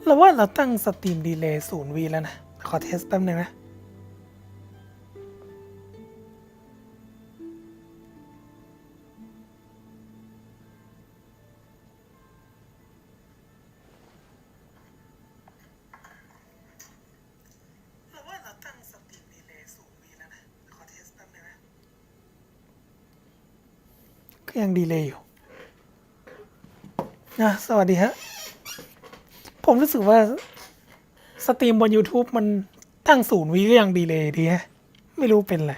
เราว่าเราตั้งสตรีมดีเลย์0 วิแล้วนะขอเทสแป๊บนึงนะเราว่าเราตั้งสตรีมดีเลย์0 วิแล้วนะขอเทสแป๊บนึงนะก็ยังดีเลย์อยู่นะสวัสดีฮะผมรู้สึกว่าสตรีมบน YouTube มันตั้ง0 วิก็ยังดีเลย์ดีฮะไม่รู้เป็นไร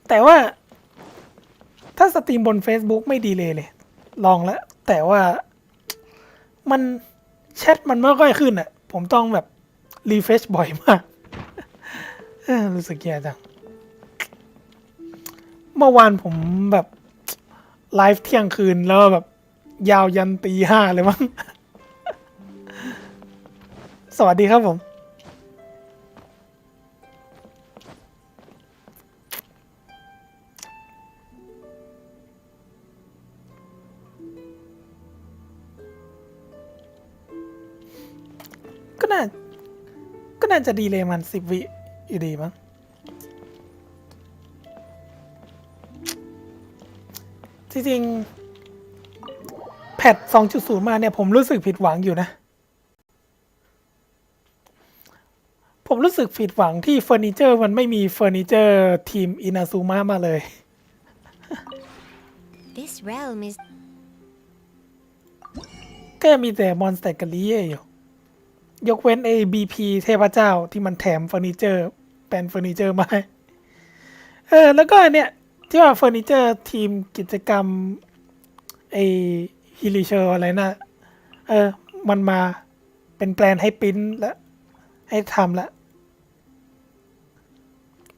แต่ว่าถ้าสตรีมบน Facebook ไม่ดีเลย์เลยลองแล้วแต่ว่ามันแชทมันไม่ค่อยขึ้นอ่ะผมต้องแบบรีเฟรชบ่อยมากรู้สึกแย่จังเมื่อวานผมแบบไลฟ์เที่ยงคืนแล้วแบบยาวยันตี 5เลยมั้งสวัสดีครับผมก็น่าจะดีเลยมัน10 วิอยู่ดีมั้งจริงๆแพท 2.0 มาเนี่ยผมรู้สึกผิดหวังอยู่นะผมรู้สึกผิดหวังที่เฟอร์นิเจอร์มันไม่มีเฟอร์นิเจอร์ทีมอินาซูมะมาเลย This realm is ก็ยังมีแต่มอนสเตอร์กาลีอยู่ยกเว้น ABP เทพเจ้าที่มันแถมเฟอร์นิเจอร์แปลนเฟอร์นิเจอร์มาให้แล้วก็เนี่ยที่ว่าเฟอร์นิเจอร์ทีมกิจกรรมฮิลิเชอร์อะไรนะมันมาเป็นแปลนให้ปริ้นแล้วให้ทำแล้ว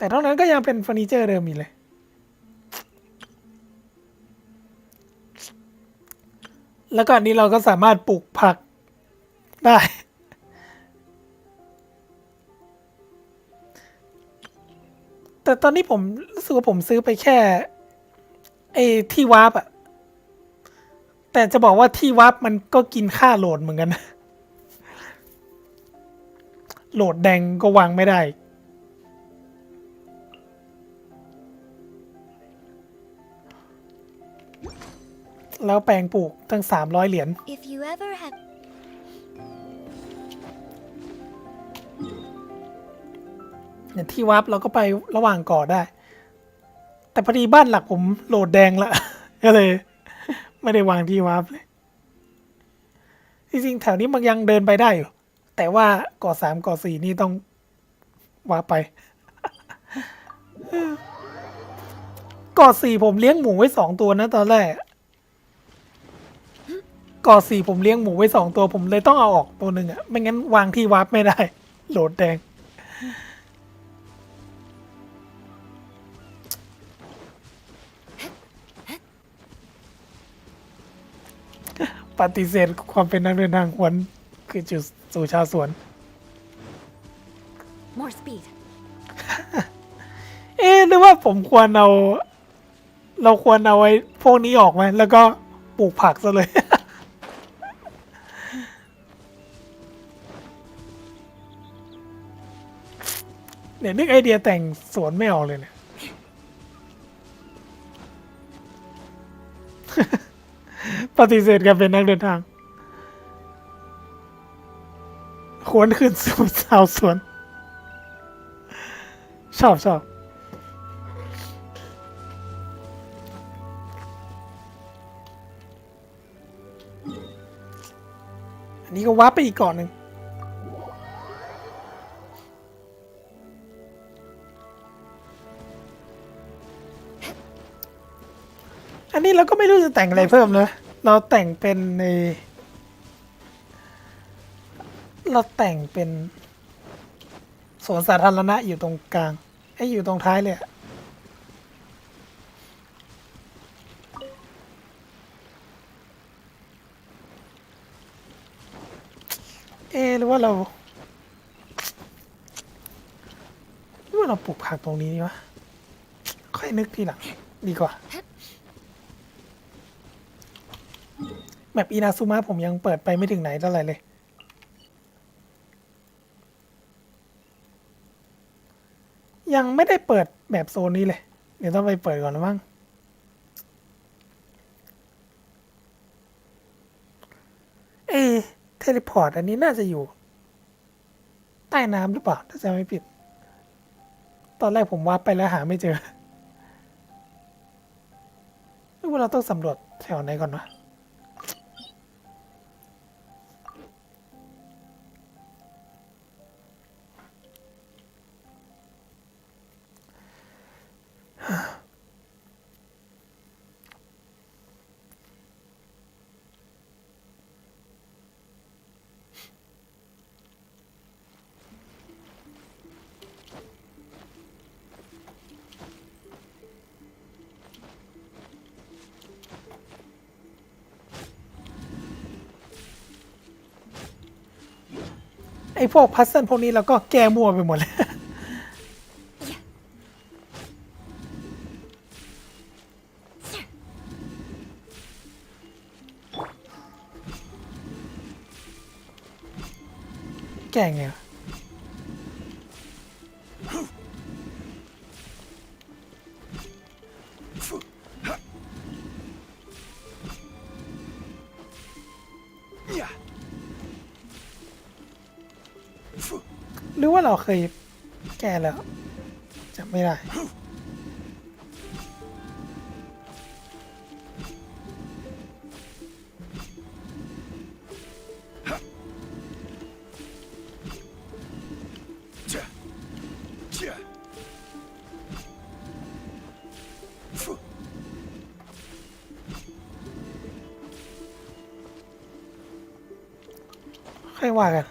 แต่นอกนั้นก็ยังเป็นเฟอร์นิเจอร์เดิมอยู่เลยแล้วก็อันนี้เราก็สามารถปลูกผักได้แต่ตอนนี้ผมรู้สึกว่าผมซื้อไปแค่ที่วาร์ปอะแต่จะบอกว่าที่วาร์ปมันก็กินค่าโหลดเหมือนกันโหลดแดงก็วางไม่ได้แล้วแปลงปลูกตั้ง300 เหรียญ if you ever have เนี่ยที่วาร์ปเราก็ไประหว่างก่อได้แต่พอดีบ้านหลักผมโหลดแดงละ ก็เลยไม่ได้วางที่วาร์ปเลยจริงๆแถวนี้มันยังเดินไปได้อยู่แต่ว่าก่อ3ก่อ4นี่ต้องวาร์ปไป ก่อ4ผมเลี้ยงหมูไว้2 ตัวนะตอนแรกก่อ4ผมเลี้ยงหมูไว้2 ตัวผมเลยต้องเอาออกตัวหนึ่งอะไม่งั้นวางที่วาร์ปไม่ได้โหลดแดงปฏิเสธความเป็นนักเดินทางหวนคือจุดสู่ชาวสวน more speed หรือว่าผมเราควรเอาไว้พวกนี้ออกไหมแล้วก็ปลูกผักซะเลย เนี่ยนึกไอเดียแต่งสวนไม่ออกเลยเนี่ย ปฏิเสธการเป็นนักเดินทางควรขึ้นสู่ชาวสวนชอบอันนี้ก็วับไปอีกก่อนหนึ่งอันนี้เราก็ไม่รู้จะแต่งอะไรเพิ่มนะเราแต่งเป็นสวนสาธารณะอยู่ตรงกลางอยู่ตรงท้ายเลยหรือว่าเราปลูกผักตรงนี้ดีวะค่อยนึกทีหลังดีกว่าแบบอินาซุมะผมยังเปิดไปไม่ถึงไหนเท่าไหร่เลย ยังไม่ได้เปิดแบบโซนนี้เลย เดี๋ยวต้องไปเปิดก่อนนะมั้งเทเลพอร์ตอันนี้น่าจะอยู่ใต้น้ำหรือเปล่าถ้าจำไม่ผิด ตอนแรกผมวาร์ปไปแล้วหาไม่เจอไม่ว่าเราต้องสำรวจแถวไหนก่อนวะไอ้พวกพัซเซิลพวกนี้เราก็แก้มั่วไปหมดเลย แก้ไงวะหรือว่าเราเคยแก้แล้วจำไม่ได้ ค่อยว่ากัน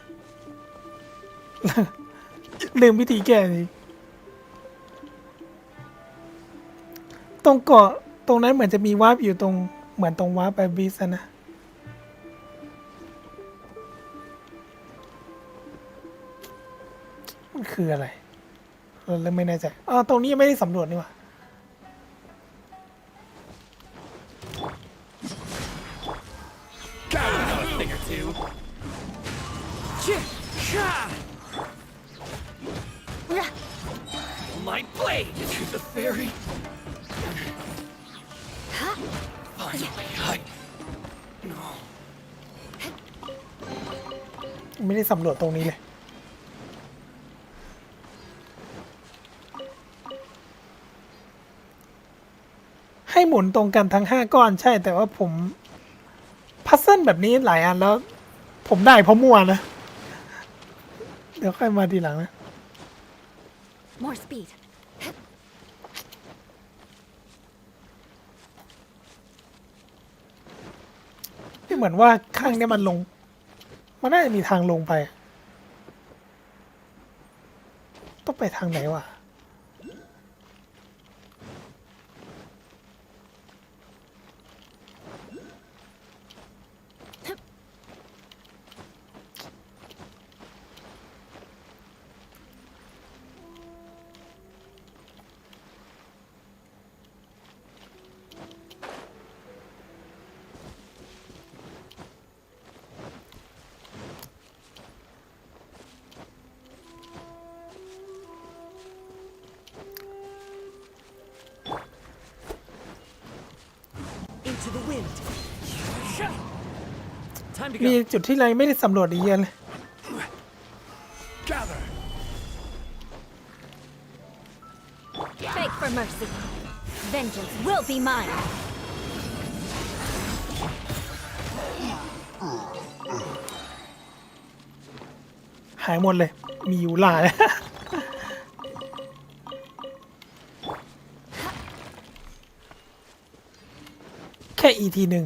ลืมวิธีแก้นี้ตรงเกาะตรงนั้นเหมือนจะมีวาร์ปอยู่ตรงเหมือนตรงวาร์ปแบบบิสนะมันคืออะไรเราเริ่มไม่แน่ใจอ๋อตรงนี้ยังไม่ได้สำรวจนี่หว่า thing or two. My blade to the fairy. Finally, no. ไม่ได้สำรวจตรงนี้เลย ให้หมุนตรงกันทั้ง5 ก้อนใช่แต่ว่าผมพัซเซิลแบบนี้หลายอันแล้ว ผมได้เพราะมั่วนะ เดี๋ยวค่อยมาทีหลังนะ More speed. ที่เหมือนว่าข้างเนี้ยมันลง มันน่าจะมีทางลงไป ต้องไปทางไหนวะInto the wind. Time to มี go. จุดที่เราไม่ได้สำรวจอีกเยอะเลย Gather. Beg for mercy. Vengeance will be mine. หายหมดเลย มีอยู่หลาย แค่ ET หนึ่ง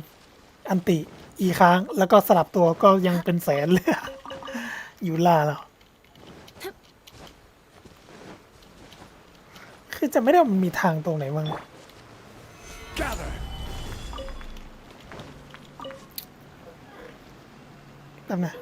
อันติอีค้างแล้วก็สลับตัวก็ยังเป็นแสนเลย อยู่ล่าแล้ว คือจะไม่ได้ว่ามันมีทางตรงไหนบ้าง Gather. นั่นนะ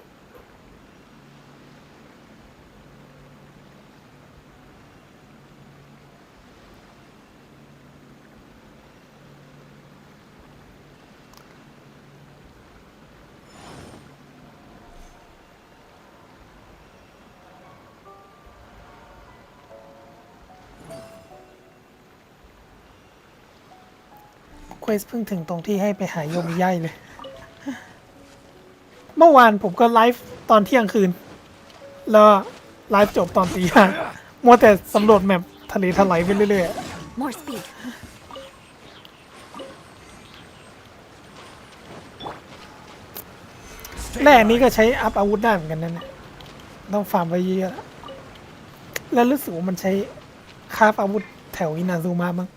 ควสเพิ่งถึงตรงที่ให้ไปหายมย่ายเลย เมื่อวานผมก็ไลฟ์ตอนเที่ยงคืน แล้วไลฟ์จบตอนตีห้ามัวแต่สำรวจแมปทะเลถลายไปเรื่อย More speed. ๆแร่นี้ก็ใช้อัพอาวุธได้เหมือนกันนั่นแหละต้องฟาร์มไว้เยอะๆแล้วรู้สึกว่ามันใช้คราฟอาวุธแถวอินาซูมะมั้ง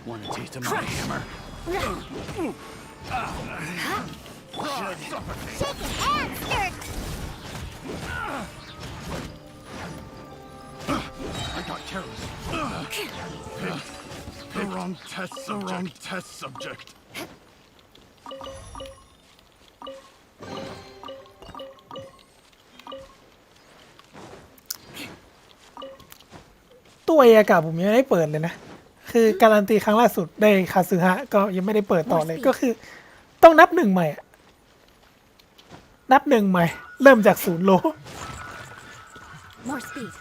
Want a taste of my hammer? I got careless. The wrong test subject. ตัวเออากาศผมยังไม่ได้เปิดเลยนะ คือการันตีครั้งล่าสุดได้คาซึฮะก็ยังไม่ได้เปิดต่อเลยก็คือต้องนับหนึ่งใหม่อะนับหนึ่งใหม่ เริ่มจาก0 โล More speed.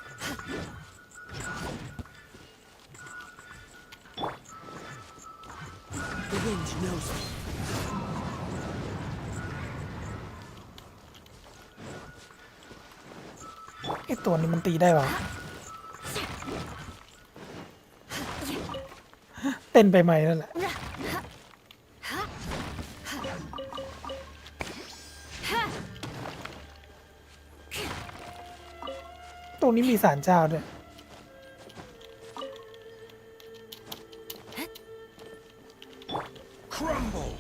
The wind knows me. ไอตัวนี้มันตีได้เปล่าเต้นไปใหม่นั่นแหละตรงนี้มีศาลเจ้าด้วย Crumble.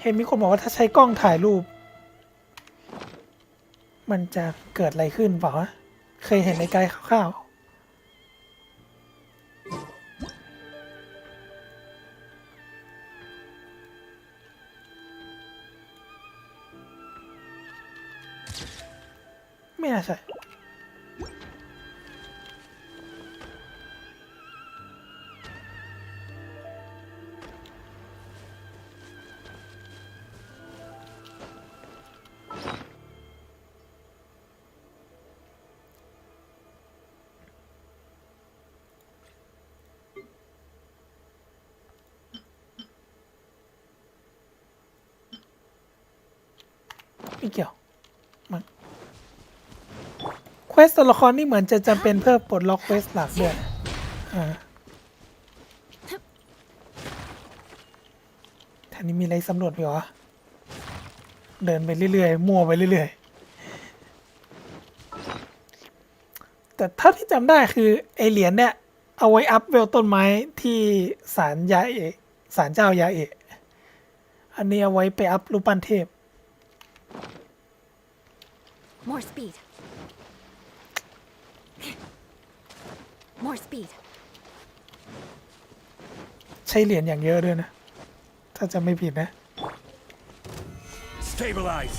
เห็นมีคนบอกว่าถ้าใช้กล้องถ่ายรูป มันจะเกิดอะไรขึ้นเปล่าวะเคยเห็นในไกด์คร่าวๆไม่น่าใช่ ไม่เกี่ยวมันเควสตัวละครนี่เหมือนจะจำเป็นเพื่อปลดล็อกเควสหลักด้วยแถวนี้มีอะไรสำรวจไหมวะเดินไปเรื่อยๆมั่วไปเรื่อยๆแต่ถ้าที่จำได้คือไอเหรียญเนี่ยเอาไว้อัพเวลต้นไม้ที่ศาลยาเอะศาลเจ้ายาเอะอันนี้เอาไว้ไปอัพรูปปั้นเทพ More speed. More speed. ใช้เหรียญอย่างเยอะด้วยนะ ถ้าจะไม่ผิดนะ Stabilize.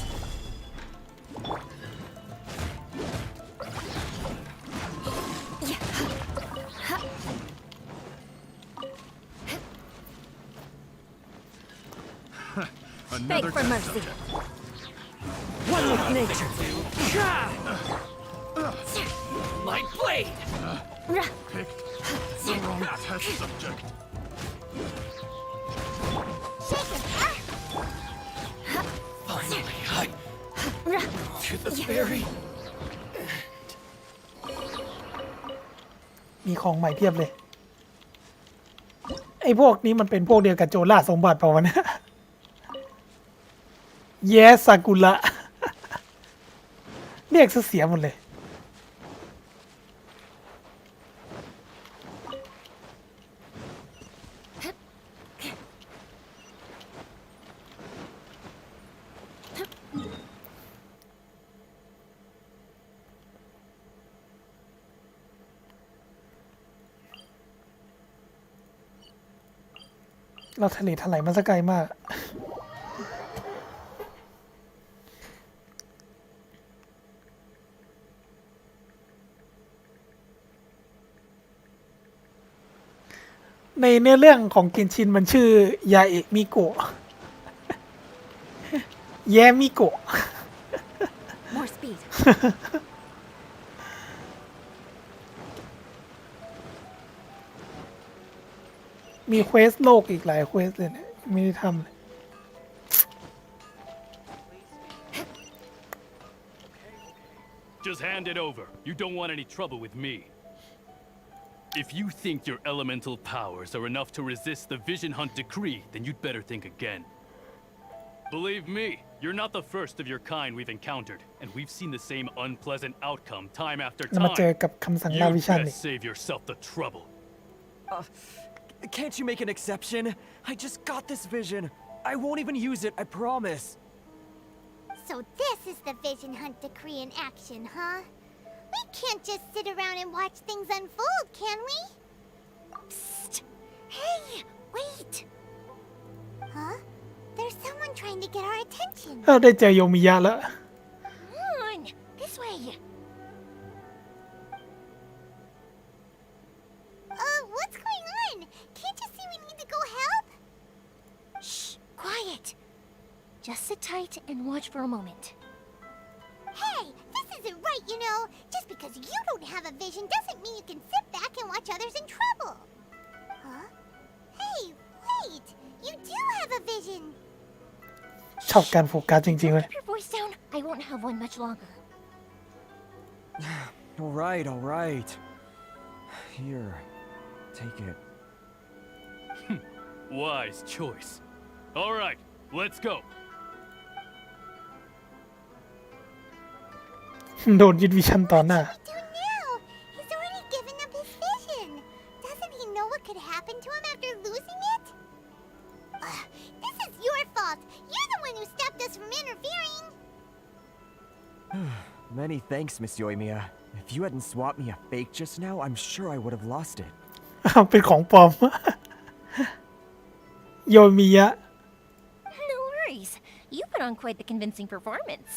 Beg for mercy. One with nature. My blade. Picked the wrong test subject. Finally, I to the very มีของใหม่เพียบเลย ไอ้พวกนี้มันเป็นพวกเดียวกับโจรล่าสมบัติเปล่าวะเนี่ยแยสซากุระ เรียกซะเสียหมดเลย เราทะเลถลายมาสักไกลมาก ในเนื้อเรื่องของเกนชินมันชื่อยาเอะมิโกะ แยมิโกะ More speed. มีเควสโลกอีกหลายเควสเลยเนี่ยไม่ได้ทำเลย Just hand it over. You don't want any trouble with me. If you think your elemental powers are enough to resist the Vision Hunt decree, then you'd better think again. Believe me, you're not the first of your kind we've encountered, and we've seen the same unpleasant outcome time after แล้วมาเจอ time. กับคำสั่งดา You วิชันนี่ best save yourself the trouble. Can't you make an exception? I just got this vision. I won't even use it, I promise. So this is the Vision Hunt decree in action, huh? We can't just sit around and watch things unfold, can we? Psst! Hey, wait! Huh? There's someone trying to get our attention. ได้เจอโยมิยะแล้ว Come on, this way. What's going on? Can't you see we need to go help? Shh, quiet. Just sit tight and watch for a moment. Hey, this isn't right, you know. Just because you don't have a vision doesn't mean you can sit back and watch others in trouble. Huh? Hey, wait. You do have a vision. ชอบการโฟกัสจริงๆเลย Keep your voice down. I won't have one much longer. All right. Here, take it. Wise choice. All right, let's go. โดนยึดวิชันต่อหน้า What do we do now? He's already given up his vision. Doesn't he know what could happen to him after losing it? This is your fault. You're the one who stopped us from interfering. Many thanks, Miss Yoimiya. If you hadn't swapped me a fake just now, I'm sure I would have lost it. เป็นของปลอม โยมิยะ No worries. You put on quite the convincing performance.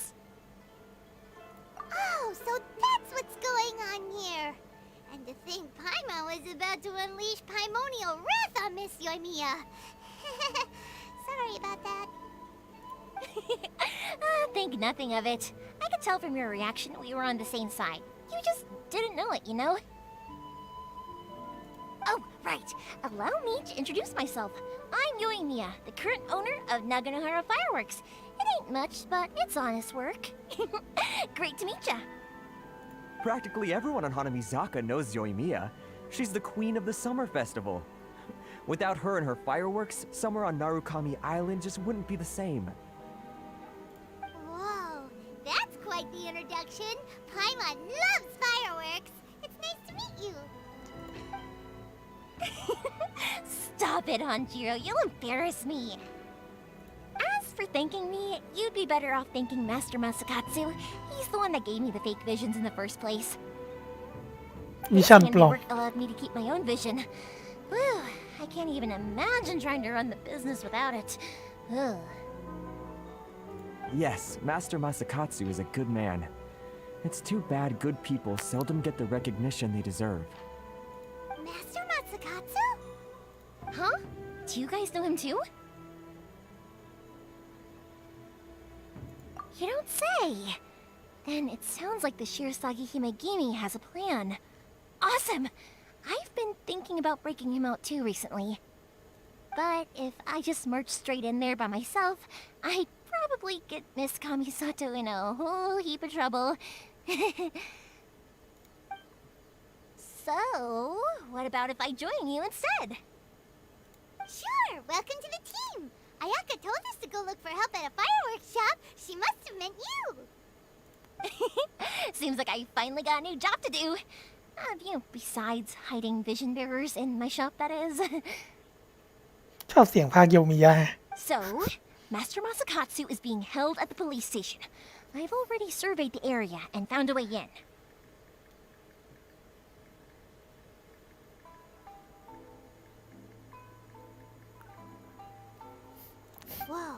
Oh, so that's what's going on here. And to think Paimon was about to unleash Paimonial wrath on Miss Yoimiya. Sorry about that. Think nothing of it. I could tell from your reaction we were on the same side. You just didn't know it, you know? Oh, right. Allow me to introduce myself. I'm Yoimiya, the current owner of Naganohara Fireworks. It ain't much, but it's honest work. Great to meet ya. Practically everyone on Hanamizaka knows Yoimiya. She's the queen of the summer festival. Without her and her fireworks, summer on Narukami Island just wouldn't be the same. Whoa, that's quite the introduction. Paimon loves fireworks. It's nice to meet you. Stop it, Hanjiro. You'll embarrass me. As for thanking me, you'd be better off thanking Master Masakatsu. He's the one that gave me the fake visions in the first place. วิชัน His ปลอม handiwork allowed me to keep my own vision. Whew, I can't even imagine trying to run the business without it. Ugh. Yes, Master Masakatsu is a good man. It's too bad good people seldom get the recognition they deserve. Master Matsukatsu? Huh? Do you guys know him too? You don't say. Then it sounds like the Shirsagi Himegimi has a plan. Awesome! I've been thinking about breaking him out too recently. But if I just march straight in there by myself, I'd probably get Miss Kamisato in a whole heap of trouble. So, what about if I join you instead? Sure, welcome to the team. Ayaka told us to go look for help at a fireworks shop. She must have meant you. Seems like I finally got a new job to do. Besides hiding vision bearers in my shop, that is. ชอบเสียงพากย์โยมิยะ So, Master Masakatsu is being held at the police station. I've already surveyed the area and found a way in. Whoa,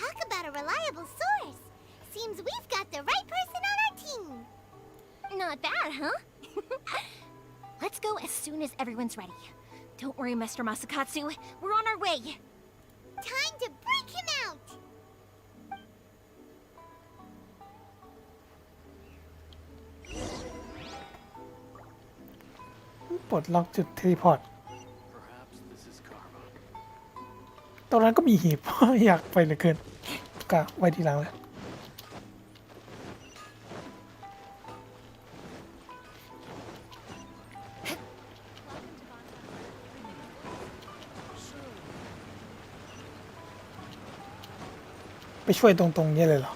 talk about a reliable source. Seems we've got the right person on our team. Not bad, huh? Let's go as soon as everyone's ready. Don't worry, Master Masakatsu. We're on our way. Time to break him out. ปลดล็อกจุดเทเลพอร์ต Perhaps this is karma. ตรงนั้นก็มีหีบ อยากไปเหลือเกินกะไว้ทีหลังแล้วไปช่วยตรงๆนี้เลยเหรอ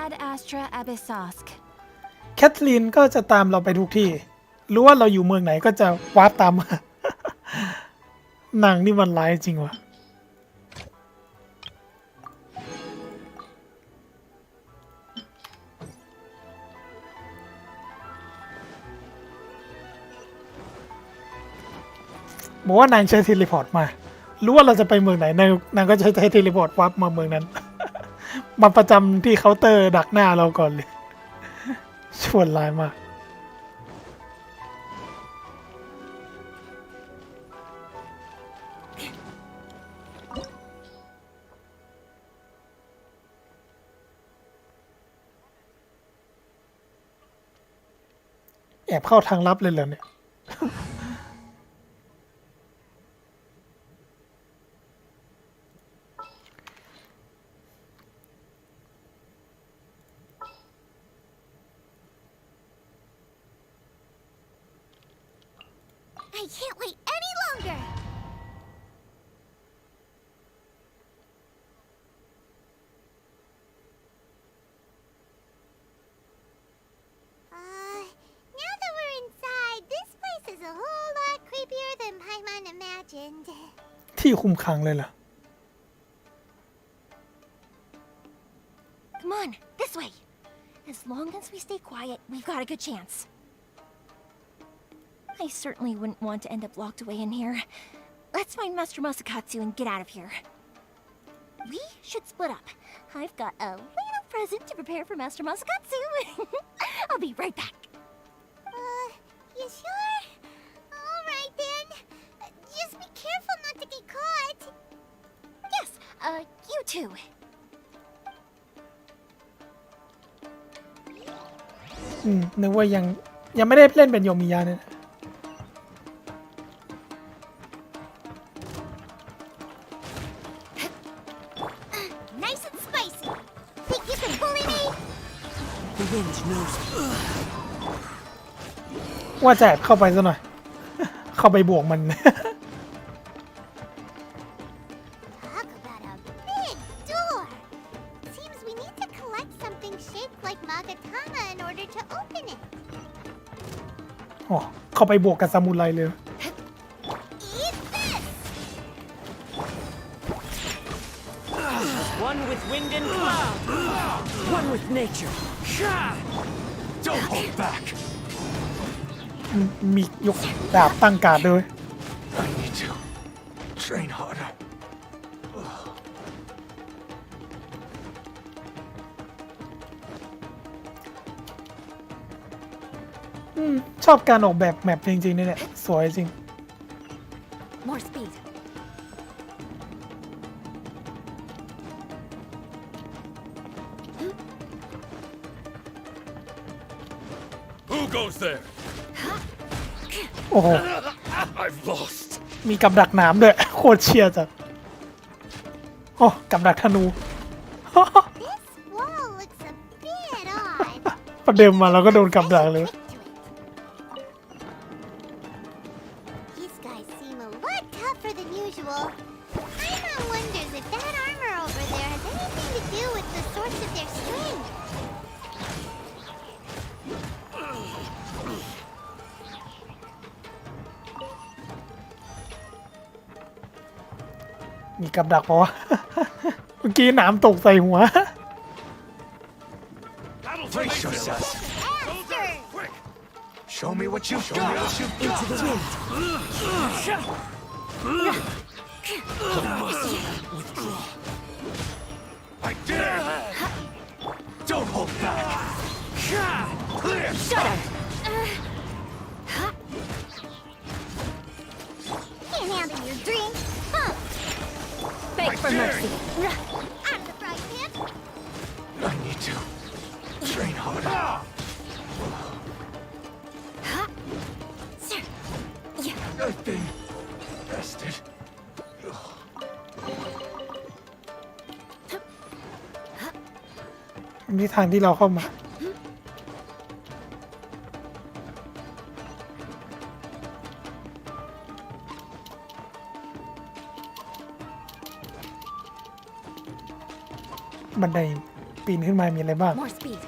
Ad Astra Abyssosk แคทลีนก็จะตามเราไปทุกที่ รู้ว่าเราอยู่เมืองไหนก็จะวาร์ปตามมา นางนี่มันร้ายจริงวะบอกว่านางใช้เทเลพอร์ตมา รู้ว่าเราจะไปเมืองไหนนางก็ใช้เทเลพอร์ตวับมาเมืองนั้น มาประจำที่เคาน์เตอร์ดักหน้าเราก่อนเลย ชวนร้ายมากแอบเข้าทางลับเลยเหรอเนี่ย I can't wait any longer! Now that we're inside, this place is a whole lot creepier than Paimon imagined. ที่คุมขังเลยเหรอ Come on, this way. As long as we stay quiet, we've got a good chance. I certainly wouldn't want to end up locked away in here. Let's find Master Masakatsu and get out of here. We should split up. I've got a little present to prepare for Master Masakatsu. I'll be right back. You sure? Alright then. Just be careful not to get caught. Yes, you too. นึกว่ายังไม่ได้เล่นเป็นโยมิยะเนี่ย Nice and spicy. Think you can bully me? The wind knows me. ว่าจะแอบเข้าไปซะหน่อย เข้าไปบวกมัน Talk about a big door. Seems we need to collect something shaped like Magatama in order to open it. อ๋อเข้าไปบวกกับซามูไรเลย Eat this! One with wind and cloud. One with nature. Don't hold back. มียกดาบตั้งการ์ดด้วย I need to train harder. ชอบการออกแบบแมปจริงๆเนี่ยสวยจริง More speed. Who goes there? โอ้โห I've lost. มีกับดักหนามด้วย โคตรเชียร์จัดโอ้กับดักธนู This wall looks a bit odd. ประเดิมมาเราก็โดนกับดักเลย Stick to it. These guys seem a lot tougher than usual. Paimon wonders if that armor over there has anything to do with the source of their strength. มีกับดักปะวะ เมื่อกี้หนามตกใส่หัว Battle Brace formation. yourselves. Faster! Quick. Show me what you've got. Into the wind. I dare. Don't hold back. Clear. Shudder. Can't handle your drink. Huh? Beg for dare mercy. I'm the frying pan. to train harder. I've been bested. นี่ทางที่เราเข้ามาบันไดปีนขึ้นมามีอะไรบ้าง More speed.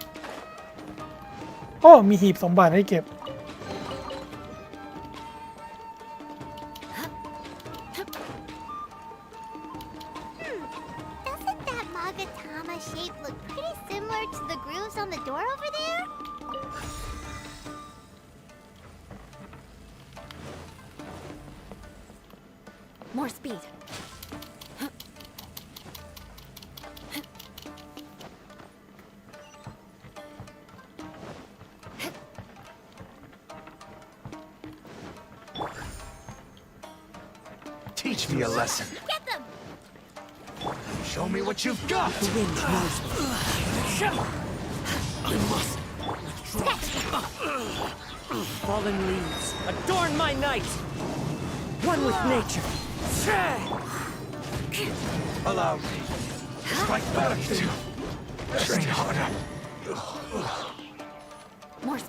โอ้มีหีบสมบัติให้เก็บ Doesn't that Magatama shape look pretty similar to the grooves on the door over there? More speed. Teach me a lesson. Get them! Show me what you've got. The wind knows me. I must withdraw. Fallen leaves, adorn my night. One with nature. Allow me to fight better to train harder.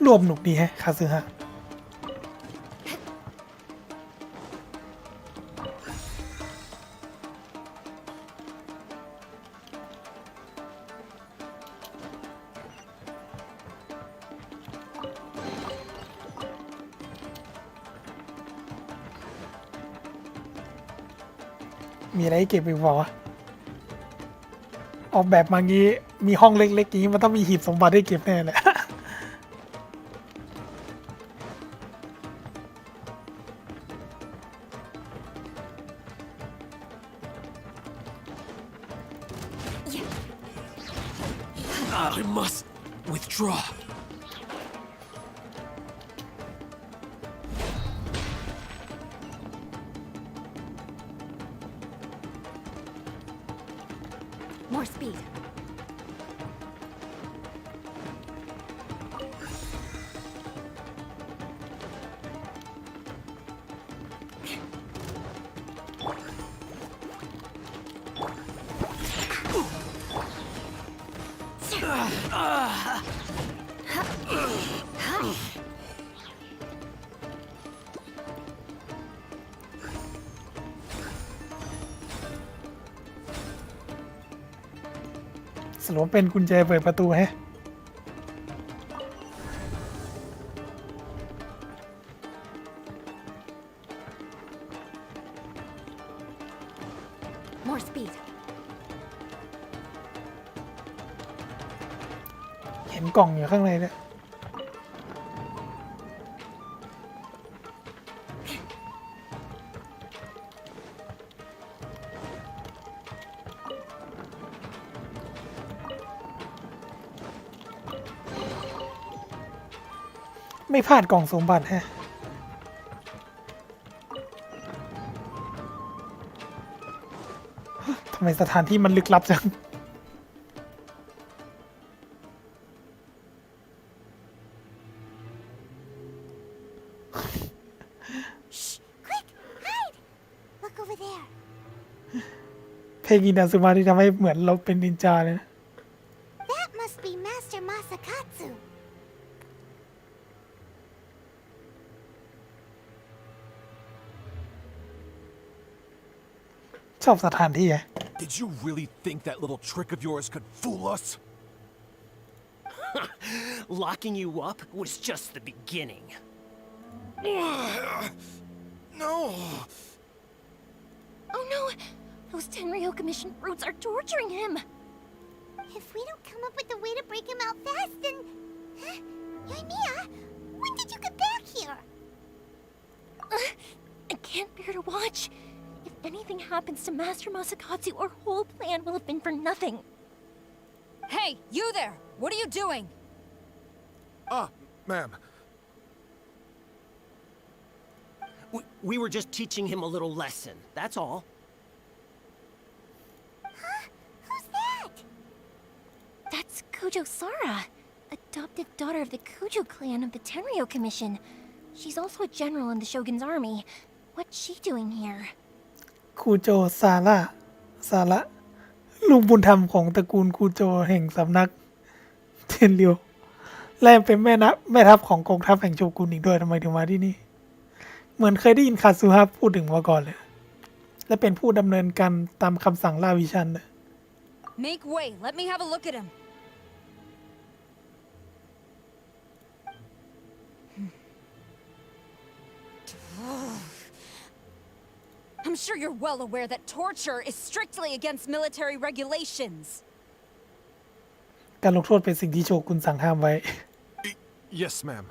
รวมหนุกดีแฮะคาซึฮะมีอะไรให้เก็บอีกเปล่าวะออกแบบมางี้มีห้องเล็กๆอย่างนี้มันต้องมีหีบสมบัติให้เก็บแน่เลย I must withdraw. More speed. Ah. สรุปเป็นกุญแจเปิดประตูแฮะMore speed. เห็นกล่องอยู่ข้างในเนี่ยไม่พลาดกล่องสมบัติฮะทำไมสถานที่มันลึกลับจัง Quick, hide! Look over there. เพลงอินาซึมะที่ทำให้เหมือนเราเป็นนินจาเลยนะ That must be Master Masakatsu. ชอบสถานที่ไง Did you really think that little trick of yours could fool us? Locking you up was just the beginning. No. Oh no! Those Tenryoka mission brutes are torturing him! If we don't come up with a way to break him out fast, then... Huh? Yoimiya, when did you get back here? I can't bear to watch. If anything happens to Master Masakatsu, our whole plan will have been for nothing. Hey, you there! What are you doing? Ma'am. We were just teaching him a little lesson, that's all. Who's that? That's Kujo Kujo Sara, adopted daughter of the Kujo clan of the Tenryo Commission. She's also a general in the Shogun's army. What's she doing here? คูโจซาระลูกบุญธรรมของตระกูลคูโจแห่งสำนักเทนเรียวและเป็นแม่ทัพของกองทัพแห่งโชกุนอีกด้วยทำไมถึงมาที่นี่ เหมือนเคยได้ยินคาซูฮะพูดถึงมาก่อนเลย และเป็นผู้ดำเนินการตามคำสั่งล่าวิชันนะ Make way. Let me have a look at him. I'm sure you're well aware that torture is strictly against military regulations. การลงโทษเป็นสิ่งที่โชกุนสั่งห้ามไว้ Yes, ma'am.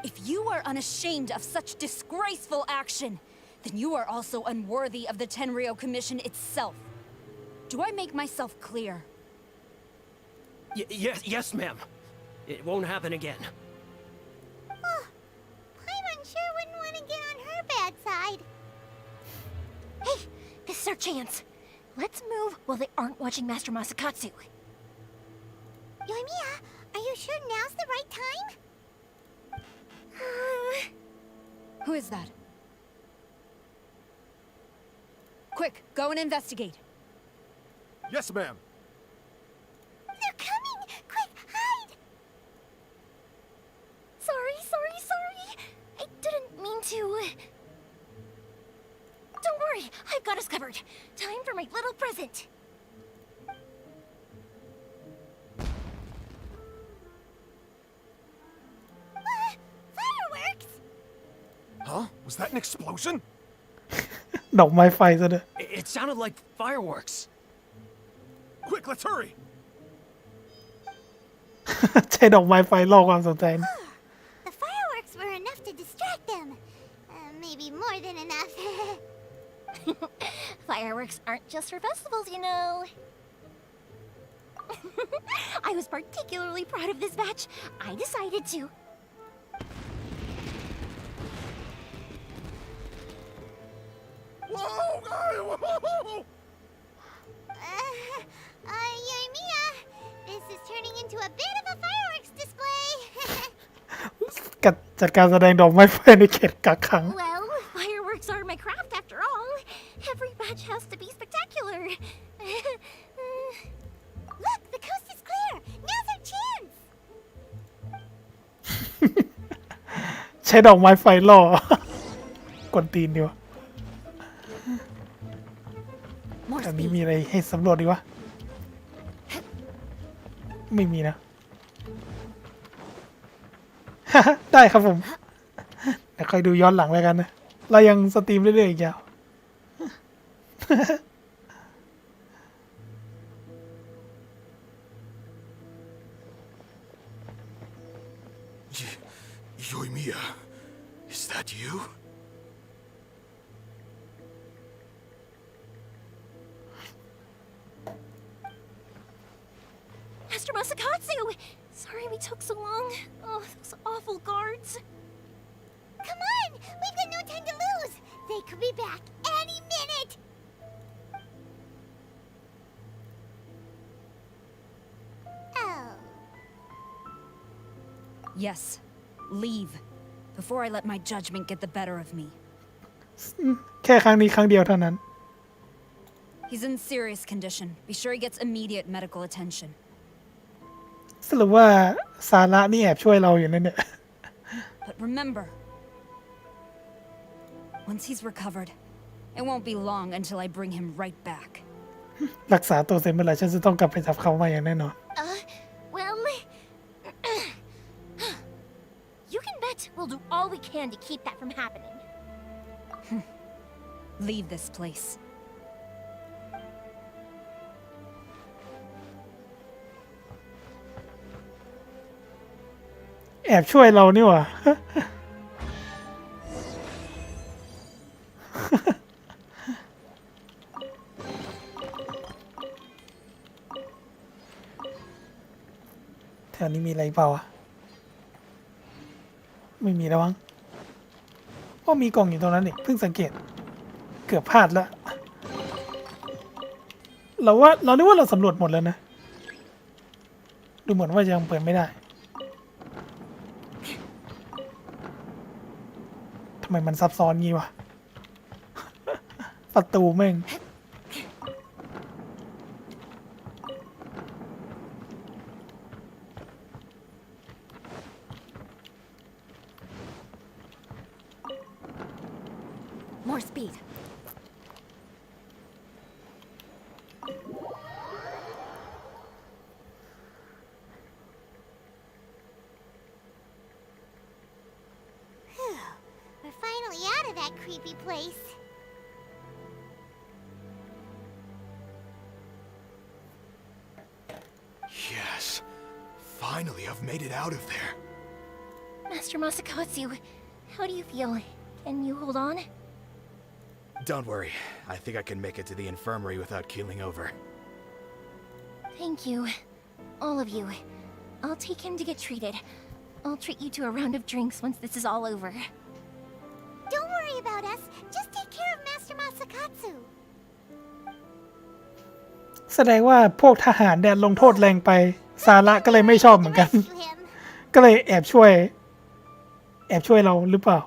If you are unashamed of such disgraceful action, then you are also unworthy of the Tenryo Commission itself. Do I make myself clear? Yes, ma'am. It won't happen again. Paimon sure wouldn't want to get on her bad side. Hey, this is our chance. Let's move while they aren't watching Master Masakatsu. Yoimiya, are you sure now's the right time? Who is that? Quick, go and investigate. Yes, ma'am. They're coming! Quick, hide! Sorry. I didn't mean to. Don't worry, I've got us covered. Time for my little present. Fireworks! Huh? Was that an explosion? ดอกไม้ไฟซะด้วย It sounded like fireworks. Quick, let's hurry. ใช้ดอกไม้ไฟล่อความสนใจนะ The fireworks were enough to distract them. Maybe more than enough. Fireworks aren't just for festivals, you know. I was particularly proud of this batch. I decided to. Whoa! Yoimiya, this is turning into a bit of a fireworks display. จัดการแสดงดอกไม้ไฟในเขตกักขัง Well, fireworks are my craft after all. Every batch has to be spectacular. Look, the coast is clear. Now's our chance. ใช้ดอกไม้ไฟล่อ กวนตีนดีวะ More แต่นี้ speed. มีอะไรให้สำรวจดีวะ ไม่มีนะ ได้ครับผมเดี๋ยวคอยดูย้อนหลังแล้วกันนะ เรายังสตรีมเรื่อยๆอีกยาว Yoimiya, is that you? Master Masakatsu! Sorry we took so long. Oh, those awful guards. Come on, we've got no time to lose. They could be back any minute. Oh. Yes, leave. Before I let my judgment get the better of me. แค่ครั้งนี้ครั้งเดียวเท่านั้น He's in serious condition. Be sure he gets immediate medical attention. สรุปว่าซาระนี่แอบช่วยเราอยู่นั่นเนี่ย But remember, once he's recovered, it won't be long until I bring him right back. รักษาตัวเสร็จเมื่อไหร่ฉันจะต้องกลับไปจับเขามาอย่างแน่นอน Well, you can bet we'll do all we can to keep that from happening. Leave this place. แอบช่วยเรานี่หว่า แถวนี้มีอะไรเปล่าอะไม่มีแล้วมั้งก็มีกล่องอยู่ตรงนั้นนี่เพิ่งสังเกต เกือบพลาดแล้ว เรานึกว่าเราสำรวจหมดแล้วนะ ดูเหมือนว่ายังเปิดไม่ได้ทำไมมันซับซ้อนงี้วะ ประตูแม่ง More speed. We're finally out of that creepy place. Yes. Finally, I've made it out of there. Master Masakatsu, how do you feel? Can you hold on? Don't worry. I think I can make it to the infirmary without keeling over. Thank you. All of you. I'll take him to get treated. I'll treat you to a round of drinks once this is all over. Don't worry about us. Just take care of Master Masakatsu. แสดงว่าพวกทหารเนี่ยลงโทษแรงไปซาระก็เลยไม่ชอบเหมือนกัน Rescue him. ก็เลยแอบช่วยเราหรือเปล่า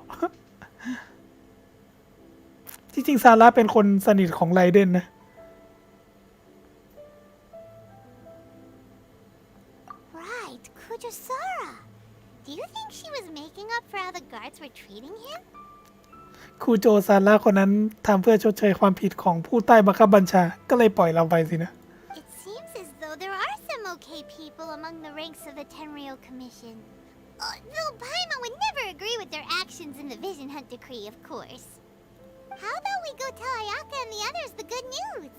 จริงๆซาระเป็นคนสนิทของไรเดนนะ Right, Kujusara. Do you think she was making up for how the guards were treating him? ครูโจซาระคนนั้นทำเพื่อชดเชยความผิดของผู้ใต้บังคับบัญชาก็เลยปล่อยเราไปสินะ It seems as though there are some okay people among the ranks of the Tenryou Commission. Though Paimon would never agree with their actions in the Vision Hunt Decree, of course. How about we go tell Ayaka and the others the good news?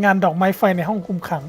งานดอกไม้ไฟในห้องคุมขัง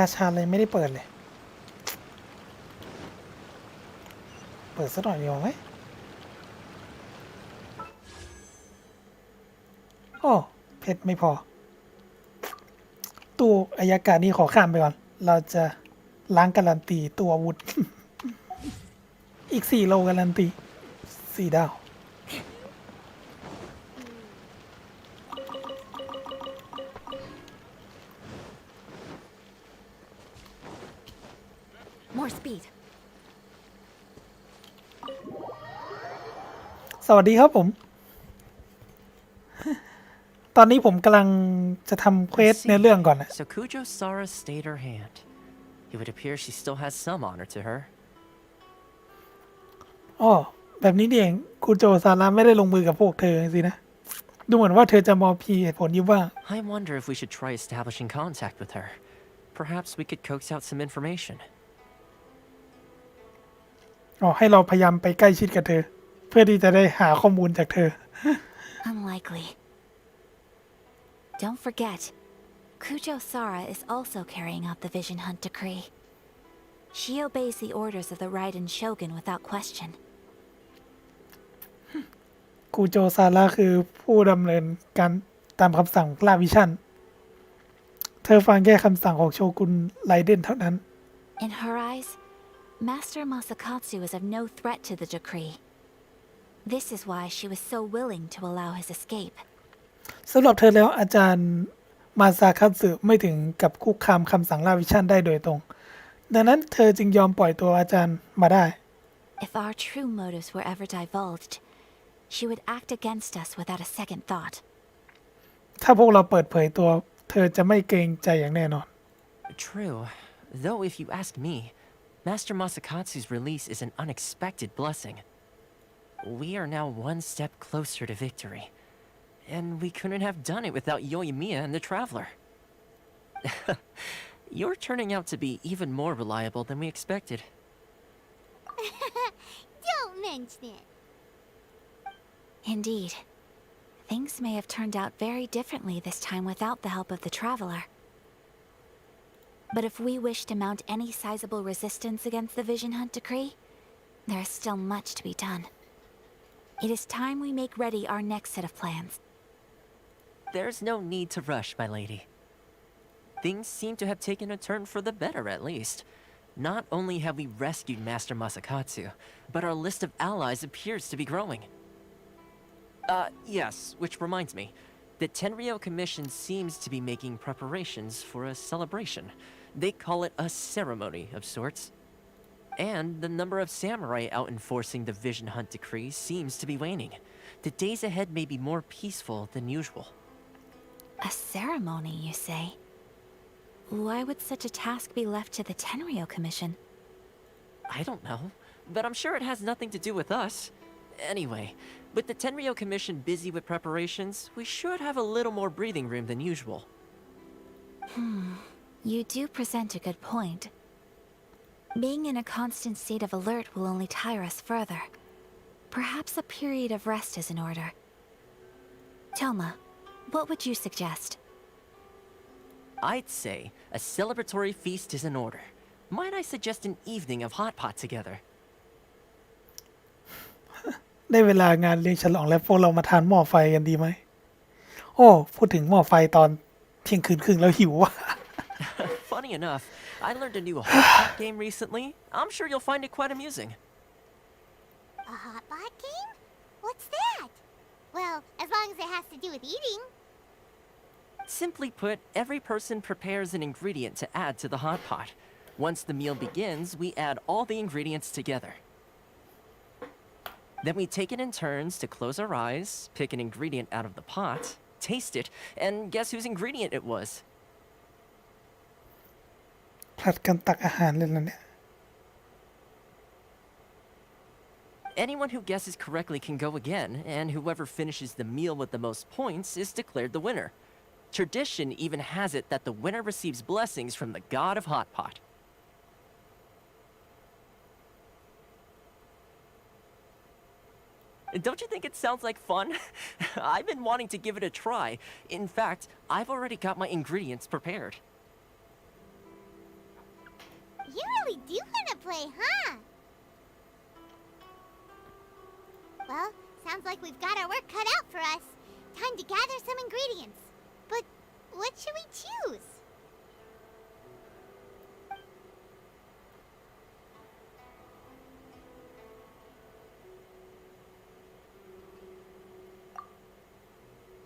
กาชาเลยไม่ได้เปิดเลย เปิดสักหน่อยเดียวไหมโอ้เพชรไม่พอ ตู้อายการนี่ขอข้ามไปก่อน เราจะล้างการันตีตัวอาวุธ อีก4 โลการันตี4 ดาว More speed. สวัสดีครับผม ตอนนี้ผมกำลังจะทำเควสในเรื่องก่อนนะ So Kujo Sara stayed her hand. It would appear she still has some honor to her. อ๋อแบบนี้นี่เองคุณโจซาระไม่ได้ลงมือกับพวกเธอสินะ ดูเหมือนว่าเธอจะมองพีเหตุผลอยู่บ้าง I wonder if we should try establishing contact with her. Perhaps we could coax out some information. อ๋อให้เราพยายามไปใกล้ชิดกับเธอ เพื่อที่จะได้หาข้อมูลจากเธอ Unlikely. Don't forget, Kujo Sara is also carrying out the Vision Hunt Decree. She obeys the orders of the Raiden Shogun without question. กูโจซาระคือผู้ดำเนินการตามคำสั่งล่าวิชั่น เธอฟังแค่คำสั่งของโชกุนไรเดนเท่านั้น In her eyes, Master Masakatsu is of no threat to the decree. This is why she was so willing to allow his escape. สำหรับเธอแล้วอาจารย์มาซาคัตสึไม่ถึงกับคุกคามคำสั่งล่าวิชั่นได้โดยตรง ดังนั้นเธอจึงยอมปล่อยตัวอาจารย์มาได้ If our true motives were ever divulged, she would act against us without a second thought. ถ้าพวกเราเปิดเผยตัวเธอจะไม่เกรงใจอย่างแน่นอน True. Though if you ask me, Master Masakatsu's release is an unexpected blessing. We are now one step closer to victory. And we couldn't have done it without Yoimiya and the Traveler. You're turning out to be even more reliable than we expected. Don't mention it. Indeed. Things may have turned out very differently this time without the help of the Traveler. But if we wish to mount any sizable resistance against the Vision Hunt decree, there is still much to be done. It is time we make ready our next set of plans. There's no need to rush, my lady. Things seem to have taken a turn for the better, at least. Not only have we rescued Master Masakatsu, but our list of allies appears to be growing. Yes, which reminds me. The Tenryou Commission seems to be making preparations for a celebration. They call it a ceremony of sorts. And the number of samurai out enforcing the Vision Hunt decree seems to be waning. The days ahead may be more peaceful than usual. A ceremony, you say? Why would such a task be left to the Tenryou Commission? I don't know, but I'm sure it has nothing to do with us. Anyway, with the Tenryou Commission busy with preparations, we should have a little more breathing room than usual. You do present a good point. Being in a constant state of alert will only tire us further. Perhaps a period of rest is in order. Toma, what would you suggest? I'd say a celebratory feast is in order. Might I suggest an evening of hot pot together? ได้เวลางานเลี้ยงฉลองแล้วพวกเรามาทานหม้อไฟกันดีไหมโอ้พูดถึงหม้อไฟตอนเที่ยงคืนครึ่งแล้วหิวว่ะ Funny enough, I learned a new hot pot game recently. I'm sure you'll find it quite amusing. A hot pot game? What's that? Well, as long as it has to do with eating. Simply put, every person prepares an ingredient to add to the hot pot. Once the meal begins, we add all the ingredients together. Then we take it in turns to close our eyes, pick an ingredient out of the pot, taste it, and guess whose ingredient it was. ผลัดกันตักอาหารเลยนะเนี่ย Anyone who guesses correctly can go again, and whoever finishes the meal with the most points is declared the winner. Tradition even has it that the winner receives blessings from the god of hot pot. Don't you think it sounds like fun? I've been wanting to give it a try. In fact, I've already got my ingredients prepared. You really do want to play, huh? Well, sounds like we've got our work cut out for us. Time to gather some ingredients. But what should we choose?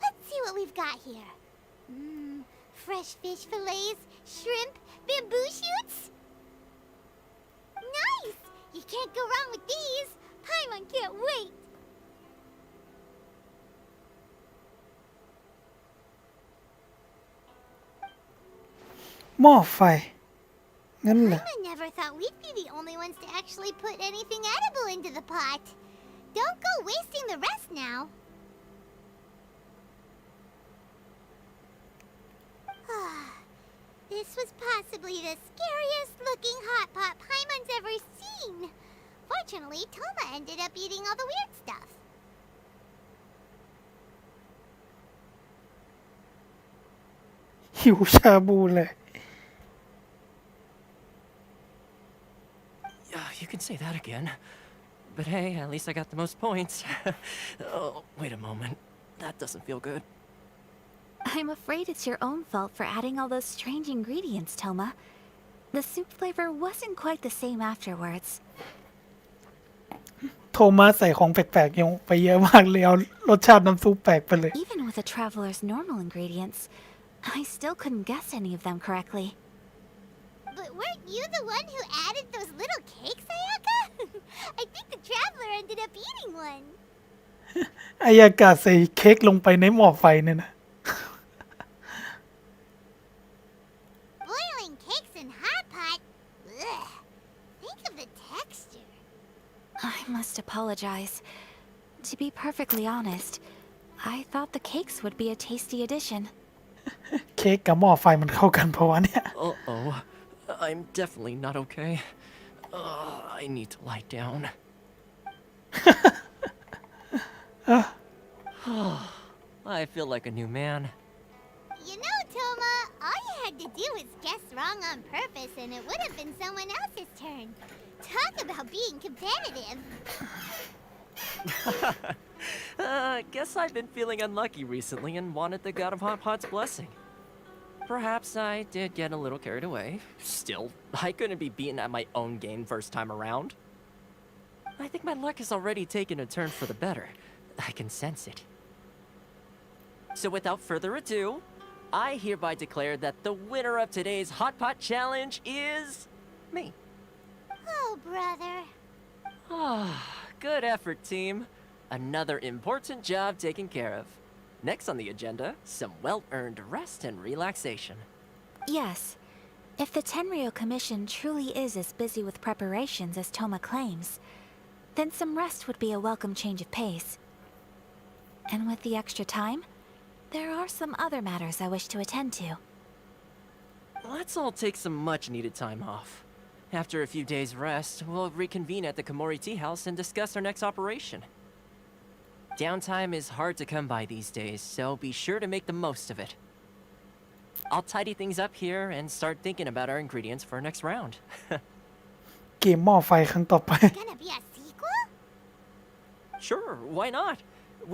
Let's see what we've got here. Fresh fish fillets, shrimp, bamboo shoots. Nice! You can't go wrong with these. Paimon can't wait. หม้อไฟงั้นเหรอ Paimon never thought we'd be the only ones to actually put anything edible into the pot. Don't go wasting the rest now. This was possibly the scariest looking hot pot Paimon's ever seen. Fortunately, Toma ended up eating all the weird stuff. หิวชาบูเลย You can say that again. But hey, at least I got the most points. Oh, wait a moment. That doesn't feel good. I'm afraid it's your own fault for adding all those strange ingredients, Toma. The soup flavor wasn't quite the same afterwards. โทมัสใส่ของแปลกๆยังไปเยอะมากเลยเอารสชาติน้ำซุปแปลกไปเลย Even with the Traveler's normal ingredients, I still couldn't guess any of them correctly. But weren't you the one who added those little cakes, Ayaka? I think the Traveler ended up eating one. อายากาใส่เค้กลงไปในหม้อไฟเนี่ยนะ Boiling cakes in hot pot? Ugh. Think of the texture. I must apologize. To be perfectly honest, I thought the cakes would be a tasty addition. เค้กกับหม้อไฟมันเข้ากันเพราะว่าเนี่ย Uh-oh. I'm definitely not okay. I need to lie down. I feel like a new man. You know, Toma, all you had to do was guess wrong on purpose and it would have been someone else's turn. Talk about being competitive. Guess I've been feeling unlucky recently and wanted the God of Hot Pot's blessing. Perhaps I did get a little carried away. Still, I couldn't be beaten at my own game first time around. I think my luck has already taken a turn for the better. I can sense it. So without further ado, I hereby declare that the winner of today's Hot Pot Challenge is me. Oh, brother. Ah, good effort, team. Another important job taken care of. Next on the agenda, some well-earned rest and relaxation. Yes. If the Tenryo Commission truly is as busy with preparations as Toma claims, then some rest would be a welcome change of pace. And with the extra time, there are some other matters I wish to attend to. Let's all take some much-needed time off. After a few days' rest, we'll reconvene at the Komori Tea House and discuss our next operation. Downtime is hard to come by these days, so be sure to make the most of it. I'll tidy things up here and start thinking about our ingredients for our next round. เกมหม้อไฟครั้งต่อไป Gonna be a sequel? Sure, why not?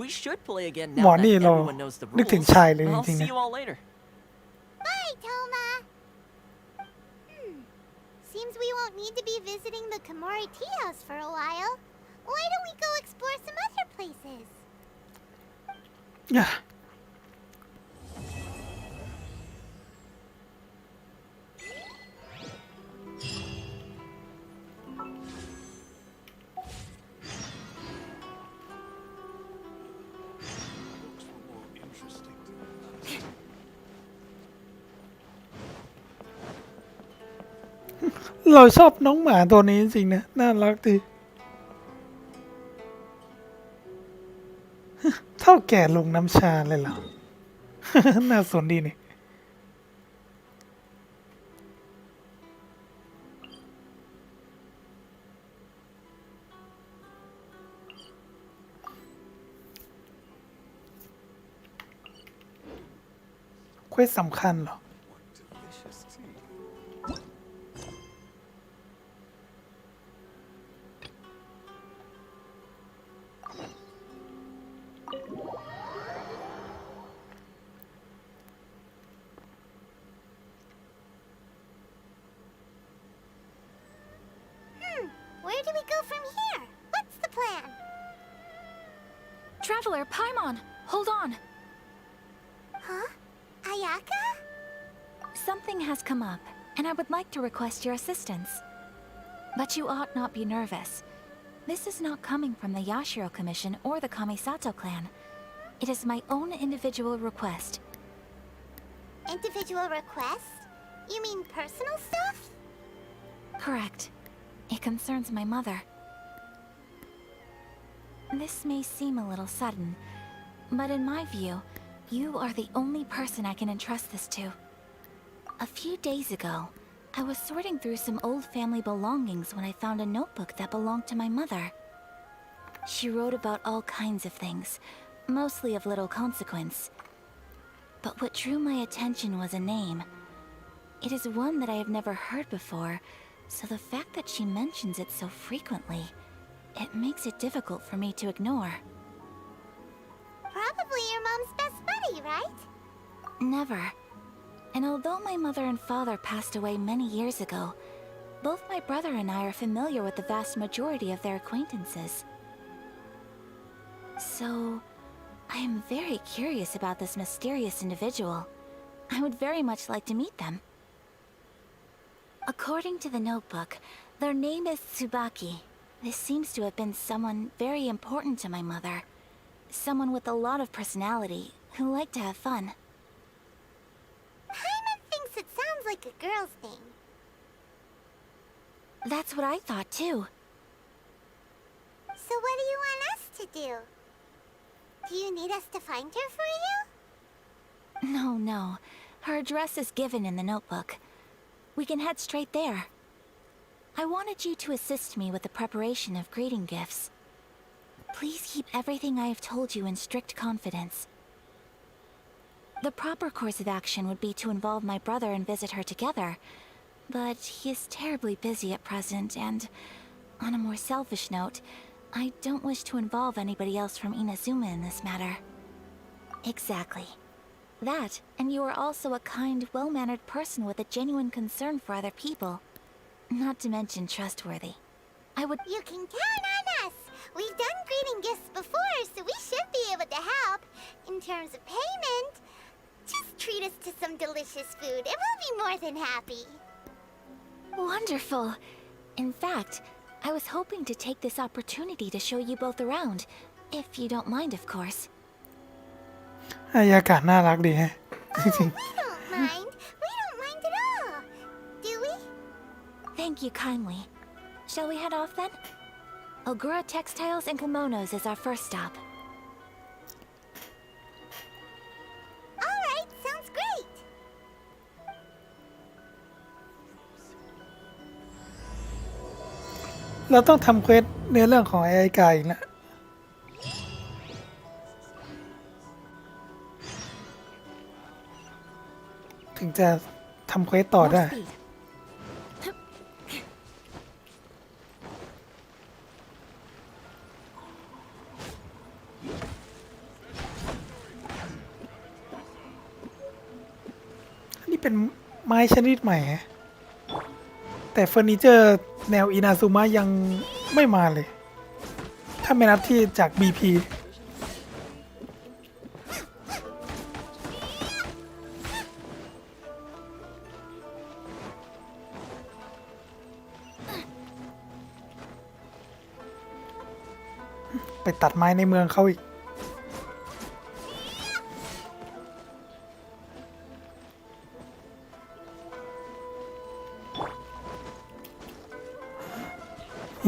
We should play again หมอ now นี่ that เรา everyone knows the นึกถึง rules. ชายเลยจ I'll ริงๆ see นะ you all later. Bye, Toma. Seems we won't need to be visiting the Komori Tea House for a while. Why don't we go explore some other places? อ่ะ เราชอบน้องหมาตัวนี้จริงๆนะ น่ารักดี เท่าแก่ลงน้ำชาเลยเหรอ น่าสนดีนี่ เควสสำคัญเหรอ Where do we go from here? What's the plan? Traveler, Paimon, hold on. Huh? Ayaka? Something has come up, and I would like to request your assistance. But you ought not be nervous. This is not coming from the Yashiro Commission or the Kamisato clan. It is my own individual request. Individual request? You mean personal stuff? Correct. It concerns my mother. This may seem a little sudden, but in my view, you are the only person I can entrust this to. A few days ago, I was sorting through some old family belongings when I found a notebook that belonged to my mother. She wrote about all kinds of things, mostly of little consequence. But what drew my attention was a name. It is one that I have never heard before, so the fact that she mentions it so frequently, it makes it difficult for me to ignore. Probably your mom's best buddy, right? Never. And although my mother and father passed away many years ago, both my brother and I are familiar with the vast majority of their acquaintances. So, I am very curious about this mysterious individual. I would very much like to meet them. According to the notebook, their name is Tsubaki. This seems to have been someone very important to my mother. Someone with a lot of personality, who liked to have fun. Paimon thinks it sounds like a girl's name. That's what I thought too. So what do you want us to do? Do you need us to find her for you? No. Her address is given in the notebook. We can head straight there. I wanted you to assist me with the preparation of greeting gifts. Please keep everything I have told you in strict confidence. The proper course of action would be to involve my brother and visit her together. But he is terribly busy at present, and on a more selfish note, I don't wish to involve anybody else from Inazuma in this matter. Exactly. That, and you are also a kind, well-mannered person with a genuine concern for other people. Not to mention trustworthy. I would— You can count on us! We've done greeting gifts before, so we should be able to help. In terms of payment, just treat us to some delicious food and we'll be more than happy. Wonderful. In fact, I was hoping to take this opportunity to show you both around, if you don't mind, of course. บรรยากาศน่ารักดีฮะ จริง We don't mind. We don't mind at all. Do we? Thank you kindly. Shall we head off then? Ogura Textiles and Kimonos is our first stop. Alright, sounds great. ๆ เราต้องทำเควสเนื้อเรื่องของไอ้กายอีกแล้วถึงจะทำเควสต่อได้ More speed. นี่เป็นไม้ชนิดใหม่ฮะแต่เฟอร์นิเจอร์แนวอินาซุมะยังไม่มาเลย ถ้าไม่นับที่จาก BP ไปตัดไม้ในเมืองเขาอีก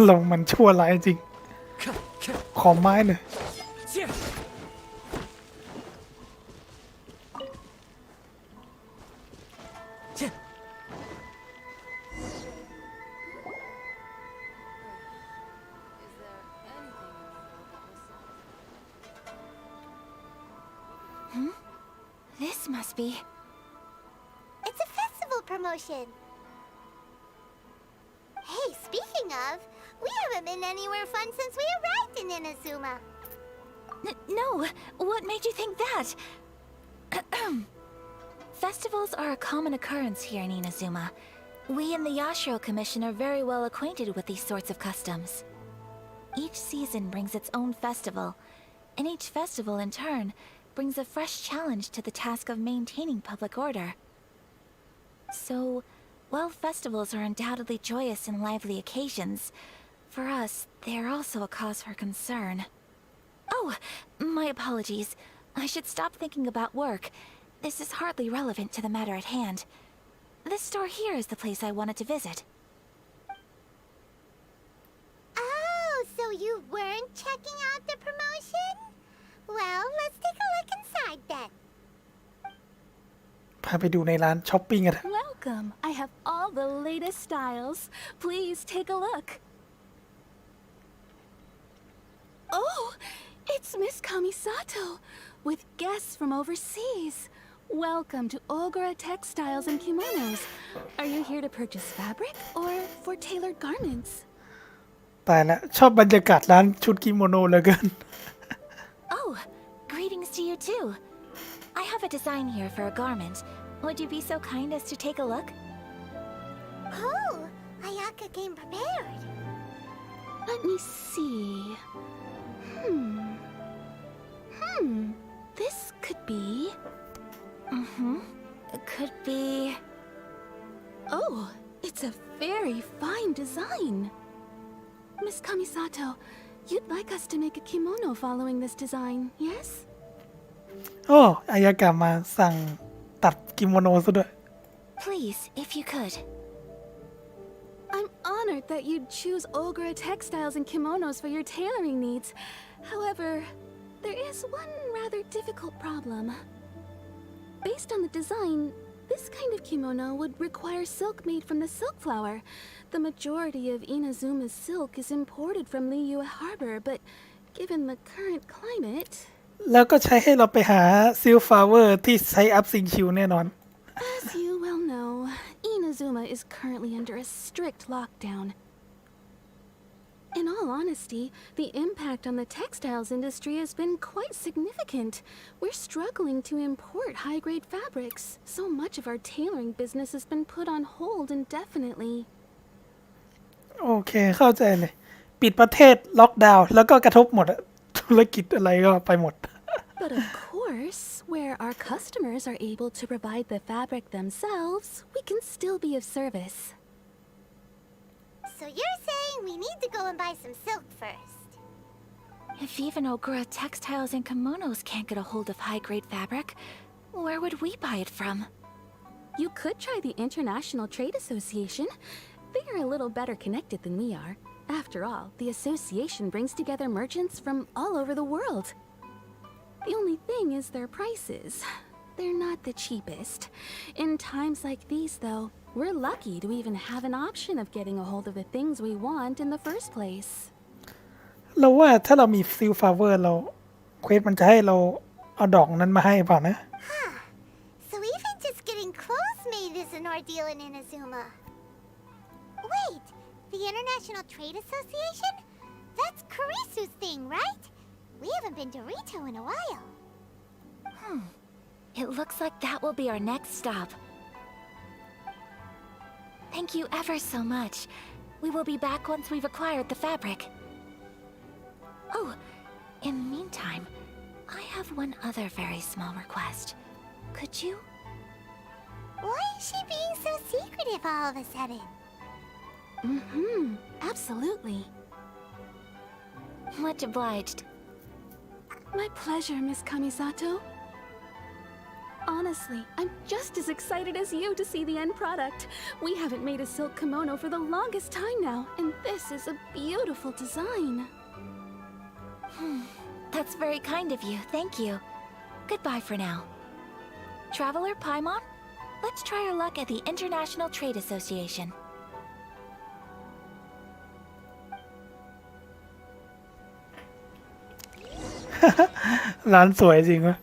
ลงมันชั่วร้ายจริง ขอไม้หน่อย This must be... It's a festival promotion. Hey, speaking of, we haven't been anywhere fun since we arrived in Inazuma. No! What made you think that? Festivals are a common occurrence here in Inazuma. We in the Yashiro Commission are very well acquainted with these sorts of customs. Each season brings its own festival, and each festival in turn brings a fresh challenge to the task of maintaining public order. So, while festivals are undoubtedly joyous and lively occasions, for us, they are also a cause for concern. Oh, my apologies. I should stop thinking about work. This is hardly relevant to the matter at hand. This store here is the place I wanted to visit. Oh, so you weren't checking out the promotion? Well, let's take a look inside then. พาไปดูในร้านช้อปปิ้งกันเถอะ Welcome. I have all the latest styles. Please take a look. Oh, it's Miss Kamisato with guests from overseas. Welcome to Ogura Textiles and Kimonos. Are you here to purchase fabric or for tailored garments? ตายแล้วชอบบรรยากาศร้านชุดกิโมโนเหลือเกิน Oh, greetings to you too. I have a design here for a garment. Would you be so kind as to take a look? Oh, Ayaka came prepared. Let me see. This could be... It could be... Oh, it's a very fine design. Miss Kamisato, you'd like us to make a kimono following this design, yes? โอ้อายากะมาสั่งตัดกิโมโนซะด้วย Please, if you could. I'm honored that you'd choose Ogura Textiles and Kimonos for your tailoring needs. However, there is one rather difficult problem. Based on the design, this kind of kimono would require silk made from the silk flower. The majority of Inazuma's silk is imported from Liyue Harbor, but given the current climate... แล้วก็ใช้ให้เราไปหาซิลฟลาวเวอร์ที่ใช้อัพซิงชิลแน่นอน As you well know, Inazuma is currently under a strict lockdown. In all honesty, the impact on the textiles industry has been quite significant. We're struggling to import high-grade fabrics. So much of our tailoring business has been put on hold indefinitely. โอเคเข้าใจเลย ปิดประเทศล็อกดาวน์แล้วก็กระทบหมดอะธุรกิจอะไรก็ไปหมด But of course, where our customers are able to provide the fabric themselves, we can still be of service. So you're saying we need to go and buy some silk first? If even Ogura textiles and kimonos can't get a hold of high-grade fabric, where would we buy it from? You could try the International Trade Association. They are a little better connected than we are. After all, the association brings together merchants from all over the world. The only thing is their prices. They're not the cheapest. In times like these, though, we're lucky to even have an option of getting a hold of the things we want in the first place. เราว่าถ้าเรามีซิลฟลาวเวอร์เราเควสมันจะให้เราเอาดอกนั้นมาให้เปล่านะ So even just getting clothes made is an ordeal in Inazuma. Wait, the International Trade Association? That's Kurisu's thing, right? We haven't been to Rito in a while. It looks like that will be our next stop. Thank you ever so much. We will be back once we've acquired the fabric. Oh, in the meantime, I have one other very small request. Could you? Why is she being so secretive all of a sudden? Absolutely. Much obliged. My pleasure, Miss Kamisato. Honestly, I'm just as excited as you to see the end product. We haven't made a silk kimono for the longest time now, and this is a beautiful design. That's very kind of you. Thank you. Goodbye for now. Traveler Paimon, let's try our luck at the International Trade Association. ร้านสวยจริงวะ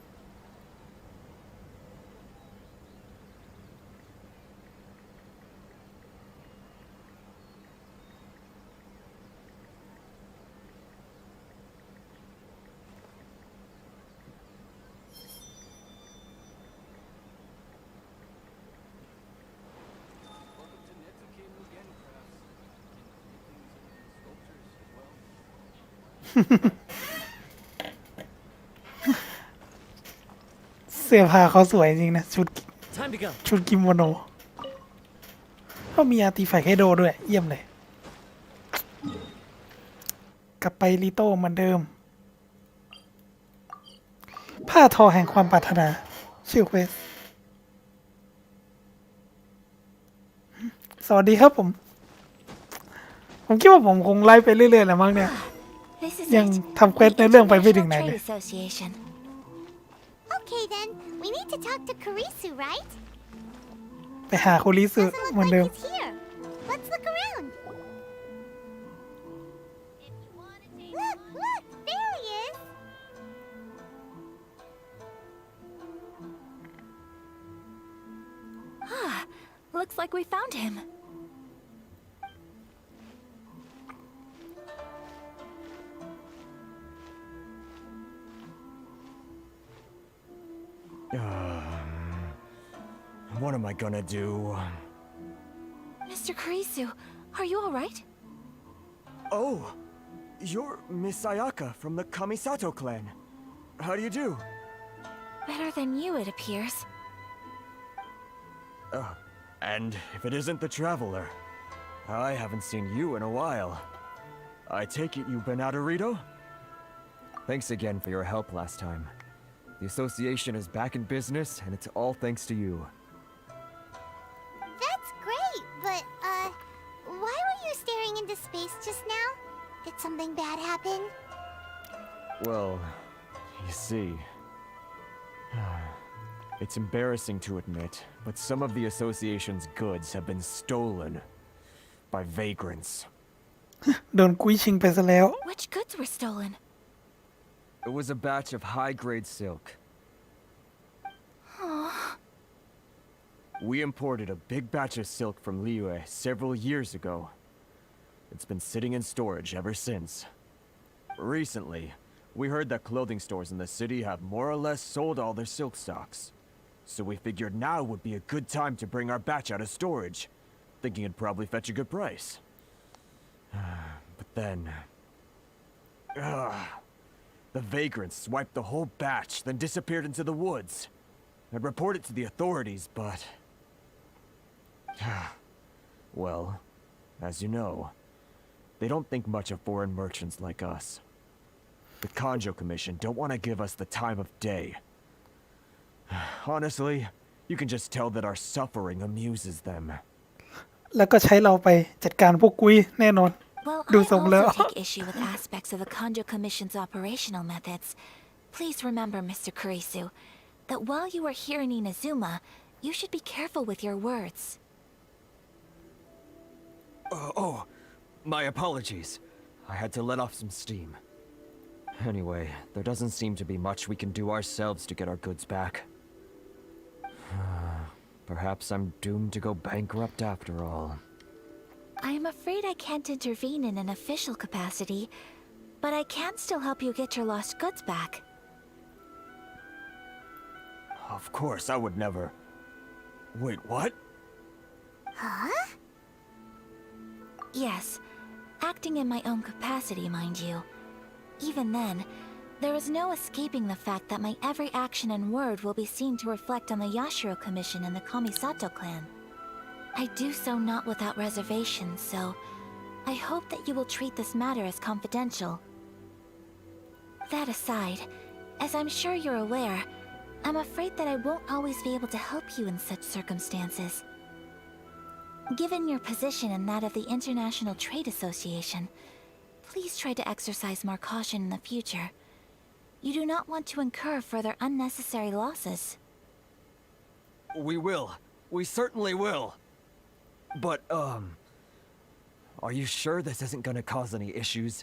เสื้อผ้าเขาสวยจริงนะ Time to go. ชุดกิโมโนก็มีอาร์ติแฟกต์ให้โดด้วย เยี่ยมเลย กลับไปลิโต้เหมือนเดิม ผ้าทอแห่งความปรารถนา ชื่อเควส สวัสดีครับผม ผมคิดว่าผมคงไล่ไปเรื่อยๆแหละมั้งเนี่ย This is ยัง it. ทำเควสในเรื่องไปไม่ถึงไหน International เลย Trade Association. Okay then, we need to talk to Kurisu, right? ไปหาโคริสึ Doesn't เหมือน look เดิม like he's here. Let's look around. Look, there he is. Looks like we found him. What am I gonna do? Mr. Kurisu, are you all right? Oh, you're Miss Sayaka from the Kamisato clan. How do you do? Better than you, it appears. And if it isn't the Traveler, I haven't seen you in a while. I take it you've been out of Rito? Thanks again for your help last time. The association is back in business, and it's all thanks to you. That's great, but, why were you staring into space just now? Did something bad happen? Well, you see... It's embarrassing to admit, but some of the association's goods have been stolen by vagrants. โดนกุ้ยชิงไปซะแล้ว Which goods were stolen? It was a batch of high-grade silk. We imported a big batch of silk from Liyue several years ago. It's been sitting in storage ever since. Recently, we heard that clothing stores in the city have more or less sold all their silk stocks. So we figured now would be a good time to bring our batch out of storage, thinking it'd probably fetch a good price. But then... the vagrants swiped the whole batch, then disappeared into the woods. I'd report it to the authorities, but... well, as you know, they don't think much of foreign merchants like us. The Kanjo Commission don't want to give us the time of day. Honestly, you can just tell that our suffering amuses them. แล้วก็ใช้เราไปจัดการพวกกุยแน่นอน Well, I ดูทรงแล้ว also take issue with aspects of the Kanjo Commission's operational methods. Please remember, Mr. Kurisu, that while you are here in Inazuma, you should be careful with your words. My apologies. I had to let off some steam. Anyway, there doesn't seem to be much we can do ourselves to get our goods back. Perhaps I'm doomed to go bankrupt after all. I am afraid I can't intervene in an official capacity, but I can still help you get your lost goods back. Of course, I would never... Wait, what? Huh? Yes, acting in my own capacity, mind you. Even then, there is no escaping the fact that my every action and word will be seen to reflect on the Yashiro Commission and the Kamisato clan. I do so not without reservation, so I hope that you will treat this matter as confidential. That aside, as I'm sure you're aware, I'm afraid that I won't always be able to help you in such circumstances. Given your position and that of the International Trade Association, please try to exercise more caution in the future. You do not want to incur further unnecessary losses. We will. We certainly will. But, are you sure this isn't gonna cause any issues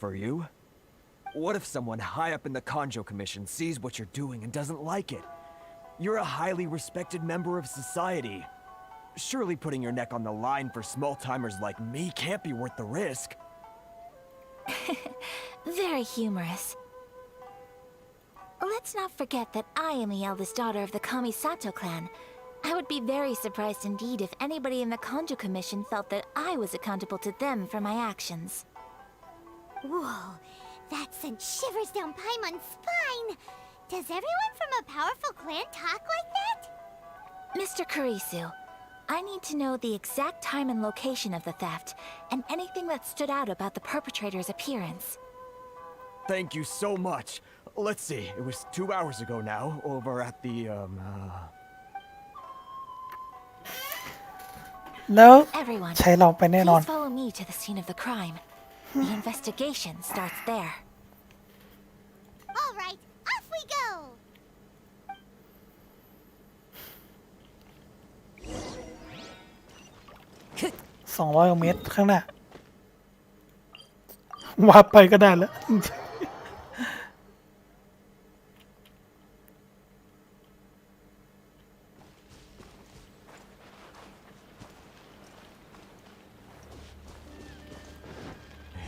for you? What if someone high up in the Kanjo Commission sees what you're doing and doesn't like it? You're a highly respected member of society. Surely putting your neck on the line for small-timers like me can't be worth the risk. Very humorous. Let's not forget that I am the eldest daughter of the Kamisato clan. I would be very surprised indeed if anybody in the Kanjo Commission felt that I was accountable to them for my actions. Whoa, that sent shivers down Paimon's spine! Does everyone from a powerful clan talk like that? Mr. Kurisu, I need to know the exact time and location of the theft, and anything that stood out about the perpetrator's appearance. Thank you so much. Let's see, it was 2 hours ago now, over at the, แล้ว Everyone, ใช้เราไปแน่นอน please follow me to the scene of the crime. The investigation starts there. All right, off we go! 200 กว่าเมตรข้างหน้าว่าไปก็ได้แล้ว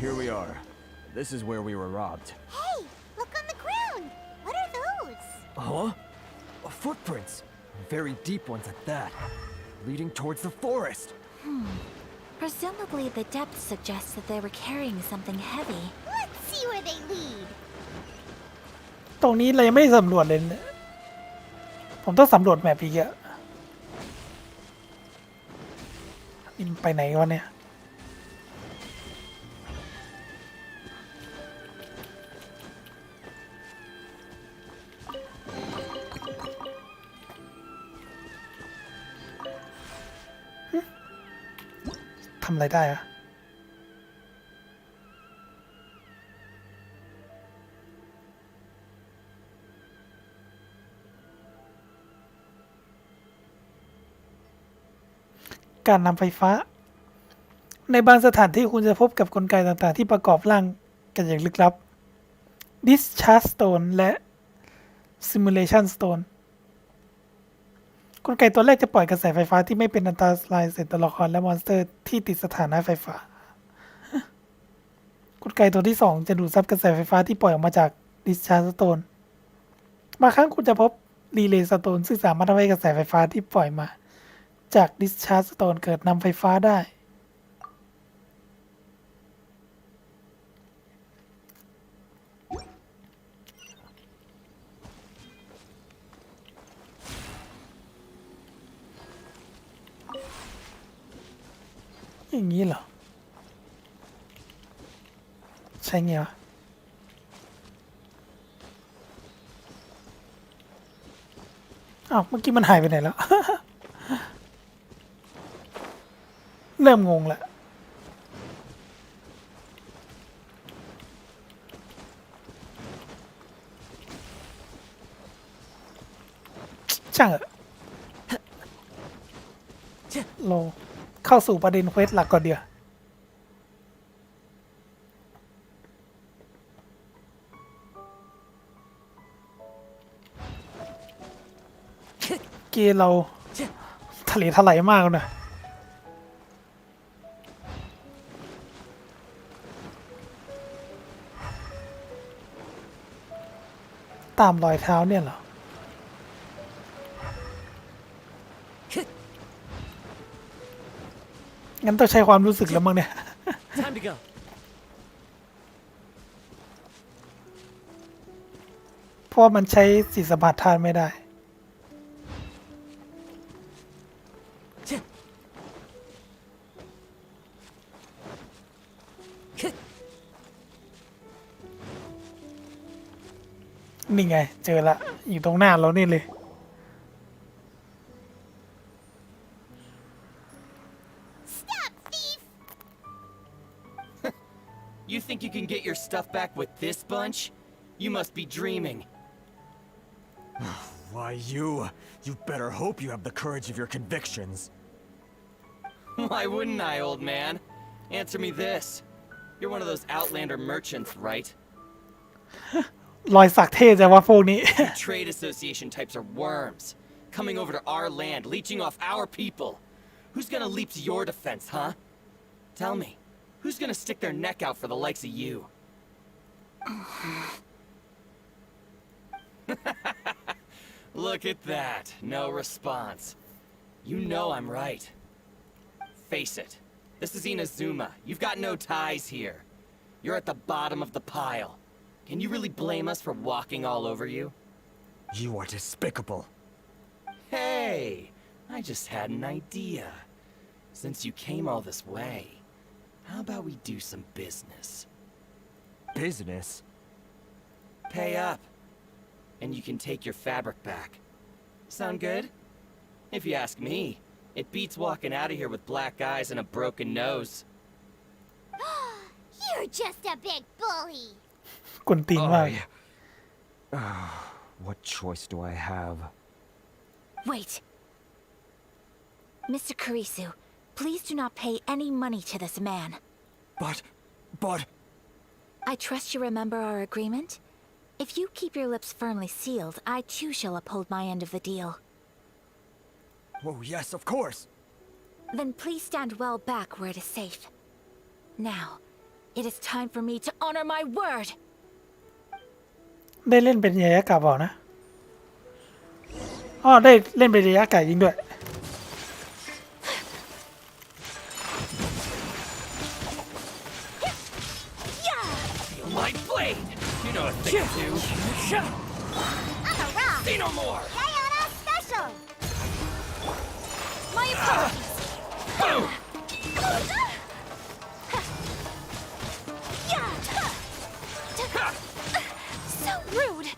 Here we are. This is where we were robbed. Hey, look on the ground! What are those? Huh? Footprints. Very deep ones at that. Leading towards the forest. Presumably the depth suggests that they were carrying something heavy. Let's see where they lead. ตรงนี้เรายังไม่ได้สำรวจเลยเนี่ยผมต้องสำรวจแมปอีกอะอินไปไหนวะเนี่ยทำอะไรได้อะการนำไฟฟ้าในบางสถานที่คุณจะพบกับกลไกต่างๆที่ประกอบร่างกันอย่างลึกลับ Discharge Stone และ Simulation Stone กลไกตัวแรกจะปล่อยกระแสไฟฟ้าที่ไม่เป็นอันตรายใส่ตัวละครและมอนสเตอร์ที่ติดสถานะไฟฟ้ากลไกตัวที่2จะดูดซับกระแสไฟฟ้าที่ปล่อยออกมาจาก Discharge Stone บางครั้งคุณจะพบ Relay Stone ซึ่งสามารถทำให้กระแสไฟฟ้าที่ปล่อยมาจาก Discharge Stone เกิดนำไฟฟ้าได้อย่างนี้เหรอใช่ไงวะอ้าวเมื่อกี้มันหายไปไหนแล้ว เริ่มงงแล้วช่างเถอะโลเข้าสู่ประเด็นเควสหลักก่อนเดียวเกมเราทะเลทลายมากเลยนะตามรอยเท้าเนี่ยเหรองั้นต้องใช้ความรู้สึกแล้วมั้งเนี่ย Time to go. เพราะมันใช้จิตสัมผัสธาตุไม่ได้นี่ไงเจอละอยู่ตรงหน้าเรานี่เลย You think you can get your stuff back with this bunch? You must be dreaming. Why you better hope you have the courage of your convictions. Why wouldn't I, old man? Answer me this. You're one of those Outlander merchants, right? รอยสักเท่จังวะพวกนี้ You trade association types are worms. Coming over to our land, leeching off our people. Who's gonna leap to your defense, huh? Tell me, who's gonna stick their neck out for the likes of you? Look at that. No response. You know I'm right. Face it. This is Inazuma. You've got no ties here. You're at the bottom of the pile. Can you really blame us for walking all over you? You are despicable. Hey, I just had an idea. Since you came all this way, how about we do some business? Business? Pay up, and you can take your fabric back. Sound good? If you ask me, it beats walking out of here with black eyes and a broken nose. You're just a big bully. กวนตีนมาก What choice do I have? Wait. Mr. Kurisu, please do not pay any money to this man. But... I trust you remember our agreement? If you keep your lips firmly sealed, I too shall uphold my end of the deal. Oh, yes, of course. Then please stand well back where it is safe. Now, it is time for me to honor my word. ได้เล่นเป็นยายากะบอกนะอ๋อได้เล่นเป็นยายากะยิงด้วย My blade! You know a thing or two. I'm a rock. Say no more! Diana special. My apologies. Boom! So rude.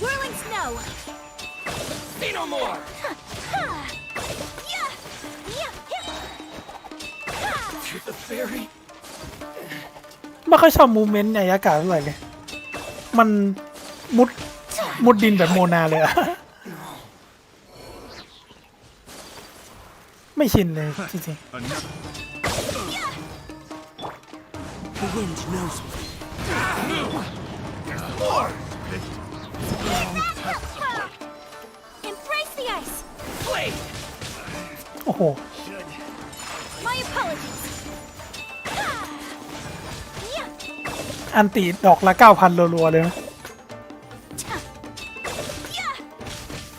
Whirling snow. Say no more! You're the fairy? ไม่ค่อยชอบมูเมนต์ยายากะเท่าไหร่เลยมันมุดดินแบบโมนาเลยอะ ไม่ชินเลยจริงๆ The wind knows me. More! Embrace the ice. Blade! โอ้โห My apologies. อันตีดอกละ 9,000 รัวๆเลยนะ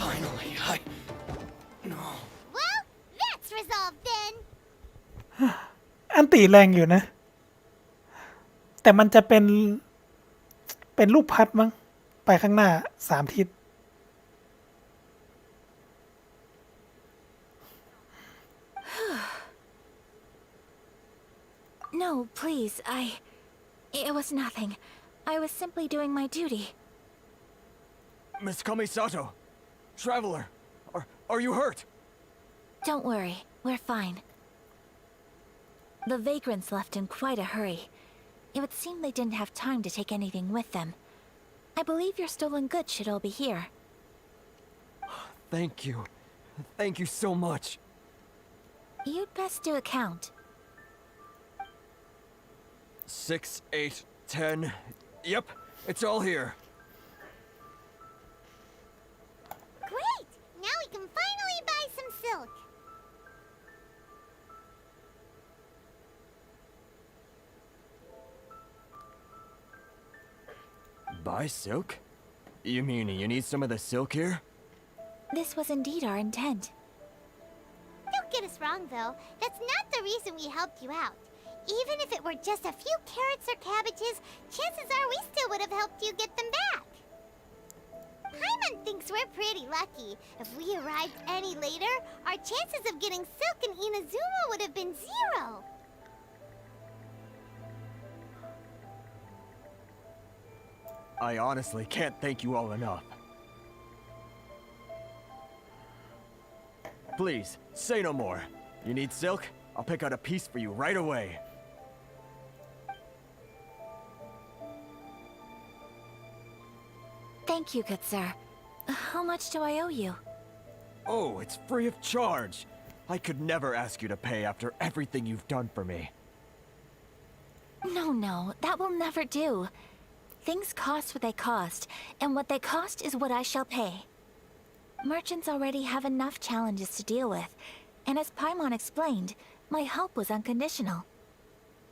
Finally, No. Well, that's resolved then. อันตีแรงอยู่นะ แต่มันจะเป็นลูกพัดมั้ง ไปข้างหน้า 3 ทิศ No, please, It was nothing. I was simply doing my duty. Miss Kamisato, traveler, are you hurt? Don't worry, we're fine. The vagrants left in quite a hurry. It would seem they didn't have time to take anything with them. I believe your stolen goods should all be here. Thank you. Thank you so much. You'd best do a count. 6, 8, 10. Yep, it's all here. Great! Now we can finally buy some silk. Buy silk? You mean you need some of the silk here? This was indeed our intent. Don't get us wrong, though. That's not the reason we helped you out. Even if it were just a few carrots or cabbages, chances are we still would have helped you get them back. Paimon thinks we're pretty lucky. If we arrived any later, our chances of getting silk in Inazuma would have been 0. I honestly can't thank you all enough. Please, say no more. You need silk? I'll pick out a piece for you right away. Thank you, good sir. How much do I owe you? Oh, it's free of charge. I could never ask you to pay after everything you've done for me. No, that will never do. Things cost what they cost, and what they cost is what I shall pay. Merchants already have enough challenges to deal with, and as Paimon explained, my help was unconditional.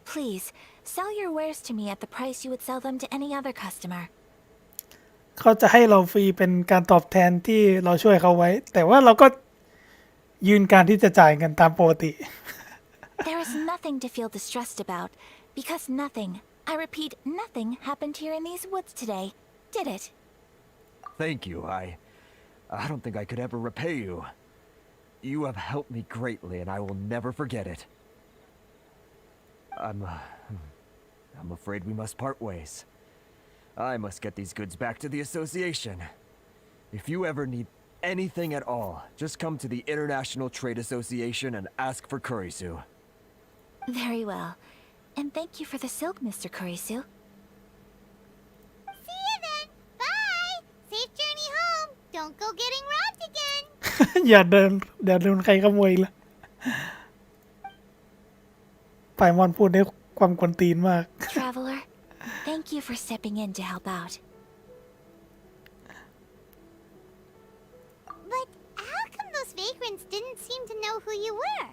Please, sell your wares to me at the price you would sell them to any other customer. เขาจะให้เราฟรีเป็นการตอบแทนที่เราช่วยเขาไว้ แต่ว่าเราก็ยืนการที่จะจ่ายเงินตามปกติ There is nothing to feel distressed about, because nothing, I repeat, nothing happened here in these woods today, did it? Thank you. I don't think I could ever repay you. You have helped me greatly, and I will never forget it. I'm afraid we must part ways. I must get these goods back to the association. If you ever need anything at all, just come to the International Trade Association and ask for Kurisu. Very well. And thank you for the silk, Mr. Kurisu. See you then. Bye. Safe journey home. Don't go getting robbed again. อย่าเดินใครขโมยอีกละไพมอนพูดได้ความกวนตีนมาก Traveler, thank you for stepping in to help out. But how come those vagrants didn't seem to know who you were?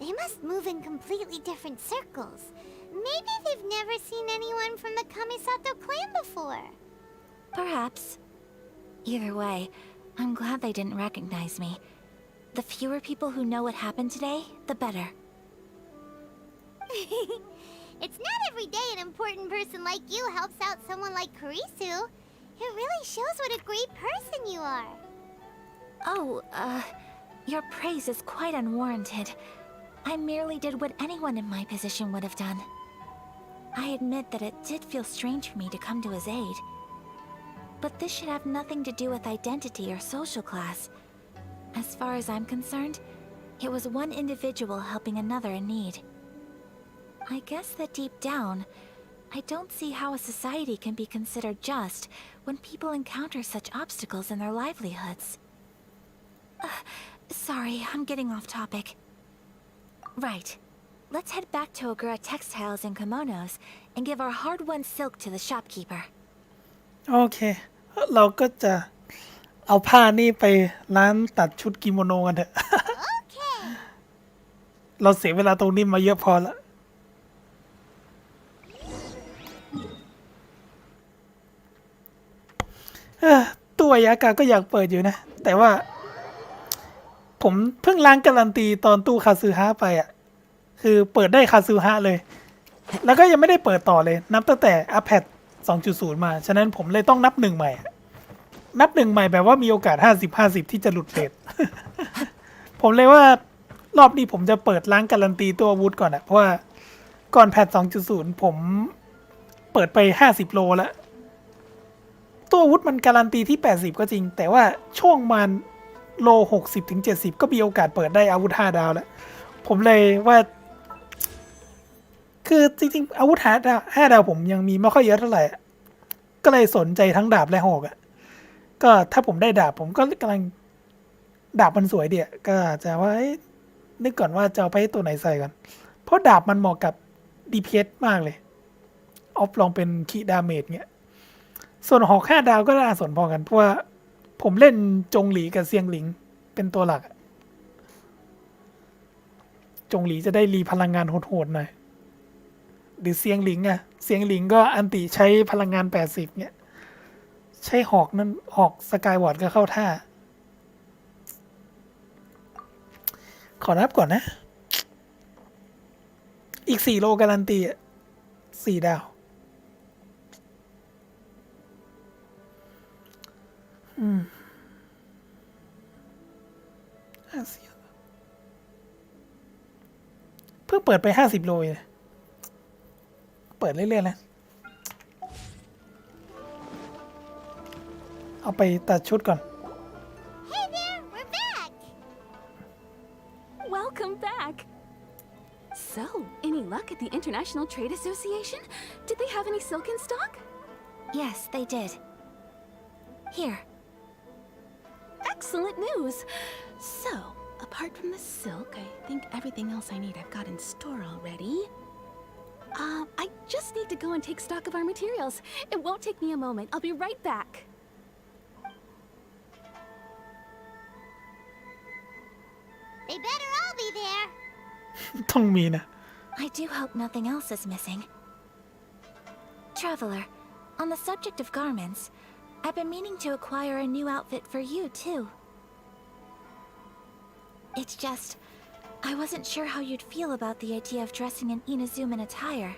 They must move in completely different circles. Maybe they've never seen anyone from the Kamisato clan before. Perhaps. Either way, I'm glad they didn't recognize me. The fewer people who know what happened today, the better. It's not every day an important person like you helps out someone like Kurisu. It really shows what a great person you are. Oh, your praise is quite unwarranted. I merely did what anyone in my position would have done. I admit that it did feel strange for me to come to his aid. But this should have nothing to do with identity or social class. As far as I'm concerned, it was one individual helping another in need. I guess that deep down, I don't see how a society can be considered just when people encounter such obstacles in their livelihoods. Sorry, I'm getting off topic. Right. let's head back to Ogura Textiles and Kimonos and give our hard-won silk to the shopkeeper. โอเค เราก็จะเอาผ้านี่ไปร้านตัดชุดกิโมโนกันเถอะ Okay. เราเสียเวลาตรงนี้มาเยอะพอละตู้อายากาก็อยากเปิดอยู่นะ แต่ว่า ผมเพิ่งล้างการันตีตอนตู้คาซึฮะไปอ่ะ คือเปิดได้คาซึฮะเลย แล้วก็ยังไม่ได้เปิดต่อเลย นับตั้งแต่อัปเดต 2.0 มา ฉะนั้นผมเลยต้องนับหนึ่งใหม่ นับหนึ่งใหม่แบบว่ามีโอกาส 50-50 ที่จะหลุดเรท ผมเลยว่ารอบนี้ผมจะเปิดล้างการันตีตัวอาวุธก่อนอะเพราะว่าก่อนแพท 2.0 ผมเปิดไป 50 โลแล้ว ตัวอาวุธมันการันตีที่ 80 ก็จริง แต่ว่าช่วงมันโล 60-70 ก็มีโอกาสเปิดได้อาวุธ 5 ดาวแล้ว ผมเลยว่า คือจริงๆอาวุธ5 ดาวผมยังมีไม่ค่อยเยอะเท่าไหร่ ก็เลยสนใจทั้งดาบและหอกอะก็ถ้าผมได้ดาบผมก็กำลังดาบมันสวยเดียก็จะว่านึกก่อนว่าจะเอาไปให้ตัวไหนใส่กันเพราะดาบมันเหมาะกับ DPS มากเลยออฟลองเป็นคีดาเมจเงี้ยส่วนหอก5 ดาวก็น่าสนพอกันเพราะว่าผมเล่นจงหลีกับเซียงหลิงเป็นตัวหลักจงหลีจะได้รีพลังงานโหดๆหน่อยหรือเซียงหลิงอะเซียงหลิงก็อันติใช้พลังงาน80เนี่ยใช้หอกนั้นหอกสกายวอร์ดก็เข้าท่าขอนับก่อนนะอีก4 โลการันตี4 ดาวเพิ่งเปิดไป50 โลเลยเปิดเรื่อยๆนะเอาไปตัดชุดก่อน Hey there, we're back. Welcome back. So, any luck at the International Trade Association? Did they have any silk in stock? Yes, they did. Here. Excellent news. So, apart from the silk, I think everything else I need I've got in store already. I just need to go and take stock of our materials. It won't take me a moment. I'll be right back. They better all be there. ต้องมีนะ I do hope nothing else is missing. Traveler, on the subject of garments, I've been meaning to acquire a new outfit for you, too. It's just, I wasn't sure how you'd feel about the idea of dressing in Inazuman attire.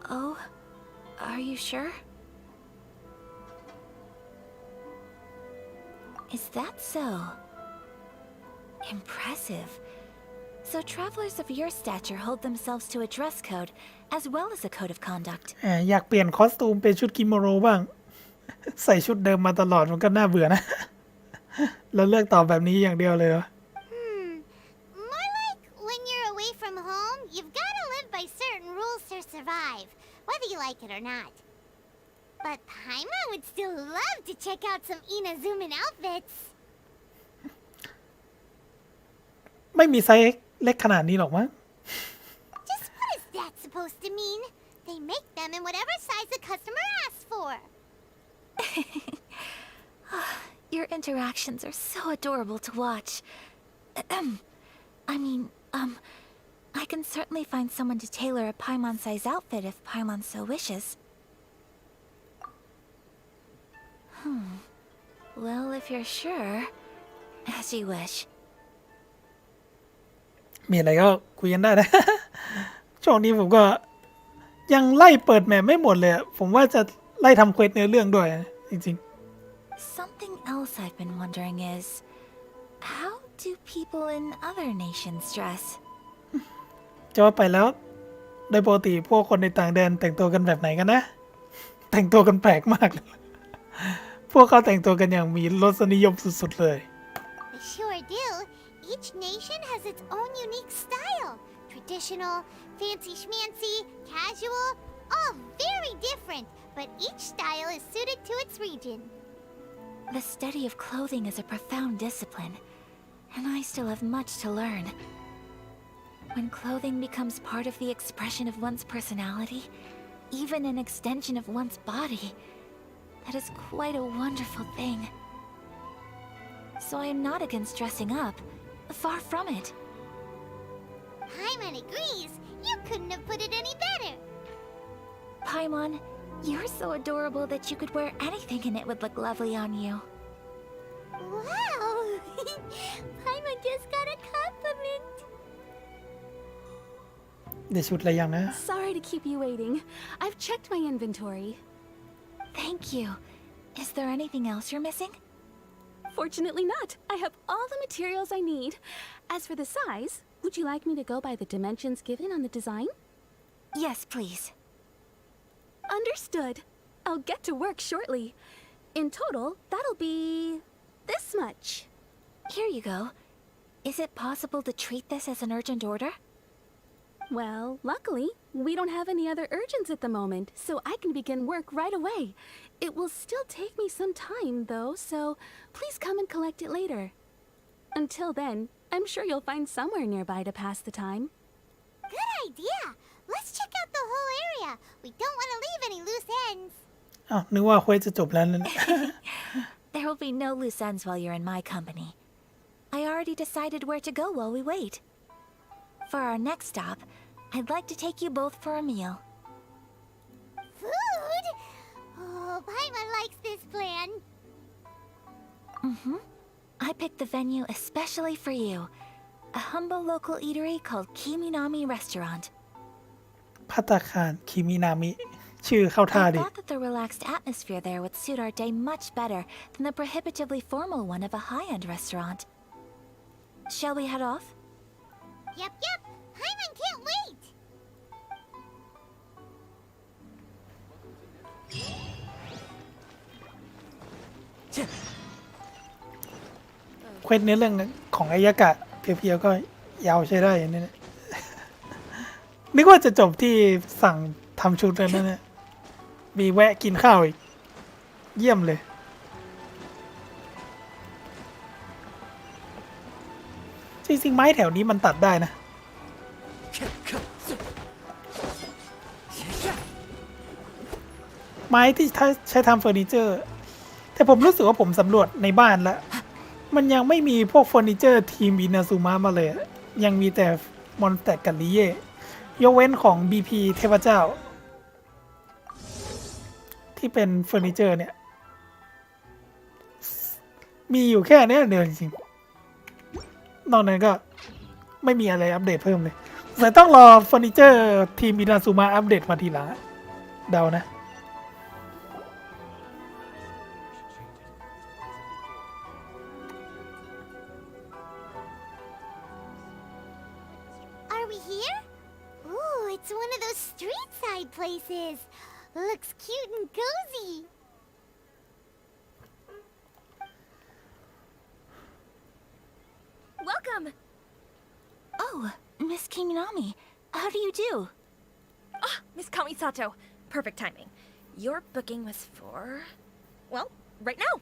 Oh, are you sure? Is that so? Impressive. So travelers of your stature hold themselves to a dress code, as well as a code of conduct. อยากเปลี่ยนคอสตูมเป็นชุดกิโมโนบ้าง ใส่ชุดเดิมมาตลอดมันก็น่าเบื่อนะ แล้วเลือกตอบแบบนี้อย่างเดียวเลยเหรอ More like when you're away from home, you've got to live by certain rules to survive, whether you like it or not. But Paimon would still love to check out some Inazuman outfits. ไม่มีไซส์เล็กขนาดนี้หรอกมั้ง Just what is that supposed to mean? They make them in whatever size the customer asks for. Your interactions are so adorable to watch. I mean, I can certainly find someone to tailor a Paimon-size outfit if Paimon so wishes. Well, if you're sure, as you wish. มีอะไรก็คุยกันได้นะ ช่วงนี้ผมก็ยังไล่เปิดแมปไม่หมดเลยผมว่าจะไล่ทำเควสเนื้อเรื่องด้วยจริง Something else I've been wondering is, how do people in other nations dress? ๆจะว่าไปแล้วโดยปกติพวกคนในต่างแดนแต่งตัวกันแบบไหนกันนะ แต่งตัวกันแปลกมากเลย พวกเขาแต่งตัวกันอย่างมีรสนิยมสุดๆเลย They sure do. Each nation has its own unique style. Traditional, fancy schmancy, casual, all very different, but each style is suited to its region. The study of clothing is a profound discipline, and I still have much to learn. When clothing becomes part of the expression of one's personality, even an extension of one's body, that is quite a wonderful thing. So I am not against dressing up. Far from it. Paimon agrees. You couldn't have put it any better. Paimon, you're so adorable that you could wear anything and it would look lovely on you. Wow! Paimon just got a compliment. ได้ชุดอะไรยังนะ Sorry to keep you waiting. I've checked my inventory. Thank you. Is there anything else you're missing? Fortunately not. I have all the materials I need. As for the size, would you like me to go by the dimensions given on the design? Yes, please. Understood. I'll get to work shortly. In total, that'll be this much. Here you go. Is it possible to treat this as an urgent order? Well, luckily, we don't have any other urgents at the moment, so I can begin work right away. It will still take me some time, though, so please come and collect it later. Until then, I'm sure you'll find somewhere nearby to pass the time. Good idea. Let's check out the whole area. We don't want to leave any loose ends. อ้าวนึกว่าเควสจะจบแล้วนั่น There will be no loose ends while you're in my company. I already decided where to go while we wait. For our next stop, I'd like to take you both for a meal. Food? Oh, Paimon likes this plan. I picked the venue especially for you. A humble local eatery called Kiminami Restaurant. ภัตตาคารคิมินามิ ชื่อเข้าท่า I ดิ thought that the relaxed atmosphere there would suit our day much better than the prohibitively formal one of a high-end restaurant. Shall we head off? Yep. Paimon can't wait. เควสเนื้อเรื่องของอายากะเพียวๆก็ยาวใช้ได้อย่างนี้นะนึกว่าจะจบที่สั่งทำชุดแล้วนั่นนะมีแวะกินข้าวอีกเยี่ยมเลยจริงๆไม้แถวนี้มันตัดได้นะไม้ที่ใช้ทำเฟอร์นิเจอร์แต่ผมรู้สึกว่าผมสำรวจในบ้านแล้วมันยังไม่มีพวกเฟอร์นิเจอร์ทีมอินาซูมะมาเลยยังมีแต่มอนสเตอร์กับลิเย่ยกเว้นของ BP เทพเจ้าที่เป็นเฟอร์นิเจอร์เนี่ยมีอยู่แค่นี้เดียวจริงๆนอกนั้นก็ไม่มีอะไรอัปเดตเพิ่มเลยแต่ต้องรอเฟอร์นิเจอร์ทีมอินาซูมะอัปเดตมาทีหลังเดานะ Are we here? Ooh, it's one of those street-side places. Looks cute and cozy. Welcome! Oh, Miss Kiminami, how do you do? Ah, Miss Kamisato. Perfect timing. Your booking was for... well, right now.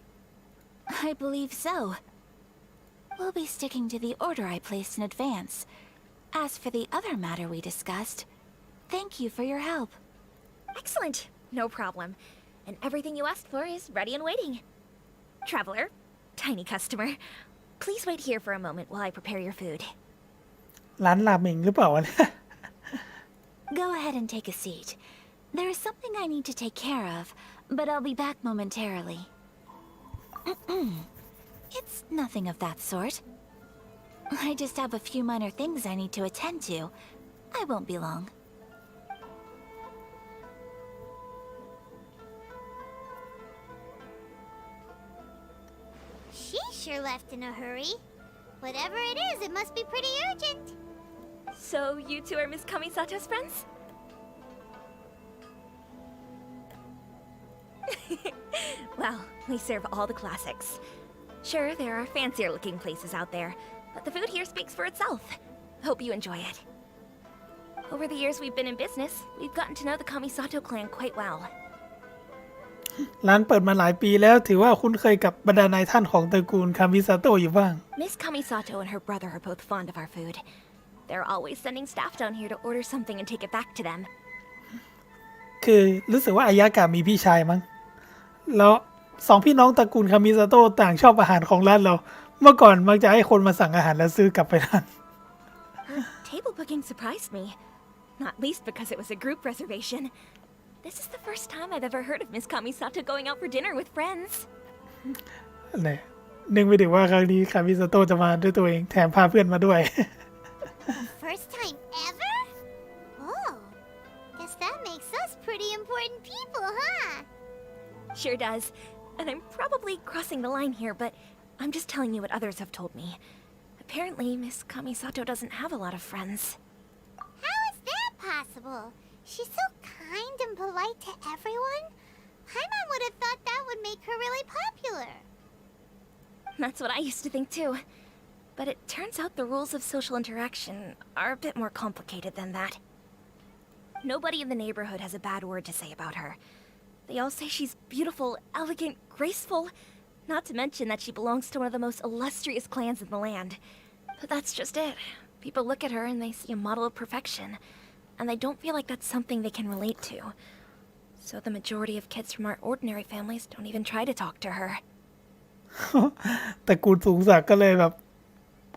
I believe so. We'll be sticking to the order I placed in advance. As for the other matter we discussed, thank you for your help. Excellent. No problem. And everything you asked for is ready and waiting. Traveler, tiny customer, please wait here for a moment while I prepare your food. ร้านราเมงหรือเปล่าวะเนี่ย Go ahead and take a seat. There is something I need to take care of, but I'll be back momentarily. It's nothing of that sort. I just have a few minor things I need to attend to. I won't be long. She sure left in a hurry. Whatever it is, it must be pretty urgent. So, you two are Miss Kamisato's friends? Well, we serve all the classics. Sure, there are fancier looking places out there, but the food here speaks for itself. Hope you enjoy it. Over the years we've been in business, we've gotten to know the Kamisato clan quite well. ร้านเปิดมาหลายปีแล้วถือว่าคุ้นเคยกับบรรดานายท่านของตระกูลคามิซาโตะอยู่บ้าง Miss Kamisato and her brother are both fond of our food. They're always sending staff down here to order something and take it back to them. คือรู้สึกว่าอายากะมีพี่ชายมั้งแล้วสองพี่น้องตระกูลคามิซาโตะต่างชอบอาหารของร้านเราเมื่อก่อนมักจะให้คนมาสั่งอาหารแล้วซื้อกลับไปร้าน Her table booking surprised me, not least because it was a group reservation. This is the first time I've ever heard of Miss Kamisato going out for dinner with friends. เนี่ยนึกไม่ถึงว่าครั้งนี้คามิซาโตะจะมาด้วยตัวเองแถมพาเพื่อนมาด้วย First time ever? Oh, guess that makes us pretty important people, huh? Sure does. And I'm probably crossing the line here, but I'm just telling you what others have told me. Apparently, Miss Kamisato doesn't have a lot of friends. How is that possible? She's so kind and polite to everyone. Paimon would have thought that would make her really popular. That's what I used to think too. But it turns out the rules of social interaction are a bit more complicated than that. Nobody in the neighborhood has a bad word to say about her. They all say she's beautiful, elegant, graceful, not to mention that she belongs to one of the most illustrious clans in the land. But that's just it. People look at her and they see a model of perfection, and they don't feel like that's something they can relate to. So the majority of kids from our ordinary families don't even try to talk to her. ตระกูลสูงศักดิ์ก็เลยแบบ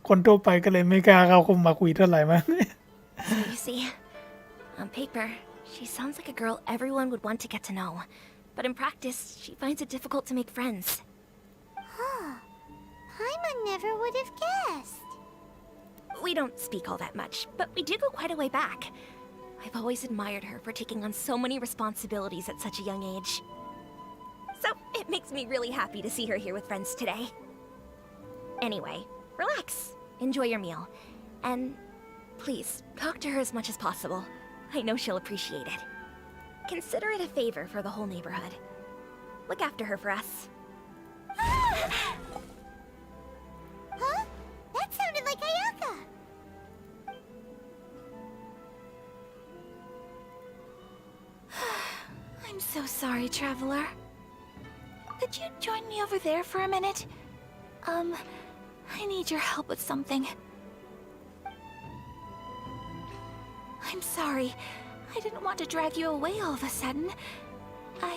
คนทั่วไปก็เลยไม่กล้าเข้าคมมาคุยเท่าไหร่มั้ง So you see, on paper, she sounds like a girl everyone would want to get to know. But in practice, she finds it difficult to make friends. Huh. Paimon never would have guessed. We don't speak all that much, but we do go quite a way back. I've always admired her for taking on so many responsibilities at such a young age. So it makes me really happy to see her here with friends today. Anyway, relax, enjoy your meal, and please talk to her as much as possible. I know she'll appreciate it. Consider it a favor for the whole neighborhood. Look after her for us. Huh? That sounded like Ayaka. I'm so sorry, traveler. Could you join me over there for a minute? I need your help with something. I'm sorry. I didn't want to drag you away all of a sudden. I,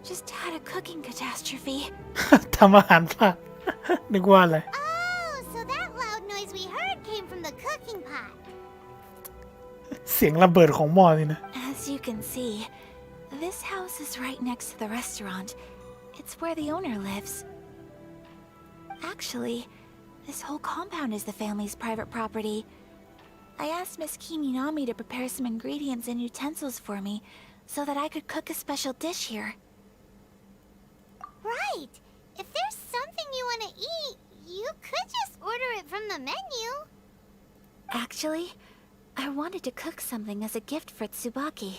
just had a cooking catastrophe. ทำอาหารพลาด นึกว่าอะไร Oh, so that loud noise we heard came from the cooking pot. เสียงระเบิดของหม้อนี่นะ As you can see, this house is right next to the restaurant. It's where the owner lives. Actually, this whole compound is the family's private property. I asked Miss Kiminami to prepare some ingredients and utensils for me so that I could cook a special dish here. Right. If there's something you want to eat, you could just order it from the menu. Actually, I wanted to cook something as a gift for Tsubaki.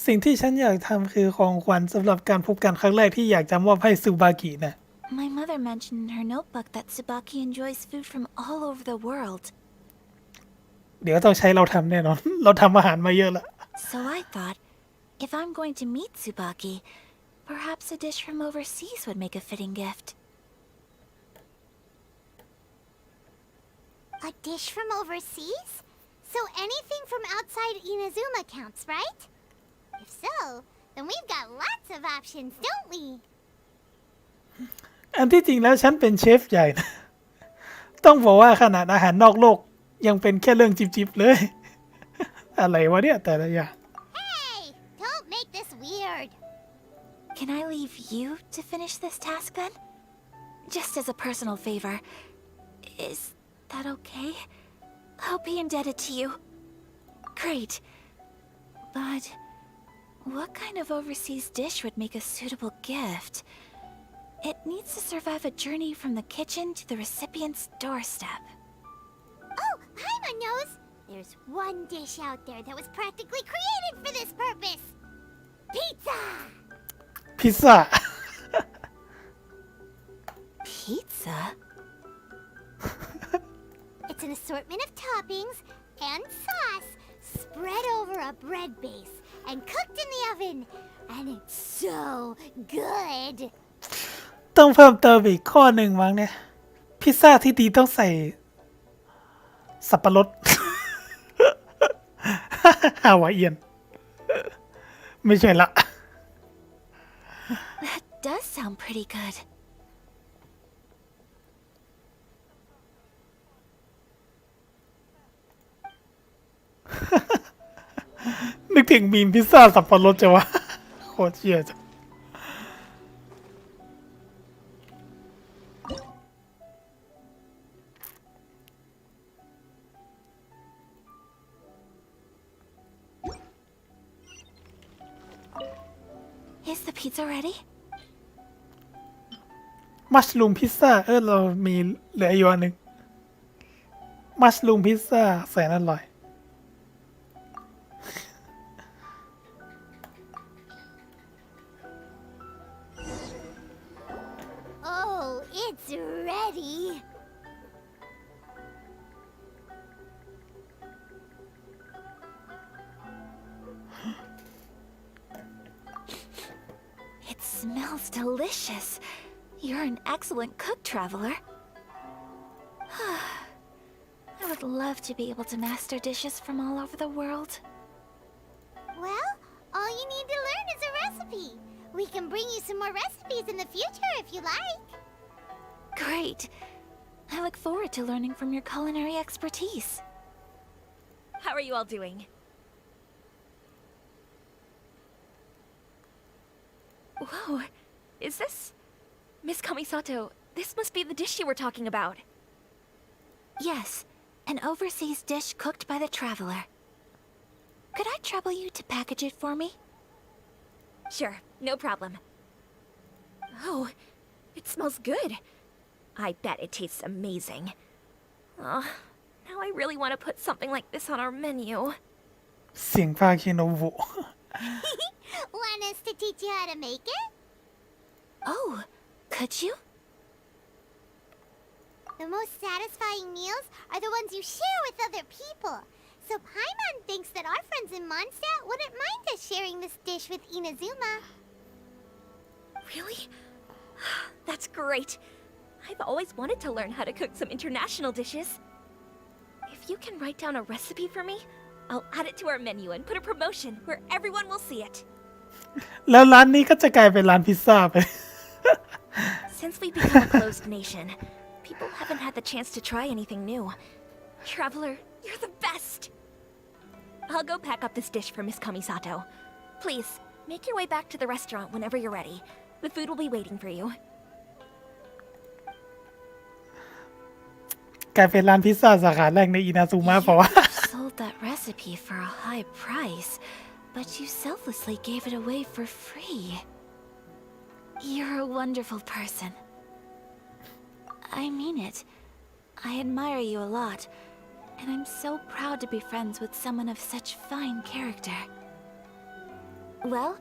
สิ่งที่ฉันอยากทำคือของขวัญสำหรับการพบกันครั้งแรกที่อยากจะมอบให้ซูบากินะ My mother mentioned in her notebook that Tsubaki enjoys food from all over the world. เดี๋ยวต้องใช้เราทำแน่นอน เราทำอาหารมาเยอะละ So I thought, if I'm going to meet Tsubaki, perhaps a dish from overseas would make a fitting gift. A dish from overseas? So anything from outside Inazuma counts, right? If so, then we've got lots of options, don't we? อันที่จริงแล้วฉันเป็นเชฟใหญ่นะ ต้องบอกว่าขนาดอาหารนอกโลกยังเป็นแค่เรื่องจิบๆเลย อะไรวะเนี่ยแต่ละอย่าง Hey, don't make this weird. Can I leave you to finish this task then? Just as a personal favor. Is that okay? I'll be indebted to you. Great. But what kind of overseas dish would make a suitable gift? It needs to survive a journey from the kitchen to the recipient's doorstep. Oh, Paimon knows. There's one dish out there that was practically created for this purpose. Pizza! พิซซ่า Pizza? It's an assortment of toppings and sauce spread over a bread base and cooked in the oven. And it's so good. ต้องเพิ่มเติมอีกข้อหนึ่งมั้งเนี่ย พิซซ่าที่ดีต้องใส่ สับปะรด ฮาวายเอียน ไม่ใช่ละ That does sound pretty good. นึกถึงมีมพิซซ่าสับปะรดจะวะ โคตรเชี่ยจ้ะ Is the pizza ready? มัชรูมพิซซ่าเรามีเหลืออยู่อันหนึ่งมัชรูมพิซซ่าแสนอร่อย Oh, it's ready. It smells delicious. You're an excellent cook, traveler. I would love to be able to master dishes from all over the world. Well, all you need to learn is a recipe. We can bring you some more recipes in the future if you like. Great. I look forward to learning from your culinary expertise. How are you all doing? Whoa, is this... Miss Kamisato, this must be the dish you were talking about. Yes, an overseas dish cooked by the traveler. Could I trouble you to package it for me? Sure, no problem. Oh, it smells good. I bet it tastes amazing. Oh, now I really want to put something like this on our menu. เสียงพาคิโนบุ Want us to teach you how to make it? Oh, could you? The most satisfying meals are the ones you share with other people. So Paimon thinks that our friends in Mondstadt wouldn't mind us sharing this dish with Inazuma. Really? That's great. I've always wanted to learn how to cook some international dishes. If you can write down a recipe for me, I'll add it to our menu and put a promotion where everyone will see it. แล้วร้านนี้ก็จะกลายเป็นร้านพิซซ่าไป Since we've become a closed nation, people haven't had the chance to try anything new. Traveler, you're the best! I'll go pack up this dish for Miss Kamisato. Please, make your way back to the restaurant whenever you're ready. The food will be waiting for you. กลายเป็นร้านพิซซ่าสาขาแรกในอินาซูมะเพราะว่า Sold that recipe for a high price, but you selflessly gave it away for free. You're a wonderful person. I mean it. I admire you a lot, and I'm so proud to be friends with someone of such fine character. Well,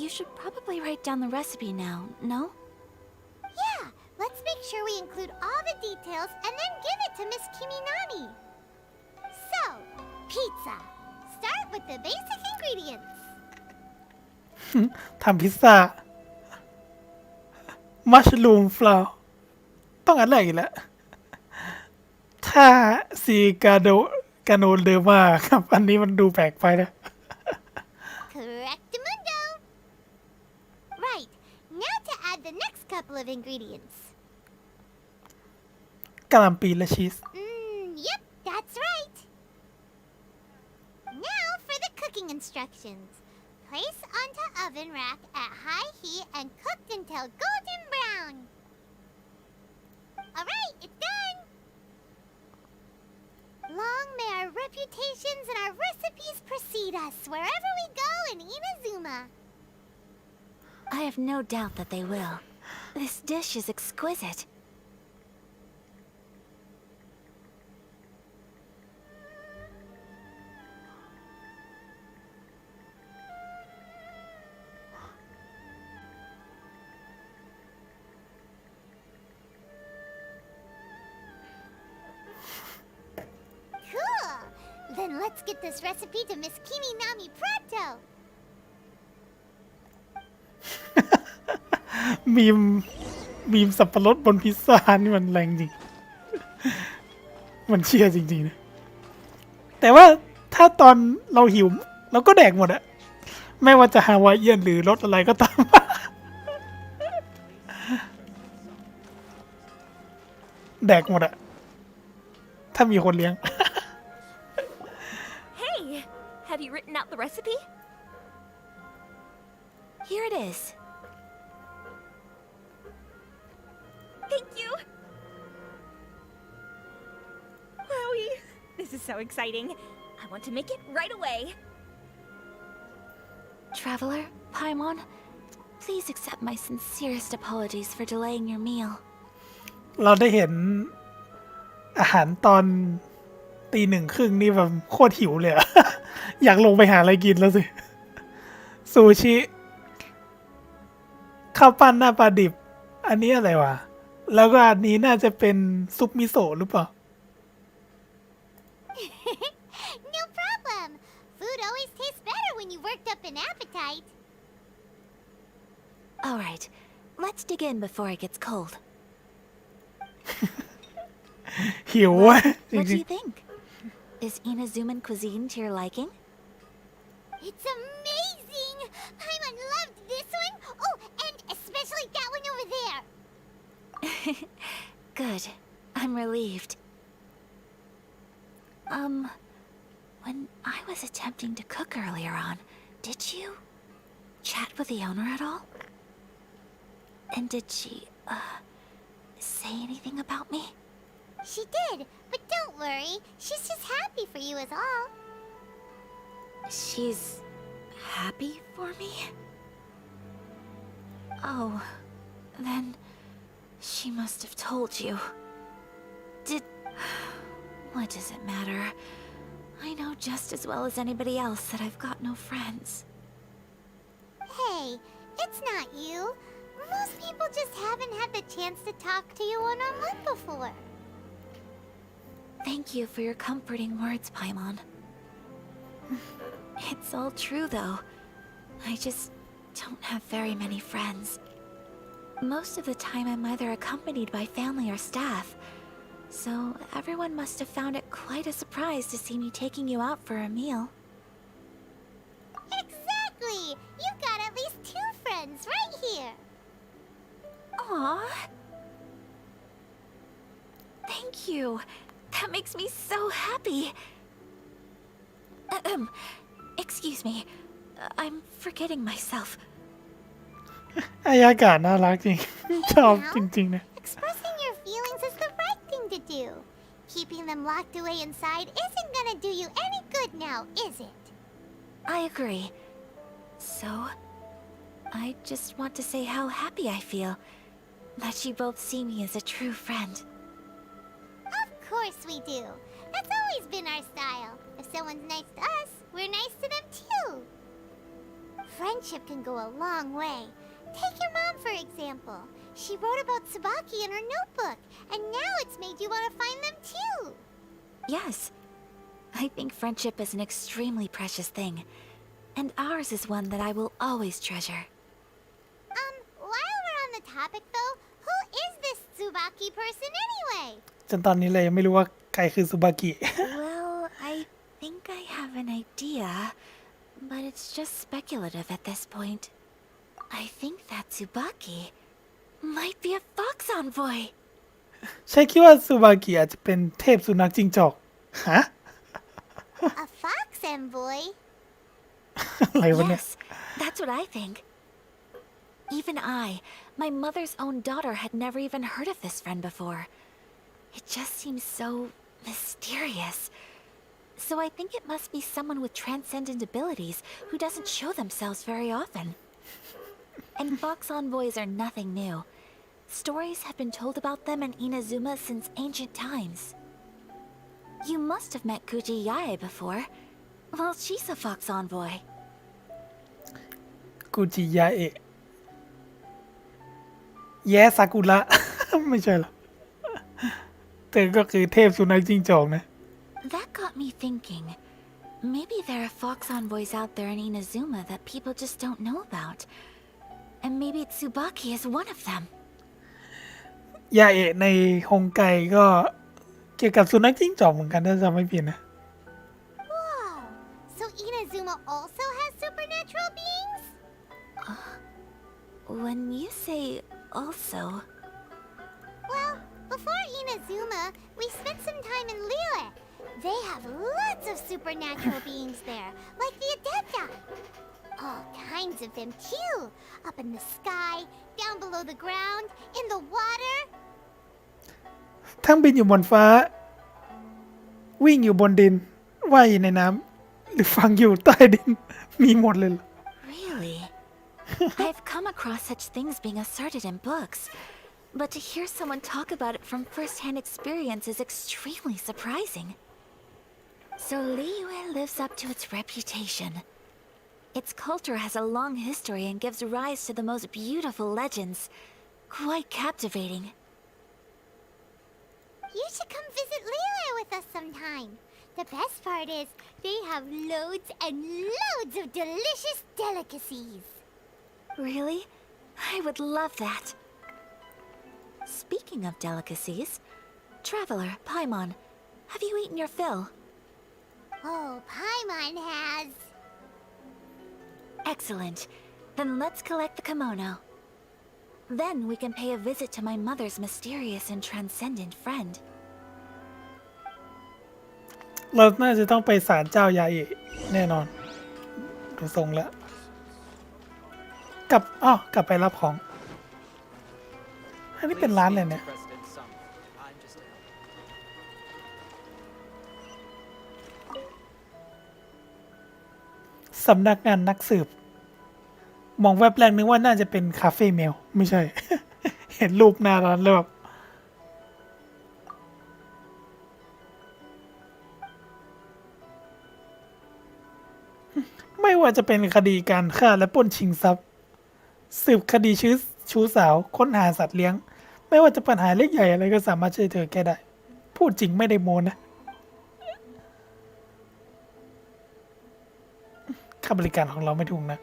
you should probably write down the recipe now, no? Yeah, let's make sure we include all the details and then give it to Miss Kiminami. So, pizza. Start with the basic ingredients. ทำพิซซ่า มัชรูมฟลาวต้องอันแรกอีกแล้ว ถ้าซีกาโนเดอร์มาครับ อันนี้มันดูแปลกไปนะ Correctamundo. Right, now to add the next couple of ingredients. กะหล่ำปีและชีส Yep, that's right. Now for the cooking instructions. Place onto oven rack at high heat and cooked until golden brown. Alright, it's done. Long may our reputations and our recipes precede us wherever we go in Inazuma. I have no doubt that they will. This dish is exquisite. Cool! Then let's get this recipe to Miss Kiminami pronto. มีมสับปะรดบนพิซซ่านี่มันแรงจริง มันเชี่ยจริงๆนะ แต่ว่าถ้าตอนเราหิวเราก็แดกหมดอะไม่ว่าจะฮาวายเอียนหรือรสอะไรก็ตาม แดกหมดอะถ้ามีคนเลี้ยง Hey, have you written out the recipe? Here it is. Thank you. Wowie, this is so exciting. I want to make it right away. Traveler, Paimon, please accept my sincerest apologies for delaying your meal. เราได้เห็นอาหารตอน1:30นี่แบบโคตรหิวเลยอะ อยากลงไปหาอะไรกินแล้วสิ ซูชิข้าวปั้นหน้าปลาดิบ อันนี้อะไรวะ แล้วก็อันนี้น่าจะเป็นซุปมิโซะหรือเปล่า No problem. Food always tastes better when you worked up an appetite. All right, let's dig in before it gets cold. หิววะ What do you think? Is Inazuman cuisine to your liking? It's amazing! Paimon loved this one. Oh, and especially that one over there. Good. I'm relieved. When I was attempting to cook earlier on, did you chat with the owner at all? And did she, say anything about me? She did, but don't worry. She's just happy for you is all. She's happy for me? Oh, then she must have told you. Did... What does it matter? I know just as well as anybody else that I've got no friends. Hey, it's not you. Most people just haven't had the chance to talk to you one-on-one before. Thank you for your comforting words, Paimon. It's all true, though. I just don't have very many friends. Most of the time I'm either accompanied by family or staff, so everyone must have found it quite a surprise to see me taking you out for a meal. Exactly! You've got at least 2 friends right here. Aww. Thank you. That makes me so happy. Excuse me. I'm forgetting myself. อายากาศน่ารักจริง ชอบจริงๆนะ Expressing your feelings is the right thing to do. Keeping them locked away inside isn't gonna do you any good now, is it? I agree. So, I just want to say how happy I feel that you both see me as a true friend. Of course we do. That's always been our style. If someone's nice to us, we're nice to them too. Friendship can go a long way. Take your mom, for example. She wrote about Tsubaki in her notebook, and now it's made you want to find them too. Yes. I think friendship is an extremely precious thing, and ours is one that I will always treasure. While we're on the topic though, who is this Tsubaki person anyway? จนตอนนี้เลยยังไม่รู้ว่าใครคือซูบากิ Well, I think I have an idea, but it's just speculative at this point. I think that Tsubaki might be a fox envoy. ใช่คิดว่าซูบากิอาจจะเป็นเทพสุนัขจิ้งจอกฮะ A fox envoy? อะไรวะเนี่ย Yes, that's what I think. Even I, my mother's own daughter, had never even heard of this friend before. It just seems so mysterious. So I think it must be someone with transcendent abilities who doesn't show themselves very often. And fox envoys are nothing new. Stories have been told about them in Inazuma since ancient times. You must have met Kuji Yae before. Well, she's a fox envoy. กูจิยาเอะแย่ซากุระ ไม่ใช่หรอเธอก็คือเทพสุนัขจิ้งจอกนะ That got me thinking. Maybe there are fox envoys out there in Inazuma that people just don't know about. And maybe Tsubaki is one of them. ยาเอะในฮงไกก็เกี่ยวกับสุนัขจิ้งจอกเหมือนกันถ้าจำไม่ผิดนะ Inazuma also has supernatural beings? When you say also... Well, before Inazuma, we spent some time in Liyue. They have lots of supernatural beings there, like the Adepta. All kinds of them too. Up in the sky, down below the ground, in the water. ทั้งบินอยู่บนฟ้า วิ่งอยู่บนดิน ว่ายอยู่ในน้ำ หรือฝังอยู่ใต้ดิน มีหมดเลยเหรอ Really? I've come across such things being asserted in books, but to hear someone talk about it from first-hand experience is extremely surprising. So Liyue lives up to its reputation. Its culture has a long history and gives rise to the most beautiful legends. Quite captivating. You should come visit Liyue with us sometime. The best part is, they have loads and loads of delicious delicacies. Really? I would love that. Speaking of delicacies, Traveler, Paimon, have you eaten your fill? Oh, Paimon has. Excellent. Then let's collect the kimono. Then we can pay a visit to my mother's mysterious and transcendent friend. เราน่าจะต้องไปศาลเจ้ายาเอะแน่นอนดูทรงแล้วกลับไปรับของ อันนี้เป็นร้านเลยเนี่ยสำนักงานนักสืบ มองแวบแรกนึกว่าน่าจะเป็นคาเฟ่แมวไม่ใช่ เห็นรูปหน้าร้านแล้วแบบไม่ว่าจะเป็นคดีการฆ่าและปล้นชิงทรัพย์สืบคดีชู้สาวค้นหาสัตว์เลี้ยงไม่ว่าจะปัญหาเล็กใหญ่อะไรก็สามารถช่วยเธอแก้ได้พูดจริงไม่ได้โม้นะค่าบริการของเราไม่ถูกนะ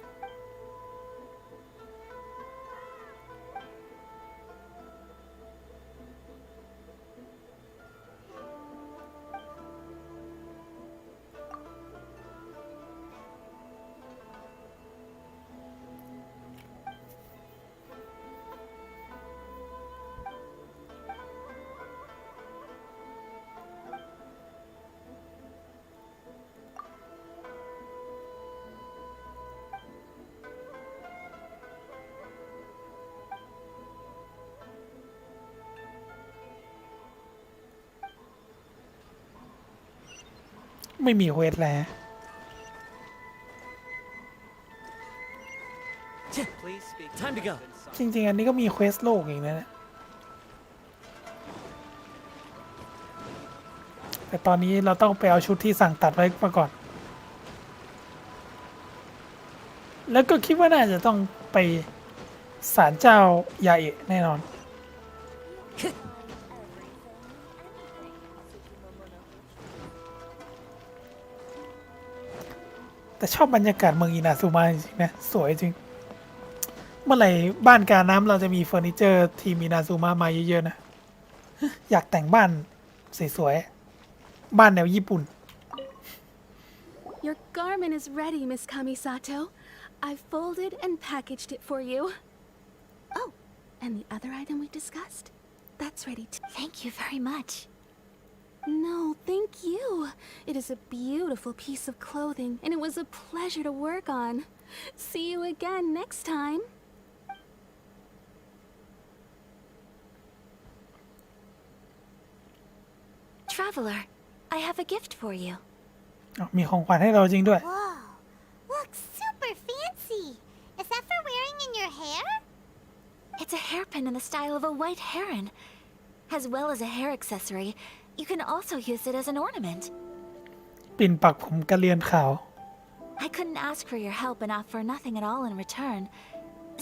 ไม่มีเควสแล้ว Time to go. จริงๆอันนี้ก็มีเควสโลกอีกนะแต่ตอนนี้เราต้องไปเอาชุดที่สั่งตัดไว้มาก่อนแล้วก็คิดว่าน่าจะต้องไปศาลเจ้ายาเอะแน่นอนแต่ชอบบรรยากาศเมืองอินาซูมะจริงๆนะสวยจริงเมื่อไหร่บ้านกาน้ำเราจะมีเฟอร์นิเจอร์ทีมอินาซูมะมาเยอะๆนะอยากแต่งบ้านสวยๆบ้านแนวญี่ปุ่น Your garment is ready, Miss Kamisato. I've folded and packaged it for you. Oh, and the other item we discussed? That's ready too. Thank you very much. No, thank you. It is a beautiful piece of clothing, and it was a pleasure to work on. See you again next time. Traveler, I have a gift for you. มีของขวัญให้เราจริงด้วย Whoa, looks super fancy. Is that for wearing in your hair? It's a hairpin in the style of a white heron. As well as a hair accessory, you can also use it as an ornament. ปิ่นปักผมกระเรียนขาว I couldn't ask for your help and offer nothing at all in return,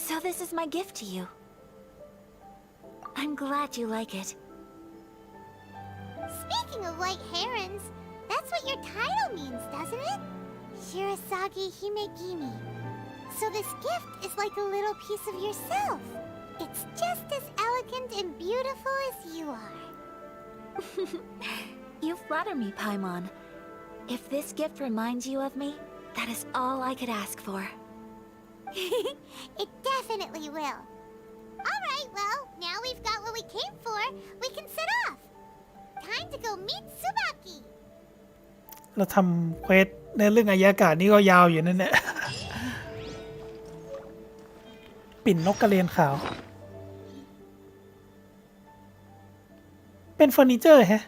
so this is my gift to you. I'm glad you like it. Speaking of white herons, that's what your title means, doesn't it? Shirasagi Himegimi. So this gift is like a little piece of yourself. It's just as elegant and beautiful as you are. You flatter me, Paimon. If this gift reminds you of me, That is all I could ask for. It definitely will. Alright, well, now we've got what we came for. We can set off. Time to go meet Tsubaki. เราทำเควสในเรื่องอายากาศนี่ก็ยาวอยู่นั่นแหละ ปิ่นนกกระเรียนขาว เป็นเฟอร์นิเจอร์แฮะ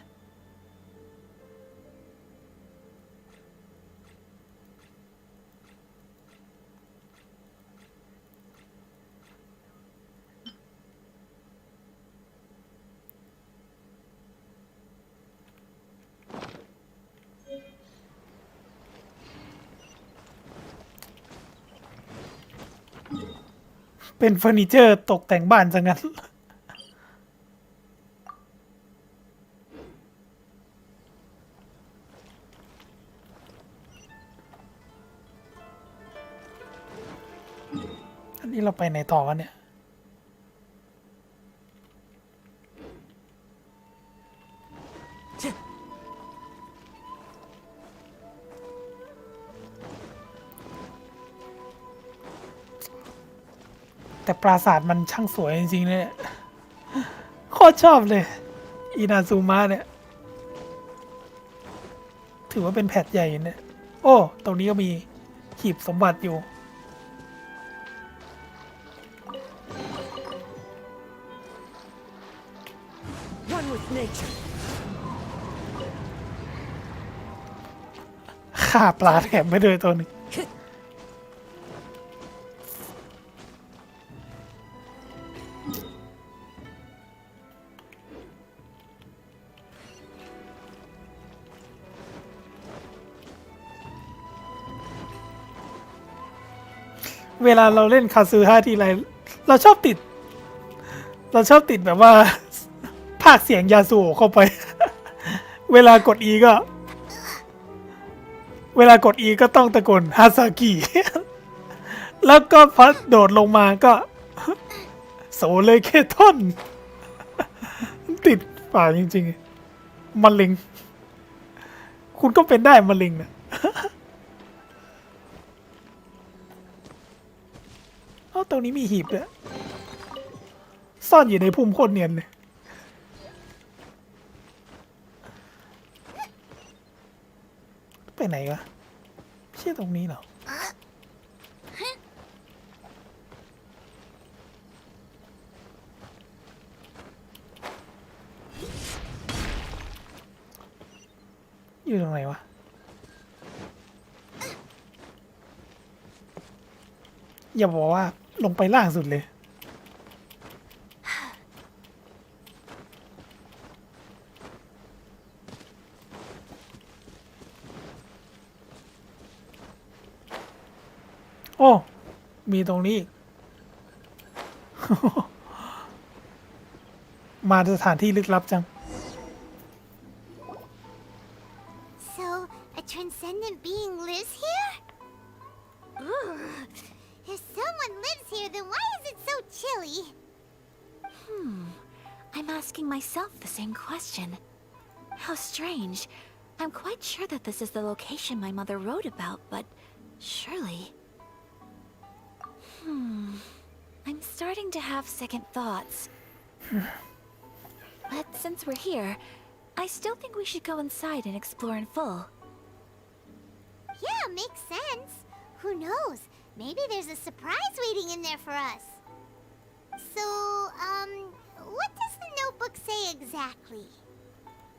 เป็นเฟอร์นิเจอร์ตกแต่งบ้านซะงั้น อันนี้เราไปไหนต่อวะเนี่ย แต่ปราสาทมันช่างสวยจริงๆเลยโคตรชอบเลย อินาซูมะเนี่ย ถือว่าเป็นแพทใหญ่เนี่ย โอ้ ตรงนี้ก็มีหีบสมบัติอยู่ One with nature. ฆ่าปลาแถมไปด้วยตัวหนึ่ง เวลาเราเล่นคาซูฮาทีไรเราชอบติดแบบว่าภาคเสียงยาสูเข้าไป เวลากด E ก็ต้องตะโกนฮาซากิ แล้วก็พัดโดดลงมาก็โซเลเคทอน ติดปากจริงๆมะเร็งคุณก็เป็นได้มะเร็งนะ ตรงนี้มีหีบด้วยซ่อนอยู่ในพุ่มโคตรเนียนเลยไปไหนวะไม่ใช่ตรงนี้เหรออยู่ตรงไหนวะอย่าบอกว่าลงไปล่างสุดเลยโอ้ มีตรงนี้อีก มาสถานที่ลึกลับจัง So, a transcendent being lives here? Ugh. If someone lives here, then why is it so chilly? I'm asking myself the same question. How strange. I'm quite sure that this is the location my mother wrote about, but surely... I'm starting to have second thoughts. But since we're here, I still think we should go inside and explore in full. Yeah, makes sense. Who knows? Maybe there's a surprise waiting in there for us. So, what does the notebook say exactly?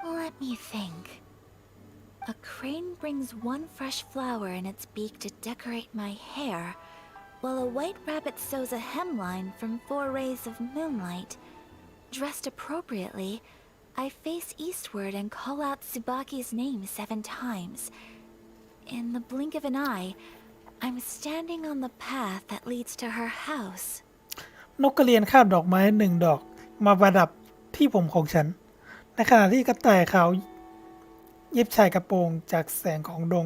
Let me think. A crane brings one fresh flower in its beak to decorate my hair, while a white rabbit sews a hemline from 4 rays of moonlight. Dressed appropriately, I face eastward and call out Tsubaki's name 7 times. In the blink of an eye, I'm standing on the path that leads to her house. นกกระเรียนคาบดอกไม้1 ดอกมาประดับที่ผมของฉัน ในขณะที่กระต่ายขาวเย็บชายกระโปรงจากแสงของดวง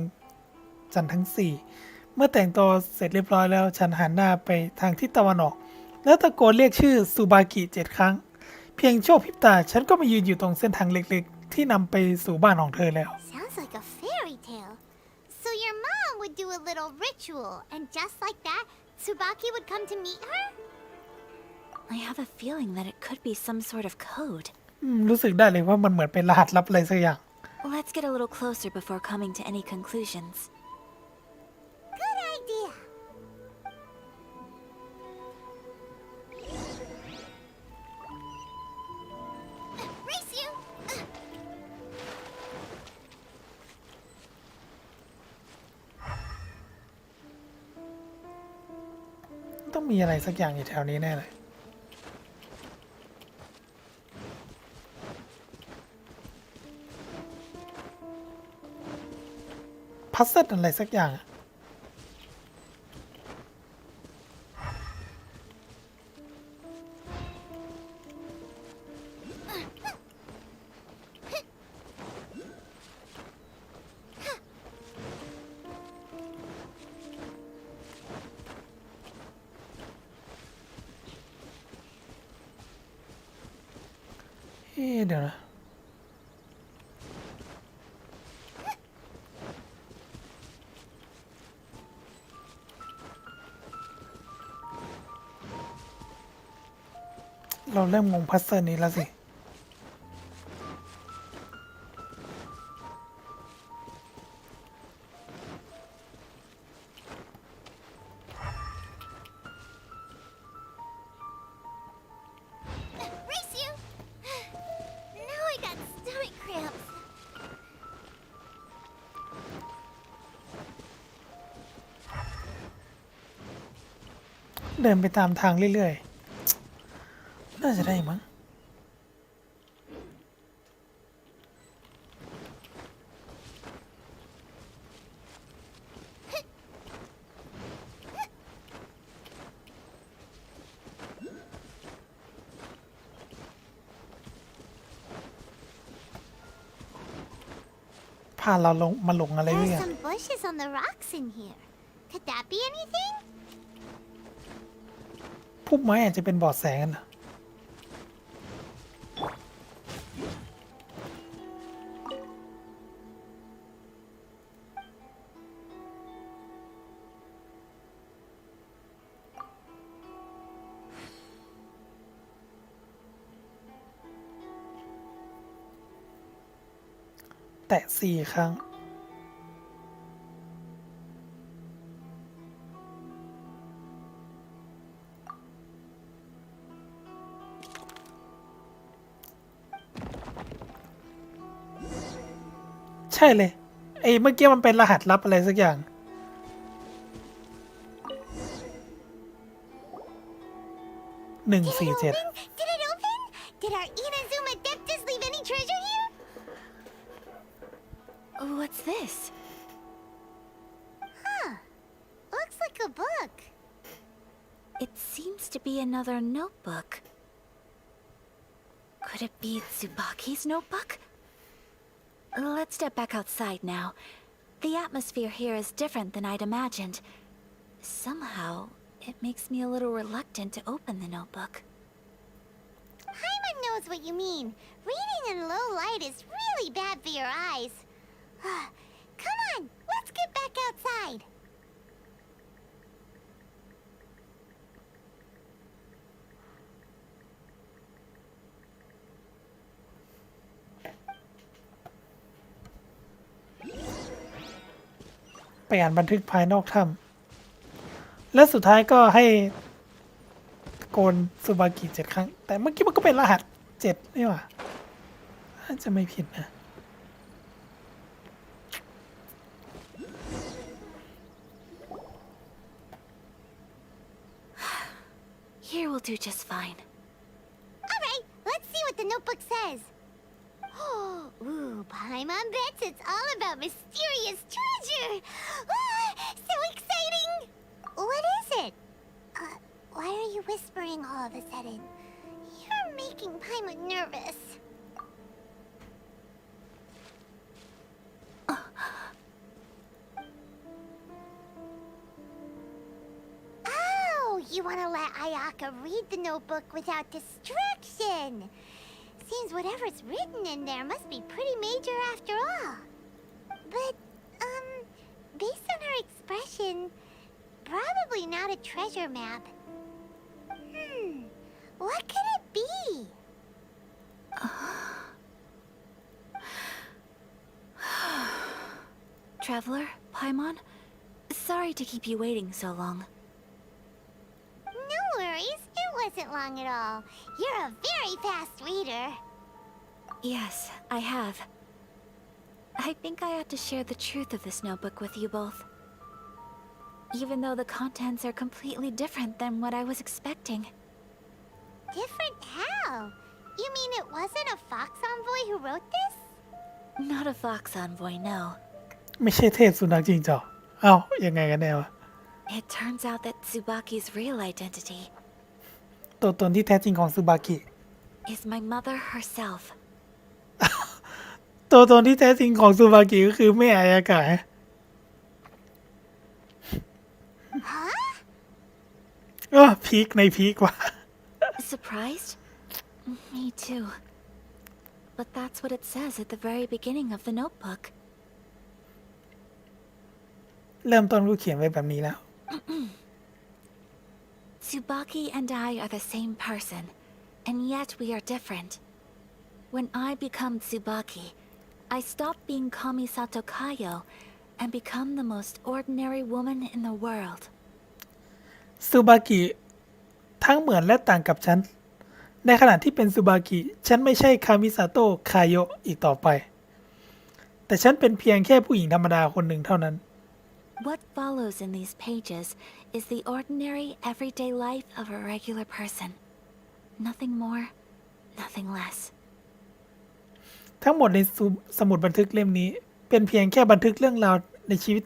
จันทร์ทั้ง 4 เมื่อแต่งตัวเสร็จเรียบร้อยแล้วฉันหันหน้าไปทางทิศตะวันออกแล้วตะโกนเรียกชื่อซูบากิ7 ครั้งเพียงชั่วพริบตาฉันก็มายืนอยู่ตรงเส้นทางเล็กๆที่นำไปสู่บ้านของเธอแล้ว Sounds like a fairy tale. So your mom would do a little ritual, and just like that, Tsubaki would come to meet her? I have a feeling that it could be some sort of code. รู้สึกได้เลยว่ามันเหมือนเป็นรหัสลับอะไรสักอย่าง Let's get a little closer before coming to any conclusions. Good idea. Race you! ต้องมีอะไรสักอย่างอยู่แถวนี้แน่เลยพัซเซิลอะไรสักอย่าง เดี๋ยวนะ เราเริ่มงงพัซเซิลนี้แล้วสิ Race you! Now I got stomach cramps. เดินไปตามทางเรื่อยๆ น่าจะได้มั้ง พาเราลงมาหลงอะไร There's เนี่ย some bushes on the rocks in here. Could that be anything? พุ่มไม้อาจจะเป็นบอดแสงกันนะแตะ4 ครั้ง ใช่เลยไอ้เมื่อกี้มันเป็นรหัสลับอะไรสักอย่าง 147 Did it open? Did our Inazuma Deptas leave any treasure here? What's this? Huh. Looks like a book. It seems to be another notebook. Could it be Tsubaki's notebook? Let's step back outside now. The atmosphere here is different than I'd imagined. Somehow, it makes me a little reluctant to open the notebook. Paimon knows what you mean. Reading in low light is really bad for your eyes. Come on, let's get back outside. ไปอ่านบันทึกภายนอกถ้ำและสุดท้ายก็ให้ตะโกนซูบากิ7 ครั้ง แต่เมื่อกี้มันก็เป็นรหัส7นี่หว่าน่าจะไม่ผิดนะ Here will do just fine. Alright, let's see what the notebook says. Ooh, Paimon bets it's all about mysterious treasure. So exciting! What is it? Why are you whispering all of a sudden? You're making Paimon nervous. Oh, you want to let Ayaka read the notebook without distraction. Seems whatever's written in there must be pretty major after all. But, based on her expression, probably not a treasure map. What could it be? Traveler, Paimon, sorry to keep you waiting so long. No worries, it wasn't long at all. You're a very fast reader. Yes, I have. I think I ought to share the truth of this notebook with you both. Even though the contents are completely different than what I was expecting. Different how? You mean it wasn't a fox envoy who wrote this? Not a fox envoy, no. ไม่ใช่เทพสุนัขจริงจ้ะเอ้ายังไงกันแน่วะ It turns out that Tsubaki's real identity ตัวตนที่แท้จริงของซูบากิ is my mother herself. ตัวตนที่แท้จริงของซูบากิก็คือแม่อายากะ Huh? พีคในพีคว่ะ Surprised? Me too. But that's what it says at the very beginning of the notebook. เริ่มต้นก็เขียนไว้แบบนี้แล้ว Tsubaki and I are the same person, and yet we are different. When I become Tsubaki, I stop being Kamisato Kayo and become the most ordinary woman in the world. ซูบากิทั้งเหมือนและต่างกับฉัน ในขณะที่เป็นซูบากิฉันไม่ใช่คามิซาโตะคาโยะอีกต่อไป แต่ฉันเป็นเพียงแค่ผู้หญิงธรรมดาคนหนึ่งเท่านั้น What follows in these pages is the ordinary, everyday life of a regular person. Nothing more, nothing less. ทั้งหมดในสมุดบันทึกเล่มนี้ เป็นเพียงแค่บันทึกเรื่องราวในชีวิต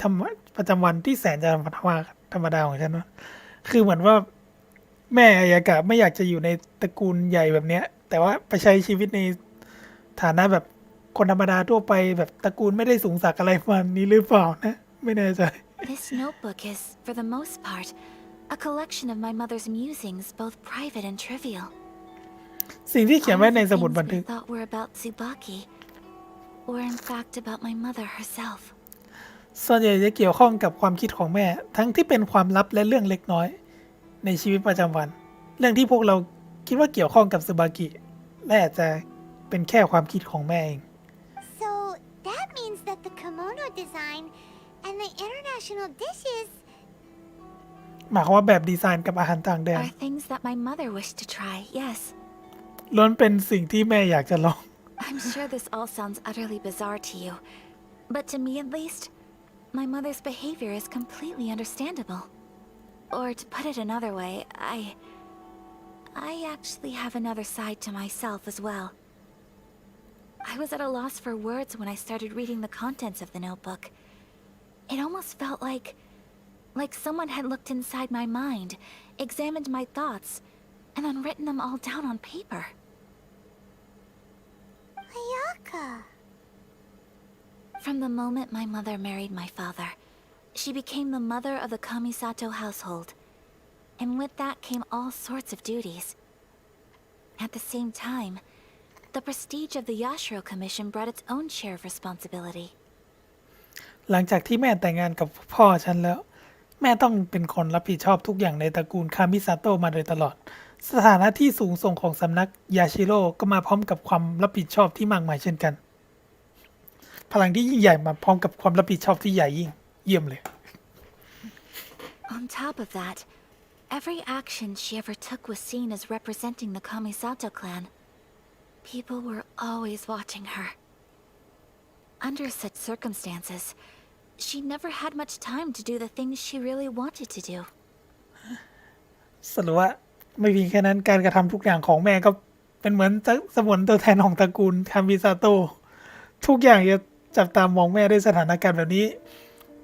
ประจำวันที่แสนจะธรรมดาของฉันว่าคือเหมือนว่าแม่อายากะไม่อยากจะอยู่ในตระกูลใหญ่แบบเนี้ย แต่ว่าไปใช้ชีวิตในฐานะแบบคนธรรมดาทั่วไปแบบตระกูลไม่ได้สูงสักอะไรประมาณนี้หรือเปล่านะ ไม่แน่ใจ This notebook is, for the most part, a collection of my mother's musings, both private and trivial. สิ่งที่เขียนไว้ในสมุดบันทึก All the things we thought were about Tsubaki, were in fact about my mother herself. ส่วนใหญ่จะเกี่ยวข้องกับความคิดของแม่ ทั้งที่เป็นความลับและเรื่องเล็กน้อย ในชีวิตประจำวัน เรื่องที่พวกเราคิดว่าเกี่ยวข้องกับซูบากิและอาจจะเป็นแค่ความคิดของแม่เอง So that means that the kimono design and the international dishes หมายความว่าแบบดีไซน์กับอาหารต่างแดน Are things that my mother wished to try, yes. ล้วนเป็นสิ่งที่แม่อยากจะลอง I'm sure this all sounds utterly bizarre to you, but to me at least, my mother's behavior is completely understandable. Or to put it another way, I actually have another side to myself as well. I was at a loss for words when I started reading the contents of the notebook. It almost felt like someone had looked inside my mind, examined my thoughts, and then written them all down on paper. Ayaka. From the moment my mother married my father, she became the mother of the Kamisato household, and with that came all sorts of duties. At the same time, the prestige of the Yashiro Commission brought its own share of responsibility. หลังจากที่แม่แต่งงานกับพ่อฉันแล้ว แม่ต้องเป็นคนรับผิดชอบทุกอย่างในตระกูลคามิซาโตะมาโดยตลอด สถานะที่สูงส่งของสำนักยาชิโร่ก็มาพร้อมกับความรับผิดชอบที่มากมายเช่นกัน พลังที่ยิ่งใหญ่มาพร้อมกับความรับผิดชอบที่ใหญ่ยิ่งเยี่ยมเลย On top of that, every action she ever took was seen as representing the Kamisato clan. People were always watching her. Under such circumstances, she never had much time to do the things she really wanted to do. สรุปว่าไม่เพียงแค่นั้นการกระทำทุกอย่างของแม่ก็เป็นเหมือนเสมือนตัวแทนของตระกูลคามิซาโตะทุกอย่างจะจับตามองแม่ด้วยสถานการณ์แบบนี้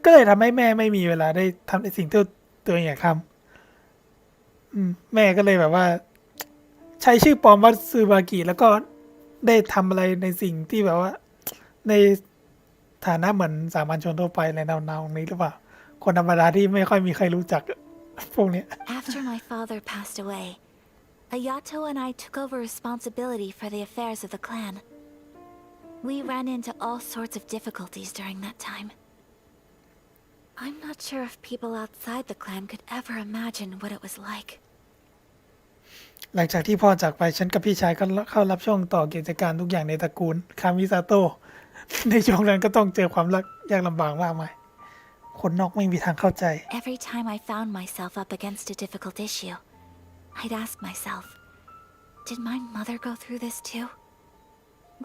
ก็เลยทำให้แม่ไม่มีเวลาได้ทำในสิ่งที่ตัวเองอยากทำแม่ก็เลยแบบว่า ใช้ชื่อปลอมว่าซูบากิแล้วก็ได้ทำอะไรในสิ่งที่แบบว่าในฐานะเหมือนสามัญชนทั่วไปในแนวนี้หรือเปล่าคนธรรมดาที่ไม่ค่อยมีใครรู้จักพวกนี้ After my father passed away, Ayato and I took over responsibility for the affairs of the clan. We ran into all sorts of difficulties during that time. I'm not sure if people outside the clan could ever imagine what it was like. หลังจากที่พ่อจากไปฉันกับพี่ชายก็เข้ารับช่วงต่อกิจการทุกอย่างในตระกูลคามิซาโตะในช่วงนั้นก็ต้องเจอความยากลำบากมากมายคนนอกไม่มีทางเข้าใจ Every time I found myself up against a difficult issue, I'd ask myself, did my mother go through this too?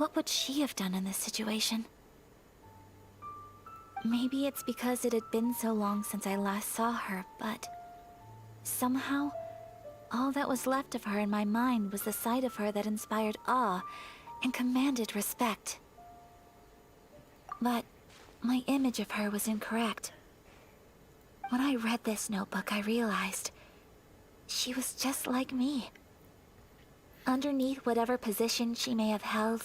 What would she have done in this situation? Maybe it's because it had been so long since I last saw her, but somehow, all that was left of her in my mind was the sight of her that inspired awe and commanded respect. But my image of her was incorrect. When I read this notebook, I realized she was just like me. Underneath whatever position she may have held,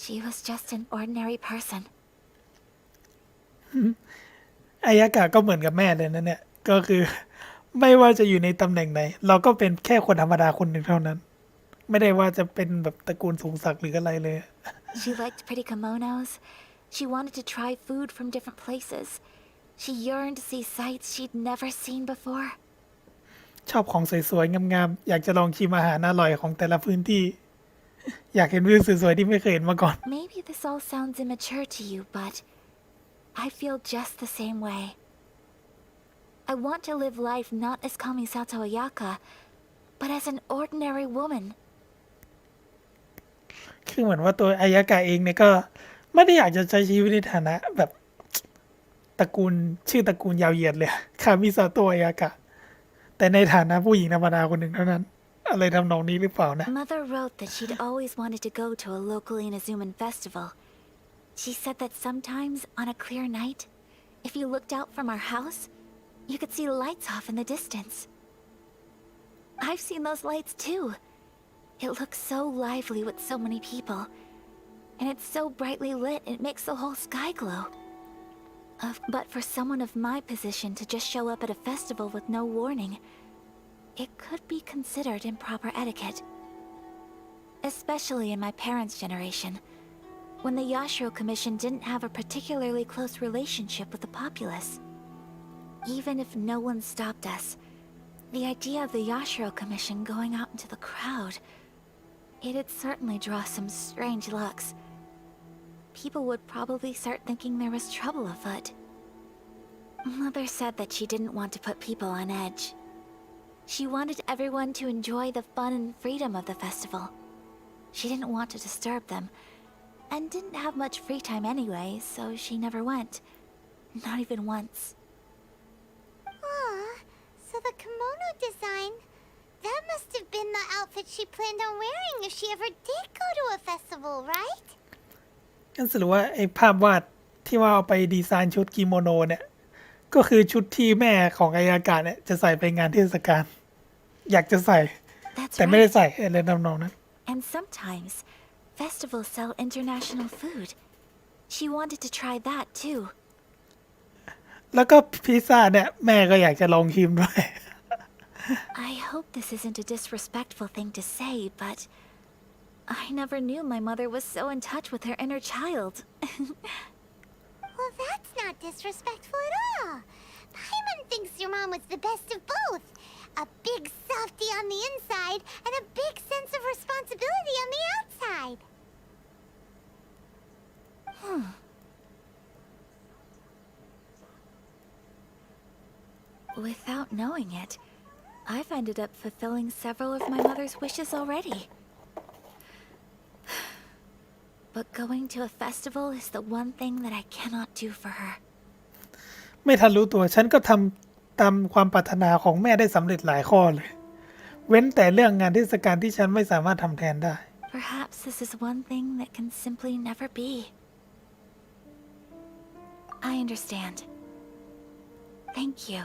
she was just an ordinary person. อายากะก็เหมือนกับแม่เลยนะเนี่ยก็คือไม่ว่าจะอยู่ในตำแหน่งไหนเราก็เป็นแค่คนธรรมดาคนหนึ่งเท่านั้นไม่ได้ว่าจะเป็นแบบตระกูลสูงศักดิ์หรืออะไรเลย She liked pretty kimonos. She wanted to try food from different places. She yearned to see sights she'd never seen before. ชอบของสวยๆงามๆอยากจะลองชิมอาหารอร่อยของแต่ละพื้นที่อยากเห็นวิวสวยๆที่ไม่เคยเห็นมาก่อน Maybe this all sounds immature to you, but I feel just the same way. I want to live life not as Kamisato Ayaka, but as an ordinary woman. คือเหมือนว่าตัวอายากะเองเนี่ยก็ไม่ได้อยากจะใช้ชีวิตในฐานะแบบตระกูลชื่อตระกูลยาวเหยียดเลยคามิซาโตะอายากะแต่ในฐานะผู้หญิงธรรมดาคนหนึ่งเท่านั้นอะไรทำนองนี้หรือเปล่านะ Mother wrote that she'd always wanted to go to a local Inazuman festival. She said that sometimes on a clear night, if you looked out from our house, you could see lights off in the distance. I've seen those lights too. It looks so lively with so many people, and it's so brightly lit it makes the whole sky glow. But for someone of my position to just show up at a festival with no warning, it could be considered improper etiquette. Especially in my parents' generation, when the Yashiro Commission didn't have a particularly close relationship with the populace. Even if no one stopped us, the idea of the Yashiro Commission going out into the crowd, it'd certainly draw some strange looks. People would probably start thinking there was trouble afoot. Mother said that she didn't want to put people on edge. She wanted everyone to enjoy the fun and freedom of the festival. She didn't want to disturb them, and didn't have much free time anyway, so she never went. Not even once. Aw, so the kimono design, that must have been the outfit she planned on wearing if she ever did go to a festival, right? งั้นสรุปว่าไอ้ภาพวาดที่ว่าเอาไปดีไซน์ชุดกิโมโนเนี่ยก็คือชุดที่แม่ของอายากะเนี่ยจะใส่ไปงานเทศกาลอยากจะใส่แต่ไม่ได้ใส่อะไรทำนองนั้น And sometimes festivals sell international food. She wanted to try that too. แล้วก็พิซซ่าเนี่ยแม่ก็อยากจะลองชิมด้วย I hope this isn't a disrespectful thing to say, but I never knew my mother was so in touch with her inner child. Well, that's not disrespectful at all. Paimon thinks your mom was the best of both. A big softie on the inside and a big sense of responsibility on the outside. Without knowing it, I've ended up fulfilling several of my mother's wishes already. But going to a festival is the one thing that I cannot do for her. ไม่ทันรู้ตัวฉันก็ทำตามความปรารถนาของแม่ได้สำเร็จหลายข้อเลยเว้นแต่เรื่องงานเทศกาลที่ฉันไม่สามารถทำแทนได้ Perhaps this is one thing that can simply never be. I understand. Thank you.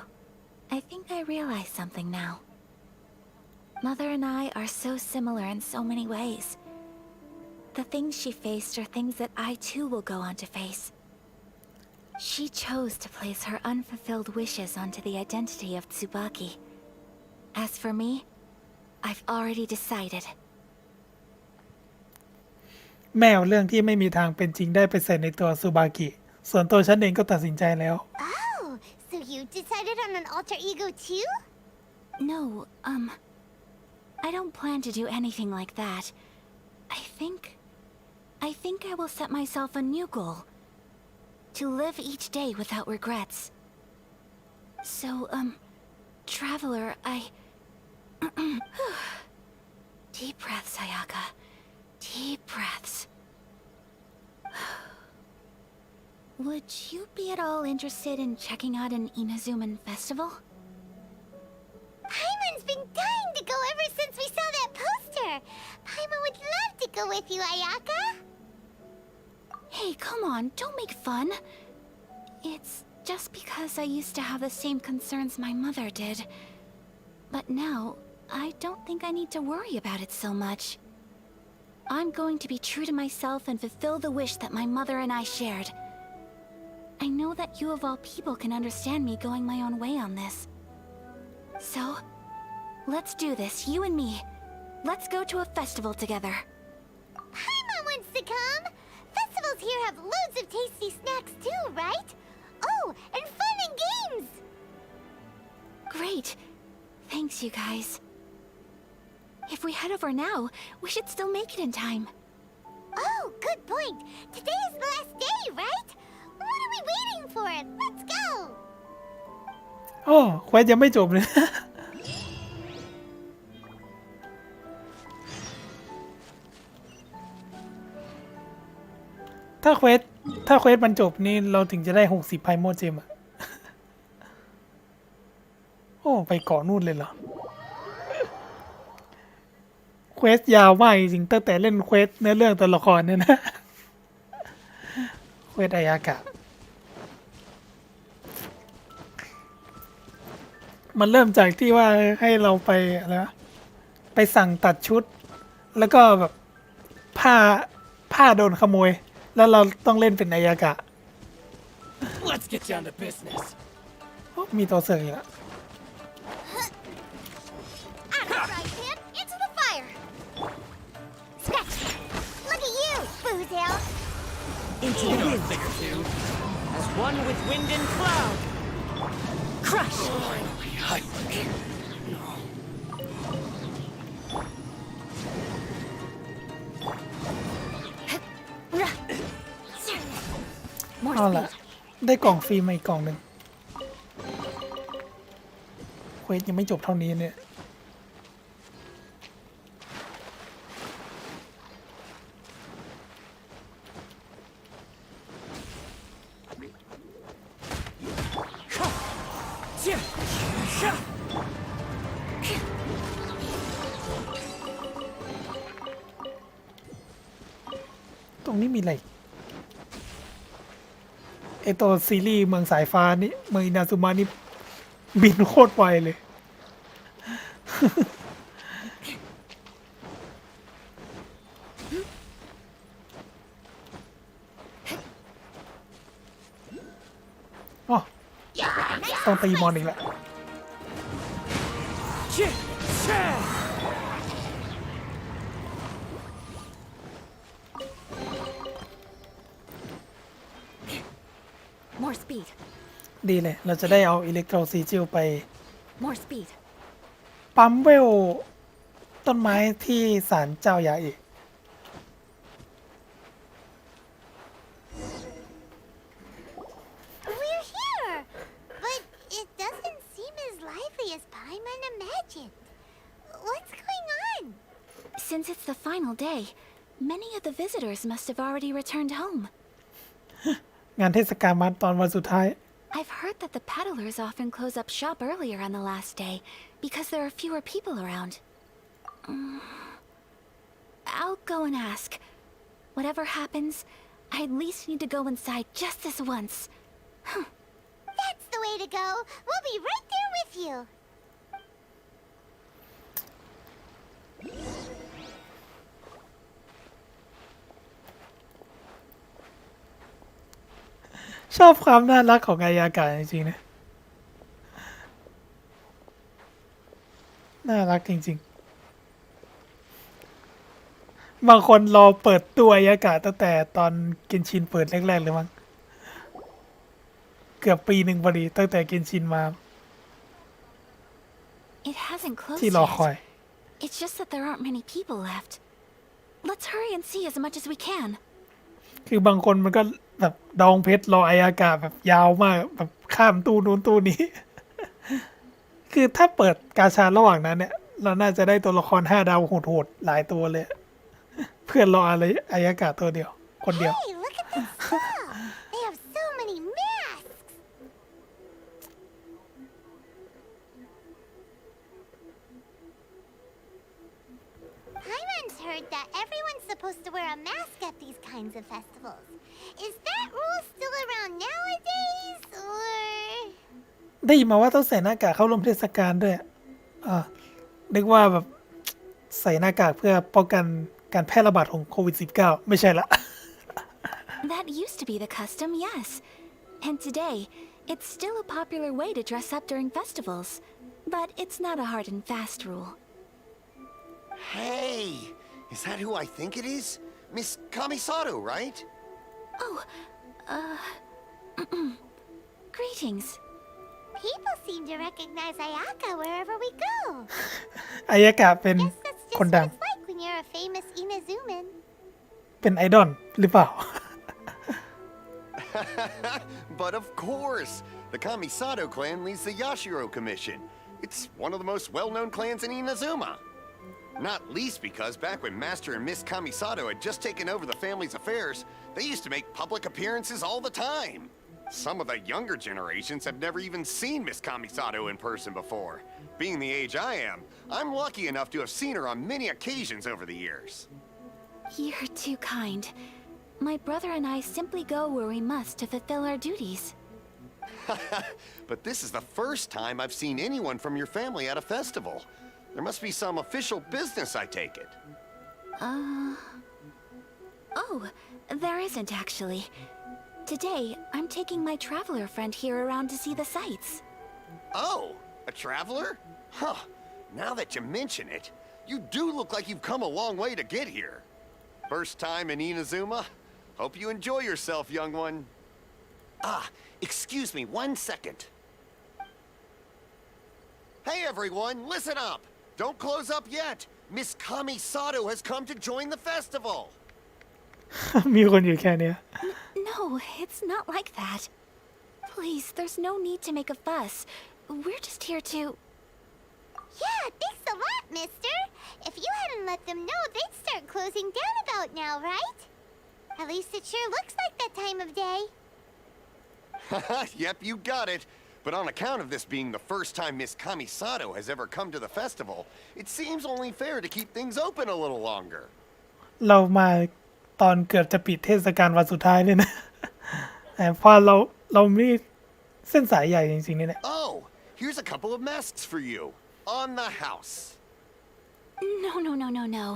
I think I realize something now. Mother and I are so similar in so many ways. The things she faced are things that I too will go on to face. She chose to place her unfulfilled wishes onto the identity of Tsubaki. As for me, I've already decided. แม่เอาเรื่องที่ไม่มีทางเป็นจริงได้ไปใส่ในตัวซูบากิส่วนตัวฉันเองก็ตัดสินใจแล้ว Oh, you decided on an alter ego too? No, I don't plan to do anything like that. I think I will set myself a new goal. To live each day without regrets. So, Traveler, Deep breaths, Ayaka. Deep breaths. Would you be at all interested in checking out an Inazuman festival? Paimon's been dying to go ever since we saw that poster. Paimon would love to go with you, Ayaka. Hey, come on, don't make fun. It's just because I used to have the same concerns my mother did. But now, I don't think I need to worry about it so much. I'm going to be true to myself and fulfill the wish that my mother and I shared. I know that you of all people can understand me going my own way on this. So, let's do this, you and me. Let's go to a festival together. Paimon wants to come. Festivals here have loads of tasty snacks too, right? Oh, and fun and games! Great. Thanks, you guys. If we head over now, we should still make it in time. Oh, good point. Today is the last day, right? What are we waiting for? Let's go! โอ้เควสยังไม่จบเลย ถ้าเควสมันจบนี่เราถึงจะได้60ไพโมเจมอะโอ้ไปเกาะนู่นเลยเหรอเควสยาวมากจริงตั้งแต่เล่นเควสเนื้อเรื่องตัวละครเนี่ยนะเควสอายากะมันเริ่มจากที่ว่าให้เราไปอะไรวะไปสั่งตัดชุดแล้วก็แบบผ้าโดนขโมยแล้วเราต้องเล่นเป็นอายากะ Let's get down to business. มีตัวเสริมอีกแล้ว Right, Pip, into the fire! Scratch! Look at you, Boozel! Into the wind. As one with wind and cloud. Crush! More เอาละ speed. ได้กล่องฟรีมาอีกกล่องหนึ่งเควสยังไม่จบเท่านี้เนี่ย ตรงนี้มีอะไรไอตัวซีรีส์เมืองสายฟ้านี่เมืองอินาซุมะนี่บินโคตรไวเลย อ๋อต้องตีมอนอีกแล้ว More speed. ดีเลย เราจะได้เอาอิเล็กโทรซีจิลไป More speed. ปั๊มเวลต้นไม้ที่ศาลเจ้ายาเอก We're here! But it doesn't seem as lively as Paimon imagined. What's going on? Since it's the final day, many of the visitors must have already returned home. งานเทศกาลมาตอนวันสุดท้าย I've heard that the peddlers often close up shop earlier on the last day because there are fewer people around. I'll go and ask. Whatever happens, I at least need to go inside just this once. That's the way to go. We'll be right there with you. ชอบความน่ารักของอายากะจริงๆนะ น่ารักจริงๆ บางคนรอเปิดตัวอายากะตั้งแต่ตอนเกนชินเปิดแรกๆเลยมั้ง เกือบปีหนึ่งพอดีตั้งแต่เกนชินมา It hasn't closed ที่รอคอย yet. It's just that there aren't many people left. Let's hurry and see as much as we can. คือบางคนมันก็แบบดองเพชรรอไออากาศแบบยาวมากแบบข้ามตู้นู้นตู้นี้ คือถ้าเปิดกาชาระหว่างนั้นเนี่ย เราน่าจะได้ตัวละคร5 ดาวโหดๆหลายตัวเลย เพื่อนรออะไรไออากาศตัวเดียว คนเดียว Hey, look at this stall. They have so many masks. Paimon's heard that everyone's supposed to wear a mask at these kinds of festivals. Is that rule still around nowadays, or...ได้ยินมาว่าต้องใส่หน้ากากเข้าร่วมเทศกาลด้วยนึกว่าแบบใส่หน้ากากเพื่อป้องกันการแพร่ระบาดของโควิด -19 ไม่ใช่ละ That used to be the custom, yes. And today, it's still a popular way to dress up during festivals. But it's not a hard and fast rule. Hey, is that who I think it is? Miss Kamisato, right? Oh, greetings. People seem to recognize Ayaka wherever we go. ไอยากะเป็น Guess that's just คน what ดัง it's like when you're a famous Inazuman. เป็นไอดอลหรือเปล่า But of course, the Kamisato clan leads the Yashiro Commission. It's one of the most well-known clans in Inazuma. Not least because back when Master and Miss Kamisato had just taken over the family's affairs, they used to make public appearances all the time. Some of the younger generations have never even seen Miss Kamisato in person before. Being the age I am, I'm lucky enough to have seen her on many occasions over the years. You're too kind. My brother and I simply go where we must to fulfill our duties. But this is the first time I've seen anyone from your family at a festival. There must be some official business, I take it. Oh, there isn't actually. Today, I'm taking my traveler friend here around to see the sights. Oh, a traveler? Huh. Now that you mention it, you do look like you've come a long way to get here. First time in Inazuma? Hope you enjoy yourself, young one. Ah, excuse me 1 second. Hey everyone, listen up! Don't close up yet! Miss Kamisato has come to join the festival! มีคนอยู่แค่เนี้ย No, it's not like that. Please, there's no need to make a fuss. We're just here to... Yeah, thanks a lot, mister. If you hadn't let them know, they'd start closing down about now, right? At least it sure looks like that time of day. Yep, you got it. But on account of this being the first time Miss Kamisato has ever come to the festival, it seems only fair to keep things open a little longer. เรามาตอนเกือบจะปิดเทศกาลวันสุดท้ายเลยนะ แต่พอเราไม่เส้นสายใหญ่จริงๆนี่แหละ Oh, here's a couple of masks for you. On the house. No.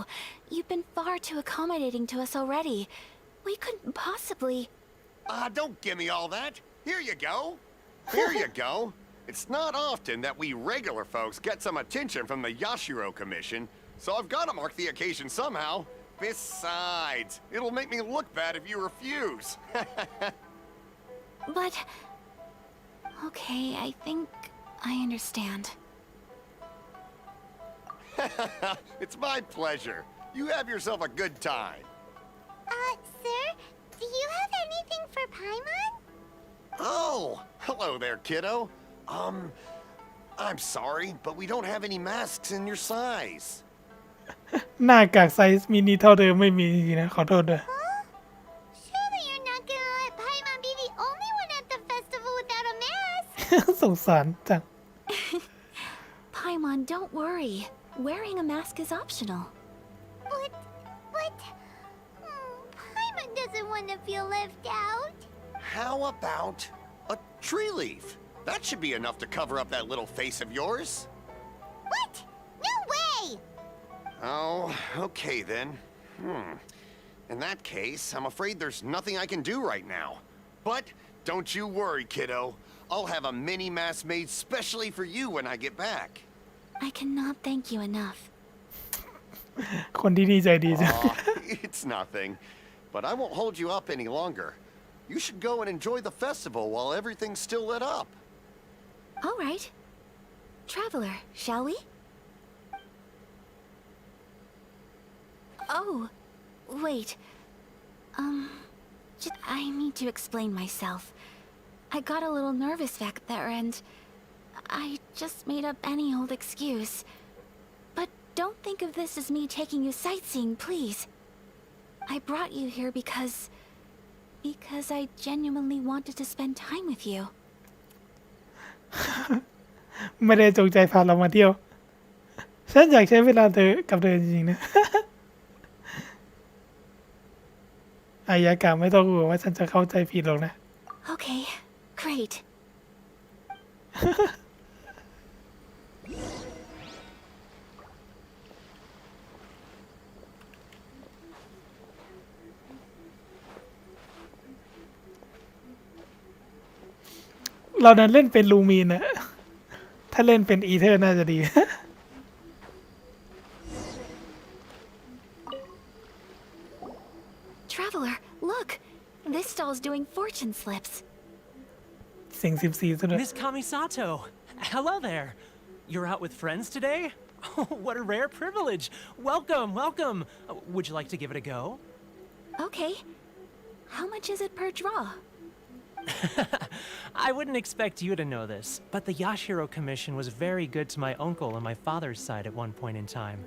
You've been far too accommodating to us already. We couldn't possibly... Don't give me all that. Here you go. Here you go. It's not often that we regular folks get some attention from the Yashiro Commission, so I've got to mark the occasion somehow. Besides, it'll make me look bad if you refuse. But... Okay, I think I understand. It's my pleasure. You have yourself a good time. Sir, do you have anything for Paimon? Oh, hello there, kiddo. I'm sorry, but we don't have any masks in your size. หน้ากากไซส์มินิเท่าเดิมไม่มีจริงๆนะขอโทษด้วย Surely you're not gonna let Paimon be the only one at the festival without a mask. สงสารจัง Paimon, don't worry. Wearing a mask is optional. But... Paimon doesn't want to feel left out. How about a tree leaf? That should be enough to cover up that little face of yours. What? No way! Oh, okay then. In that case, I'm afraid there's nothing I can do right now. But don't you worry, kiddo. I'll have a mini mask made specially for you when I get back. I cannot thank you enough. คนที่นี่ใจดีจัง It's nothing. But I won't hold you up any longer. You should go and enjoy the festival while everything's still lit up. All right. Traveler, shall we? Oh, wait. I need to explain myself. I got a little nervous back there and I just made up any old excuse. But don't think of this as me taking you sightseeing, please. I brought you here because I genuinely wanted to spend time with you. ไม่ได้จงใจพาเรามาเที่ยวฉันอยากใช้เวลากับเธอจริงๆนะ อายากาไม่ต้องกลัวว่าฉันจะเข้าใจผิดหรอกนะ Okay, great. เรานั้นเล่นเป็นลูมีนนะถ้าเล่นเป็นอีเธอร์น่าจะดี Traveler, look. This stall's doing fortune slips. สิ่ง14ซะด้วย Miss Kamisato, hello there. You're out with friends today? Oh, what a rare privilege. Welcome, welcome. Would you like to give it a go? Okay. How much is it per draw? I wouldn't expect you to know this, but the Yashiro Commission was very good to my uncle on my father's side at one point in time.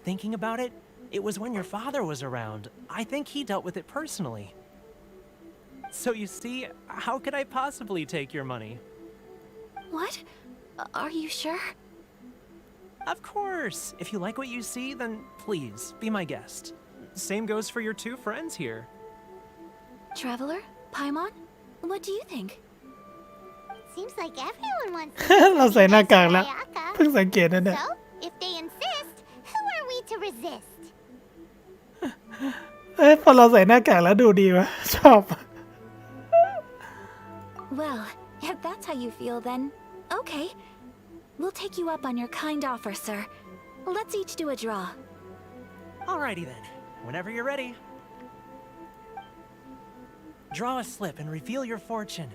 Thinking about it, it was when your father was around. I think he dealt with it personally. So you see, how could I possibly take your money? What? Are you sure? Of course. If you like what you see, then please, be my guest. Same goes for your two friends here. Traveler? Paimon? What do you think? Seems like everyone wants เราใส่หน้ากากแล้ว Sayaka. เพิ่งสังเกตนั่นแหละ So, if they insist, who are we to resist? พอเราใส่หน้ากากแล้วดูดีวะชอบ Well, if that's how you feel, then okay. We'll take you up on your kind offer, sir. Let's each do a draw. Alrighty then. Whenever you're ready. Draw a slip and reveal your fortune.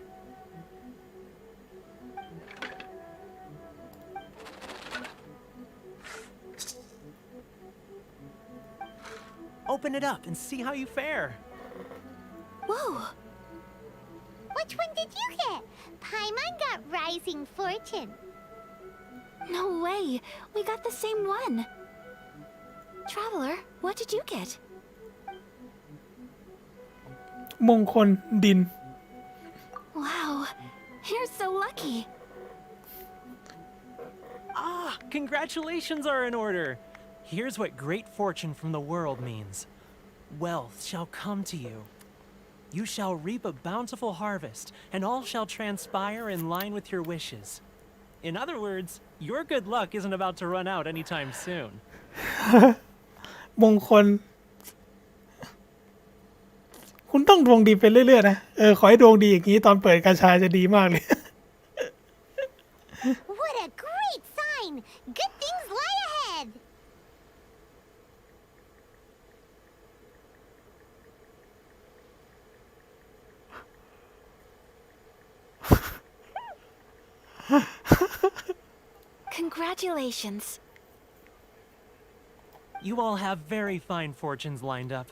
Open it up and see how you fare. Whoa! Which one did you get? Paimon got Rising Fortune. No way! We got the same one! Traveler, what did you get? มงคลดิน Wow, you're so lucky. Ah, congratulations are in order. Here's what great fortune from the world means. Wealth shall come to you. You shall reap a bountiful harvest, and all shall transpire in line with your wishes. In other words, your good luck isn't about to run out anytime soon. มงคล คุณต้องดวงดีไปเรื่อยๆนะขอให้ดวงดีอย่างนี้ตอนเปิดกาชาจะดีมากเลย What a great sign! Good things lie ahead! Congratulations. You all have very fine fortunes lined up.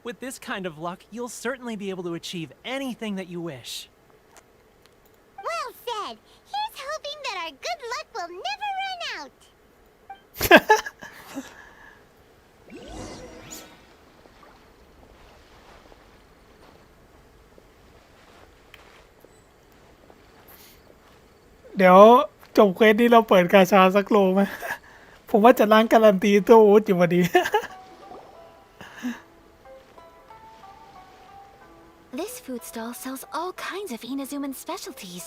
With this kind of luck, you'll certainly be able to achieve anything that you wish. Well said! Here's hoping that our good luck will never run out! เดี๋ยวจบเควสนี้เราเปิดกาชาสักโลไหม ผมว่าจะล้างการันตีตัวอูดอยู่พอดี This food stall sells all kinds of Inazuman specialties.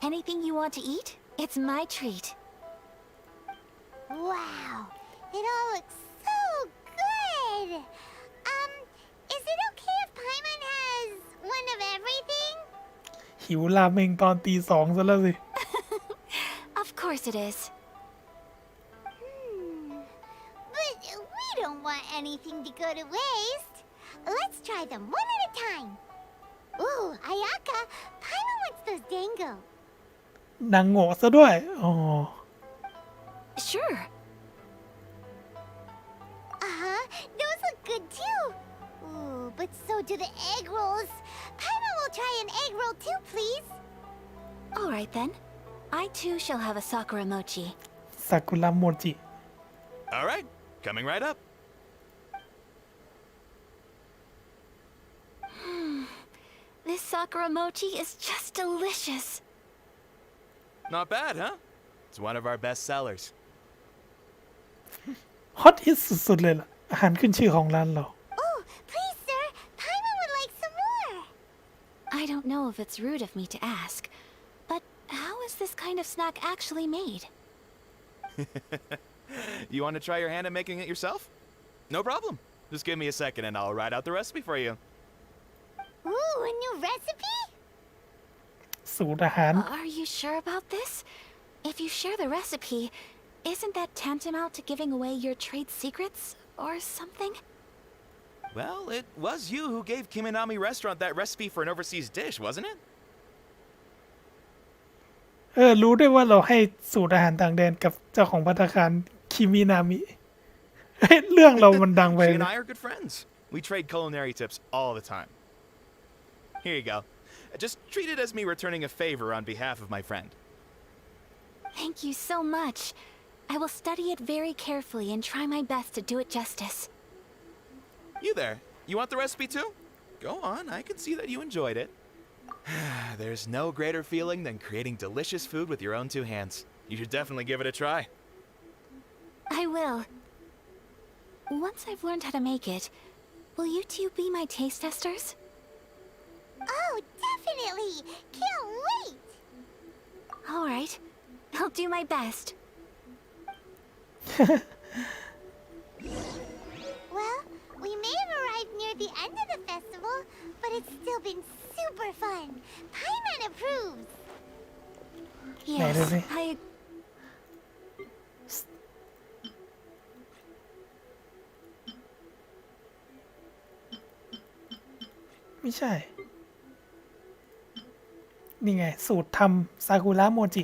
Anything you want to eat, it's my treat. Wow! It all looks so good! Is it okay if Paimon has one of everything? หิวราเมงตอนตี 2ซะแล้วสิ Of course it is. But we don't want anything to go to waste. Let's try them one at a time. Ooh, Ayaka, Paimon wants those dango. นางโง่ซะด้วยอ๋อ Sure. Uh-huh, those look good too. Ooh, but so do the egg rolls. Paimon will try an egg roll too, please. All right then. I too shall have a sakura mochi. ซากุระโมจิ All right, coming right up. This sakura mochi is just delicious. Not bad, huh? It's one of our best sellers. ฮอตฮิตสุดๆเลยล่ะอาหารขึ้นชื่อของร้านเรา Oh, please, sir. Paimon would like some more. I don't know if it's rude of me to ask, but how is this kind of snack actually made? You want to try your hand at making it yourself? No problem. Just give me a second and I'll write out the recipe for you. Ooh, a new recipe? สูตรอาหาร Are you sure about this? If you share the recipe, isn't that tantamount to giving away your trade secrets or something? Well, it was you who gave Kiminami Restaurant that recipe for an overseas dish, wasn't it? รู้ด้วยว่าเราให้สูตรอาหารต่างแดนกับเจ้าของภัตตาคารคิมินามิ เรื่องเรามันดังไป She and I are good friends. We trade culinary tips all the time. Here you go. Just treat it as me returning a favor on behalf of my friend. Thank you so much. I will study it very carefully and try my best to do it justice. You there. You want the recipe too? Go on, I can see that you enjoyed it. There's no greater feeling than creating delicious food with your own two hands. You should definitely give it a try. I will. Once I've learned how to make it, will you two be my taste testers? Oh, definitely. Can't wait. All right. I'll do my best. Well, we may have arrived near the end of the festival, but it's still been super fun. Paimon approves. Yes, Maybe. I... ไม่ใช่ นี่ไง สูตรทำซากุระโมจิ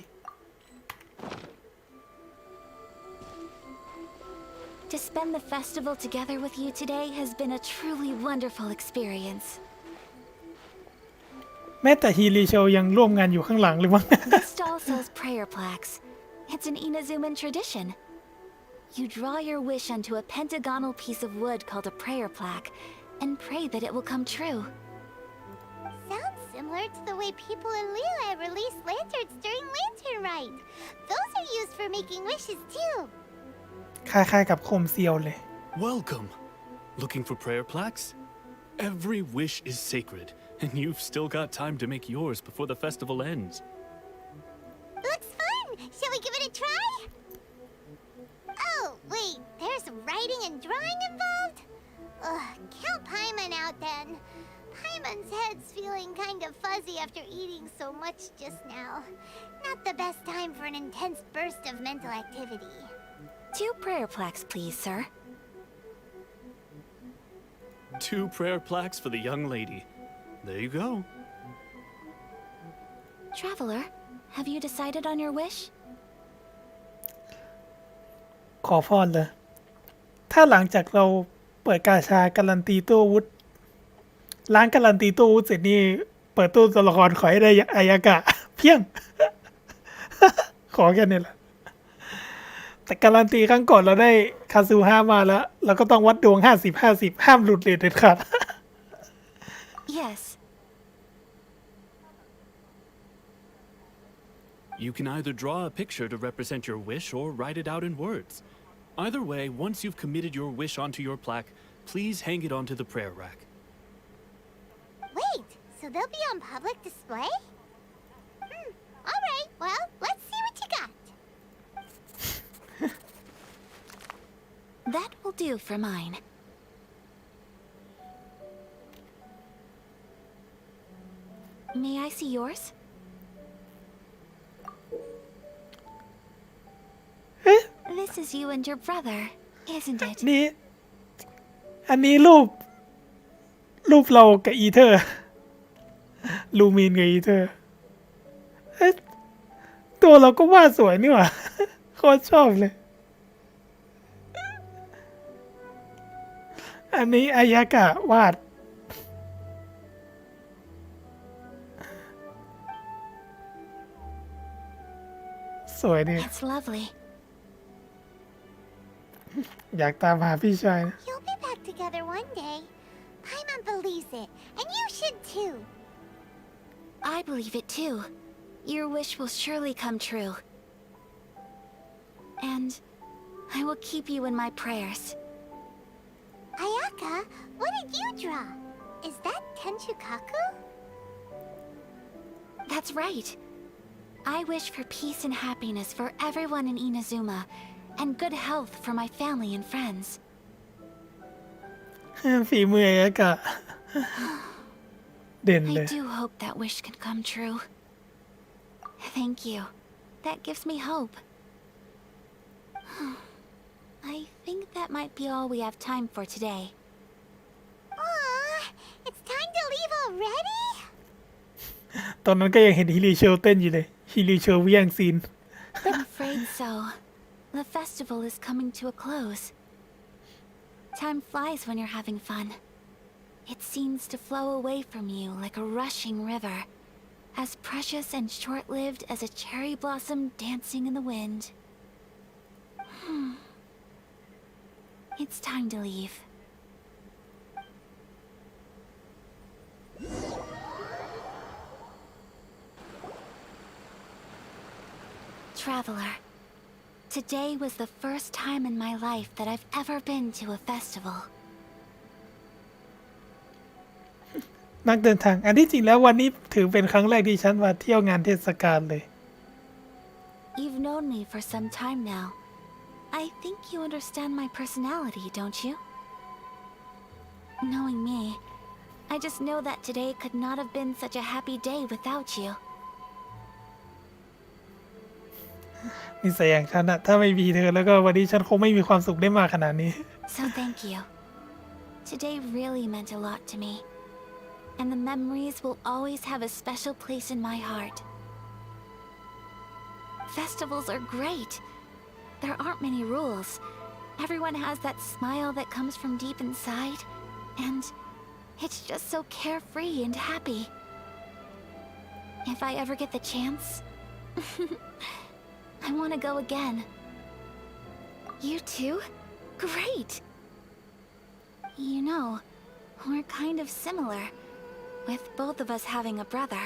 To spend the festival together with you today has been a truly wonderful experience. แม้แต่ฮีริโชยังร่วมงานอยู่ข้างหลังเลยมั้ง This stall sells prayer plaques. It's an Inazuman tradition. You draw your wish onto a pentagonal piece of wood called a prayer plaque and pray that it will come true. Sounds similar to the way people in Liyue release lanterns during Lantern Rite. Those are used for making wishes too. คล้ายๆกับโคมเซียวเลย Welcome. Looking for prayer plaques? Every wish is sacred, and you've still got time to make yours before the festival ends. Looks fun! Shall we give it a try? Oh, wait, there's writing and drawing involved? Ugh, count Paimon out then. Paimon's head's feeling kind of fuzzy after eating so much just now. Not the best time for an intense burst of mental activity. 2 prayer plaques, please, sir. 2 prayer plaques for the young lady. There you go. Traveler, have you decided on your wish? ขอพรเลย ถ้าหลังจากเราเปิดกาชาการันตีตู้อาวุธร้านการันตีตู้อาวุธเสร็จนี่เปิดตู้ตัวละครขอให้ได้อายากะ เพียง ขอแค่นี้แหละ แต่การันตีครั้งก่อนเราได้คาซูฮามาแล้วเราก็ต้องวัดดวง 50-50 ห้ามหลุดเลยเด็ดขาด Yes. You can either draw a picture to represent your wish or write it out in words. Either way, once you've committed your wish onto your plaque, please hang it onto the prayer rack. Wait, so they'll be on public display? Alright, well, let's see what you got. That will do for mine. May I see yours? เอ๊ะ This is you and your brother, isn't it? นี่อันนี้รูปเรากับอีเธอร์ ลูมินกับอีเธอเอ๊ะตัวเราก็วาดสวยนี่หว่า โคตรชอบเลย อันนี้อายากะวาดสวยดี It's lovely. อยากตามหาพี่ชายนะ You'll be back together one day. Paimon believes it, and you should too. I believe it too. Your wish will surely come true. And I will keep you in my prayers. Ayaka, what did you draw? Is that Tenchukaku? That's right. I wish for peace and happiness for everyone in Inazuma, and good health for my family and friends. ฝีมืออายากะ เด่นเล I ย do hope that wish can come true. Thank you. That gives me hope. I think that might be all we have time for today. Aw, it's time to leave already? ตอนนั้นก็ยังเห็นฮิริเชลเต้นอยู่เลยฮิริเชลเวียงซีน I'm afraid so. The festival is coming to a close. Time flies when you're having fun. It seems to flow away from you like a rushing river, as precious and short-lived as a cherry blossom dancing in the wind. It's time to leave. Traveler, today was the first time in my life that I've ever been to a festival. นักเดินทาง อันที่จริงแล้ววันนี้ถือเป็นครั้งแรกที่ฉันมาเที่ยวงานเทศกาลเลย You've known me for some time now. I think you understand my personality, don't you? Knowing me, I just know that today could not have been such a happy day without you. นิสัยอย่างฉันอะถ้าไม่มีเธอแล้วก็วันนี้ฉันคงไม่มีความสุขได้มากขนาดนี้ So thank you. Today really meant a lot to me. And the memories will always have a special place in my heart. Festivals are great. There aren't many rules. Everyone has that smile that comes from deep inside. And it's just so carefree and happy. If I ever get the chance, I want to go again. You too? Great! You know, we're kind of similar, with both of us having a brother.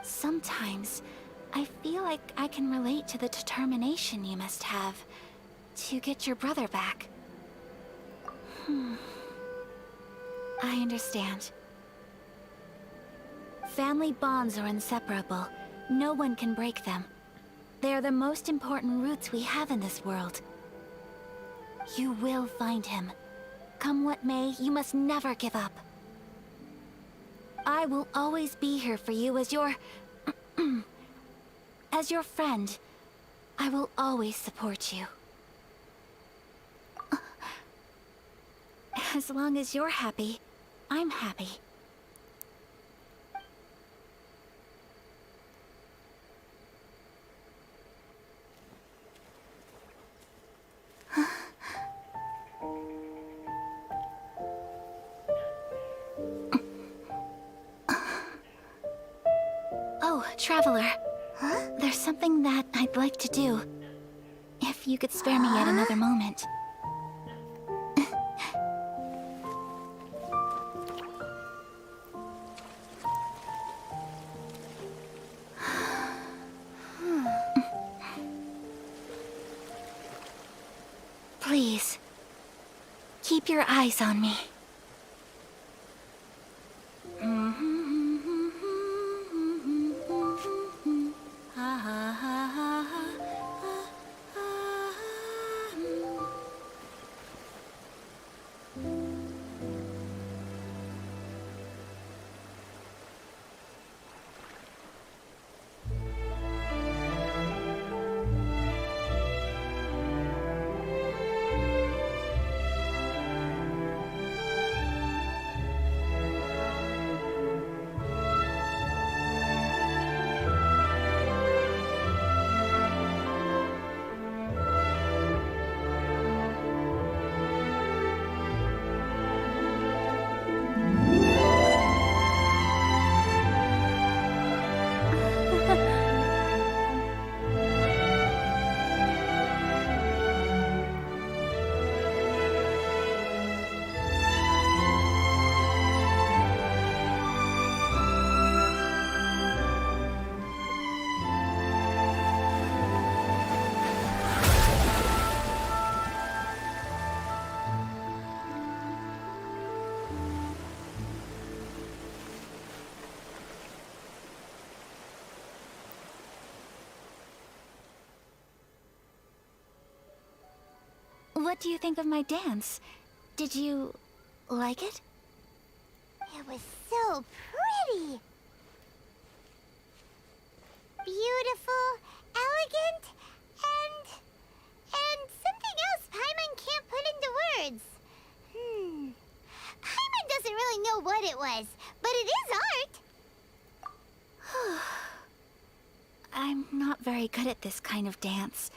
Sometimes, I feel like I can relate to the determination you must have to get your brother back. I understand. Family bonds are inseparable. No one can break them. They are the most important roots we have in this world. You will find him. Come what may, you must never give up. I will always be here for you as your... as your friend. I will always support you. As long as you're happy, I'm happy. Oh, Traveler. Huh? There's something that I'd like to do. If you could spare me yet another moment. Please, keep your eyes on me. What do you think of my dance? Did you like it? It was so pretty. Beautiful, elegant, and something else Paimon can't put into words. Paimon doesn't really know what it was, but it is art. I'm not very good at this kind of dance.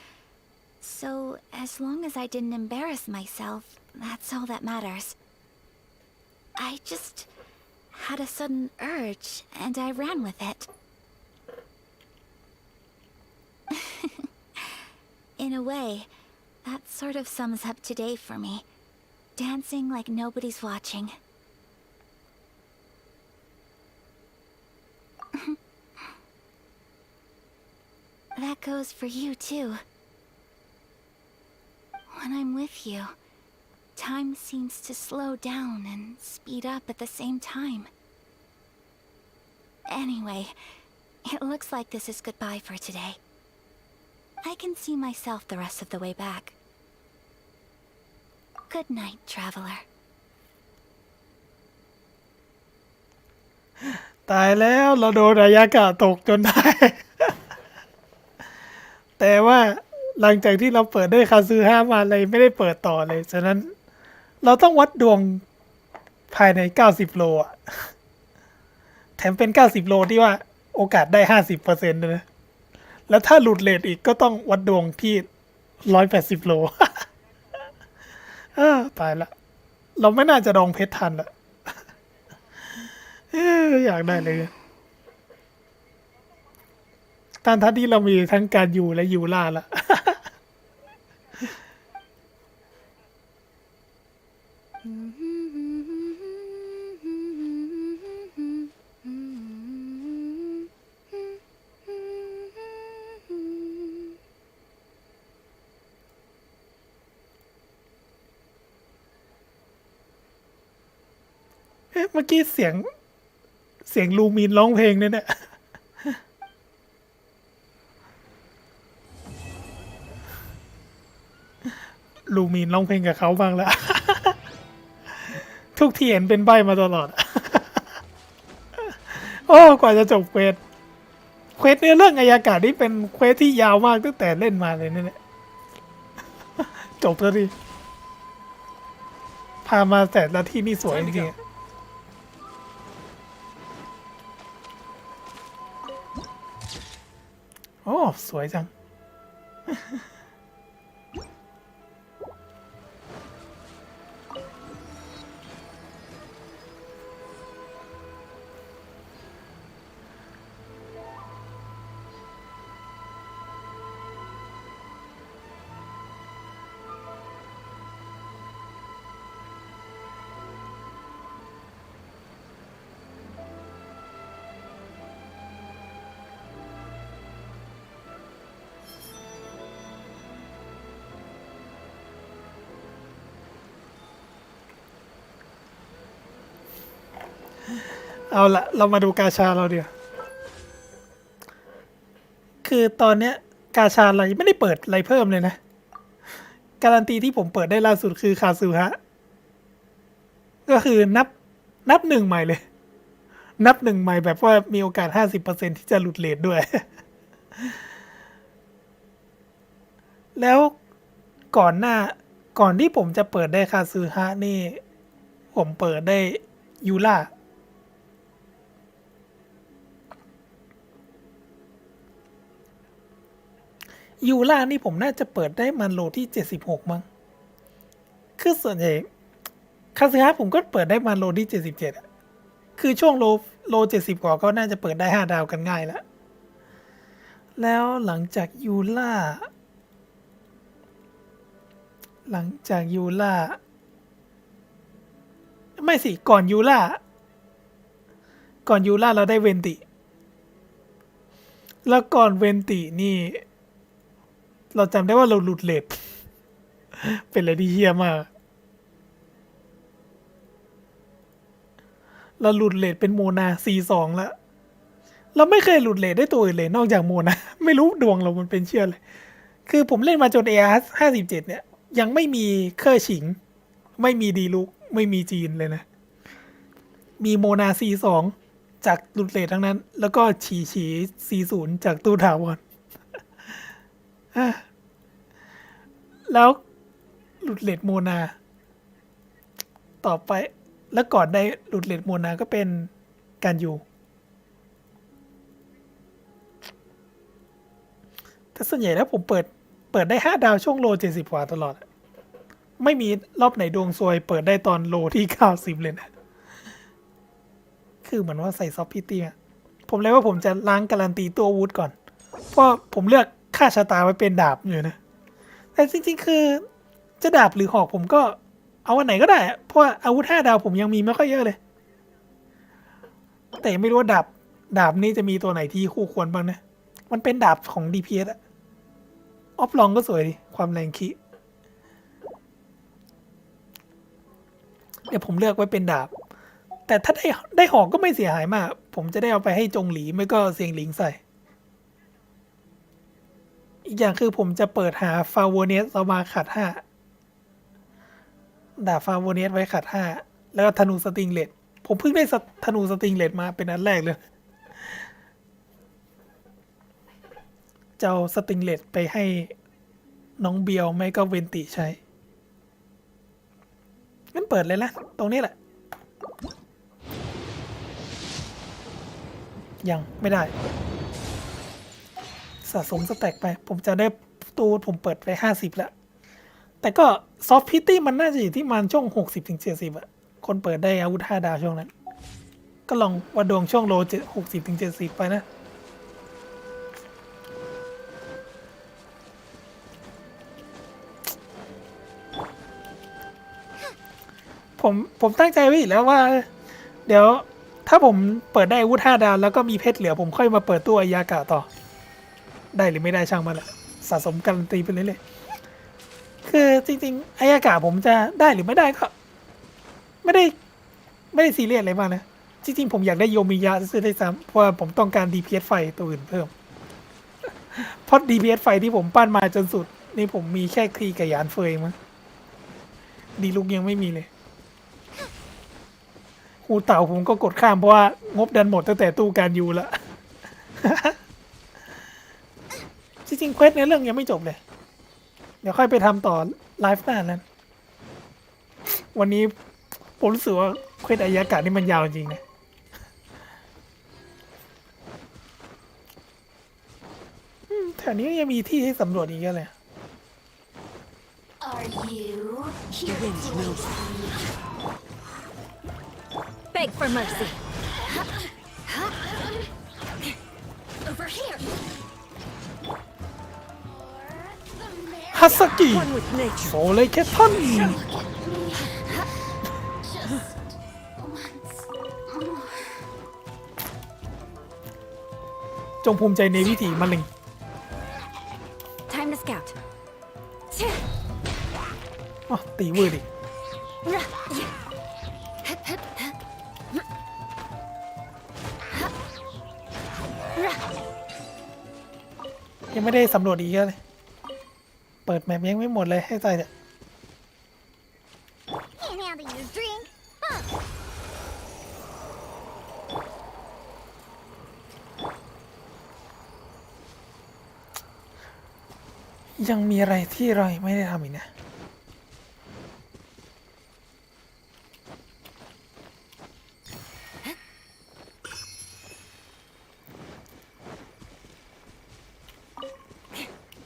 So, as long as I didn't embarrass myself, that's all that matters. I just had a sudden urge, and I ran with it. In a way, that sort of sums up today for me. Dancing like nobody's watching. That goes for you, too. When I'm with you, time seems to slow down and speed up at the same time. Anyway, it looks like this is goodbye for today. I can see myself the rest of the way back. Good night, traveler. ตายแล้วเราโดนอายากะตกจนได้ แต่ว่าหลังจากที่เราเปิดได้คาซึฮะมาเลยไม่ได้เปิดต่อเลยฉะนั้นเราต้องวัดดวงภายใน90โลอ่ะแถมเป็น90โลที่ว่าโอกาสได้ 50% นะแล้วถ้าหลุดเรทอีกก็ต้องวัดดวงที่180โล ตายละเราไม่น่าจะดองเพชรทันละ อยากได้เลยทันที่เรามีทั้งการอยู่และอยู่ล่าละ เมื่อกี้เสียงลูมินร้องเพลงเนี่ยลูมินร้องเพลงกับเขาบ้างแล้ว ทุกที่เห็นเป็นใบมาตลอด โอ้กว่าจะจบเควสเนื้อเรื่องอายากาศนี่เป็นเควสที่ยาวมากตั้งแต่เล่นมาเลยเนี่ย จบแล้วดิพามาแต่ละที่นี่สวยจริงๆโอ้สวยจัง เอาละเรามาดูกาชาเราเดี๋ยวคือตอนเนี้ยกาชาเราไม่ได้เปิดอะไรเพิ่มเลยนะการันตีที่ผมเปิดได้ล่าสุดคือคาซึฮะก็คือนับหนึ่งใหม่เลยนับหนึ่งใหม่แบบว่ามีโอกาส 50% ที่จะหลุดเรทด้วย แล้วก่อนที่ผมจะเปิดได้คาซึฮะนี่ผมเปิดได้ยูล่านี่ผมน่าจะเปิดได้มันโลที่76มั้งคือส่วนใหญ่คาซึฮะผมก็เปิดได้มันโลที่77คือช่วงโล70กว่าก็น่าจะเปิดได้5ดาวกันง่ายแล้วหลังจากยูล่าไม่สิก่อนยูล่าเราได้เวนติแล้วก่อนเวนตินี่เราจำได้ว่าเราหลุดเรท เป็นอะไรที่เหี้ยมากเราหลุดเรทเป็นโมนา 42 แล้วเราไม่เคยหลุดเรทได้ตัวอื่นเลยนอกจากโมนา ไม่รู้ดวงเรามันเป็นเชื่อเลยคือผมเล่นมาจน AR 57เนี่ย ยังไม่มีเคอร์ฉิง ไม่มีดีลุกไม่มีจีนเลยนะ มีโมนาC2จากหลุดเลททั้งนั้น แล้วก็ฉีC0จากตู้ถาวร แล้วหลุดเลทโมนา ต่อไปแล้วก่อนได้หลุดเลทโมนาก็เป็นการอยู่แต่ส่วนใหญ่แล้วผมเปิดได้5 ดาวช่วงโล70 กว่าตลอด ไม่มีรอบไหนดวงซวยเปิดได้ตอนโลที่90เลยนะ คือเหมือนว่าใส่ซอฟต์พิตี้ผมเลยว่าผมจะล้างการันตีตัววูดก่อน เพราะผมเลือกค่าชะตาไว้เป็นดาบอยู่นะ แต่จริงๆคือจะดาบหรือหอกผมก็เอาอันไหนก็ได้ เพราะว่าอาวุธ5 ดาวผมยังมีไม่ค่อยเยอะเลย แต่ไม่รู้ว่าดาบนี้จะมีตัวไหนที่คู่ควรบ้างนะ มันเป็นดาบของ DPS อะออฟลองก็สวยดิความแรงคิเดี๋ยวผมเลือกไว้เป็นดาบ แต่ถ้าได้หอกก็ไม่เสียหายมาก ผมจะได้เอาไปให้จงหลีไม่ก็เสียงหลิงใส่ อีกอย่างคือผมจะเปิดหาฟาโวเนสเอามาขัด5 ดาบฟาโวเนสไว้ขัด5 แล้วก็ธนูสติงเลตผมเพิ่งได้ธนูสติงเลตมาเป็นอันแรกเลยจะเอาสติงเลตไปให้น้องเบียวไม่ก็เวนติใช้งั้นเปิดเลยนะตรงนี้แหละยังไม่ได้สะสมสแต็กไปผมจะได้ตู้ผมเปิดไป50แล้วแต่ก็ซอฟต์พิตตี้มันน่าจะอยู่ที่มันช่วง60-70อะคนเปิดได้อาวุธ5 ดาวช่วงนั้นก็ลองวัดดวงช่วงโล60-70ไปนะผมตั้งใจไว้อีกแล้วว่าเดี๋ยวถ้าผมเปิดได้อาวุธ5 ดาวแล้วก็มีเพชรเหลือผมค่อยมาเปิดตู้อายากะต่อได้หรือไม่ได้ช่างมันแหละสะสมการันตีไปเรื่อยๆคือจริงๆอายากะผมจะได้หรือไม่ได้ก็ไม่ได้ซีเรียสอะไรมากนะจริงๆผมอยากได้โยมิยะซื้อได้ซ้ำเพราะว่าผมต้องการ DPS ไฟตัวอื่นเพิ่มเพราะ DPS ไฟที่ผมปั้นมาจนสุดนี่ผมมีแค่คลีกับยานเฟยมั้งดีลุกยังไม่มีเลยหูเต่าผมก็กดข้ามเพราะว่างบดันหมดตั้งแต่ตู้การยูแล้ว จริงๆเควสในเรื่องยังไม่จบเลยเดี๋ยวค่อยไปทำต่อไลฟ์หน้านั้นวันนี้ผมรู้สึกว่าเควสอายากะนี่มันยาวจริงนะแถวนี้ยังมีที่ให้สำรวจอีกเยอะเลย Are you here Beg for mercy. over here? ฮัสกิโซเลเคทันจงภูมิใจในวิถีมะเร็ง Time to scout. อ๋อตีวืดดิยังไม่ได้สำรวจอีกเลยเปิดแมปยังไม่หมดเลยให้ใจเถอะ Can't handle your drink. Huh. ยังมีอะไรที่เราไม่ได้ทำอีกนะ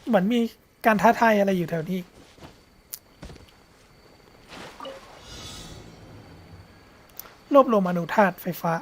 เหมือนมีการท้าทายอะไรอยู่แถวนี้รวบรวมอนุธาตุไฟฟ้า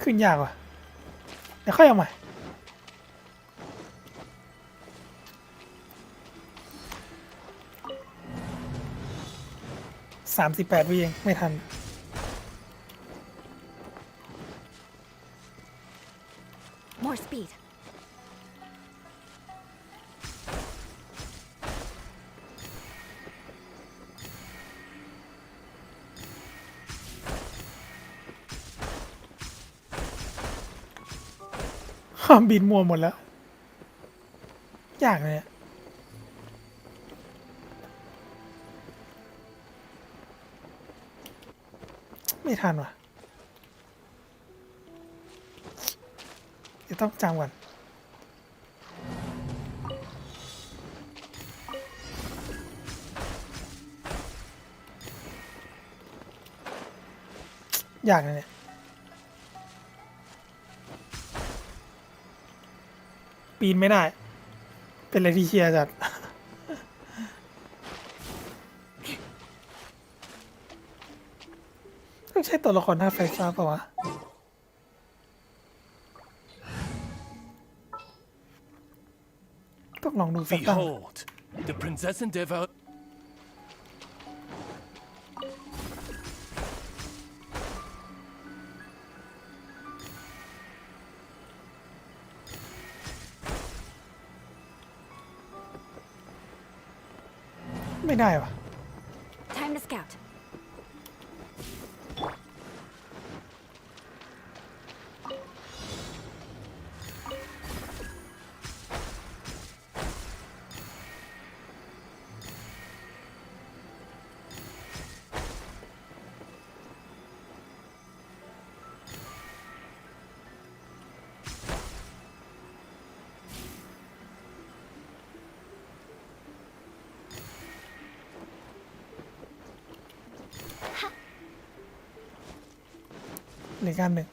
ขึ้นยากว่ะเดี๋ยวค่อยเอาใหม่ 38 วิเองไม่ทัน More speed. บินมัวหมดแล้ว ยากเลยอะไม่ทันว่ะจะต้องจำก่อนยากนะเนี่ยปีนไม่ได้ เป็นอะไรที่เชียร์จัด ต้องใช้ตัวละครท่าไฟฟ้าป่าวะ ต้องลองดูสักตั้ง Behold, the princess Endeavor. ไม่ได้วะ Time to scout. เหลือการหนึ่ง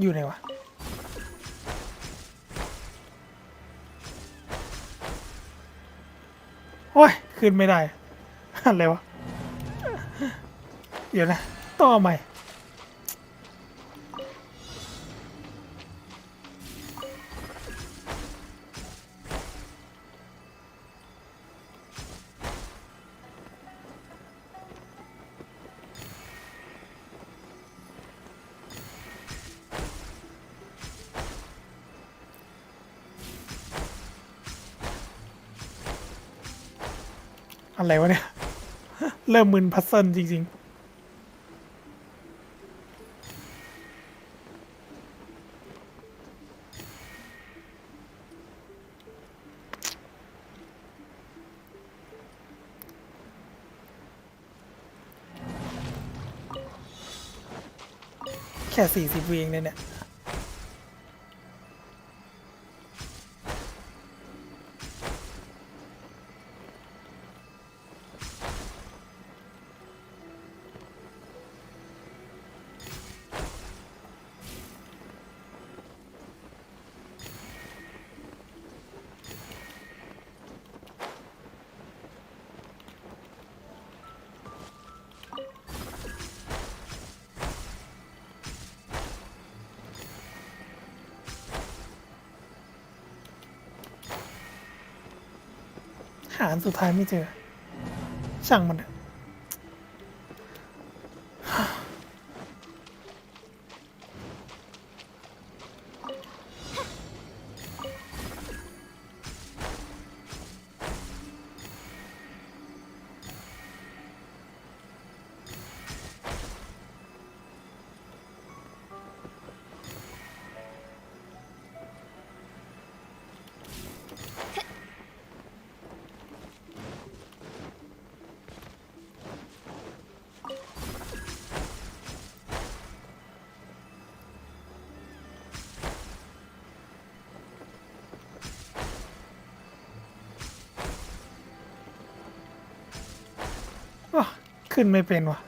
อยู่ไหนวะโอ้ยขึ้นไม่ได้ อะไรวะ เดี๋ยวนะต้องเอาใหม่อะไรวะเนี่ย เริ่มมึนพัซเซิลจริงๆ แค่40 วิเองเนี่ย หาอันสุดท้ายไม่เจอ ช่างมันเถอะอ้อขึ้นไม่เป็นวะ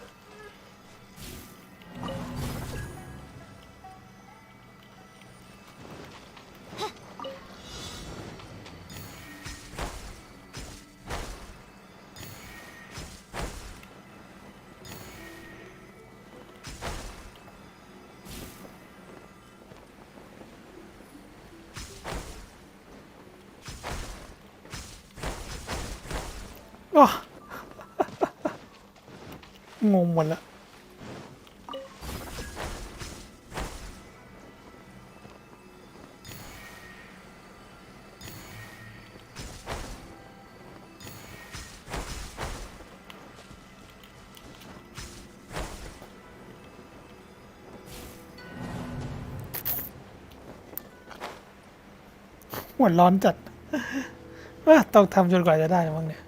อ้อ งงหมดแล้วหัวร้อนจัด ว่าต้องทำจนกว่าจะได้มั้งเนี่ย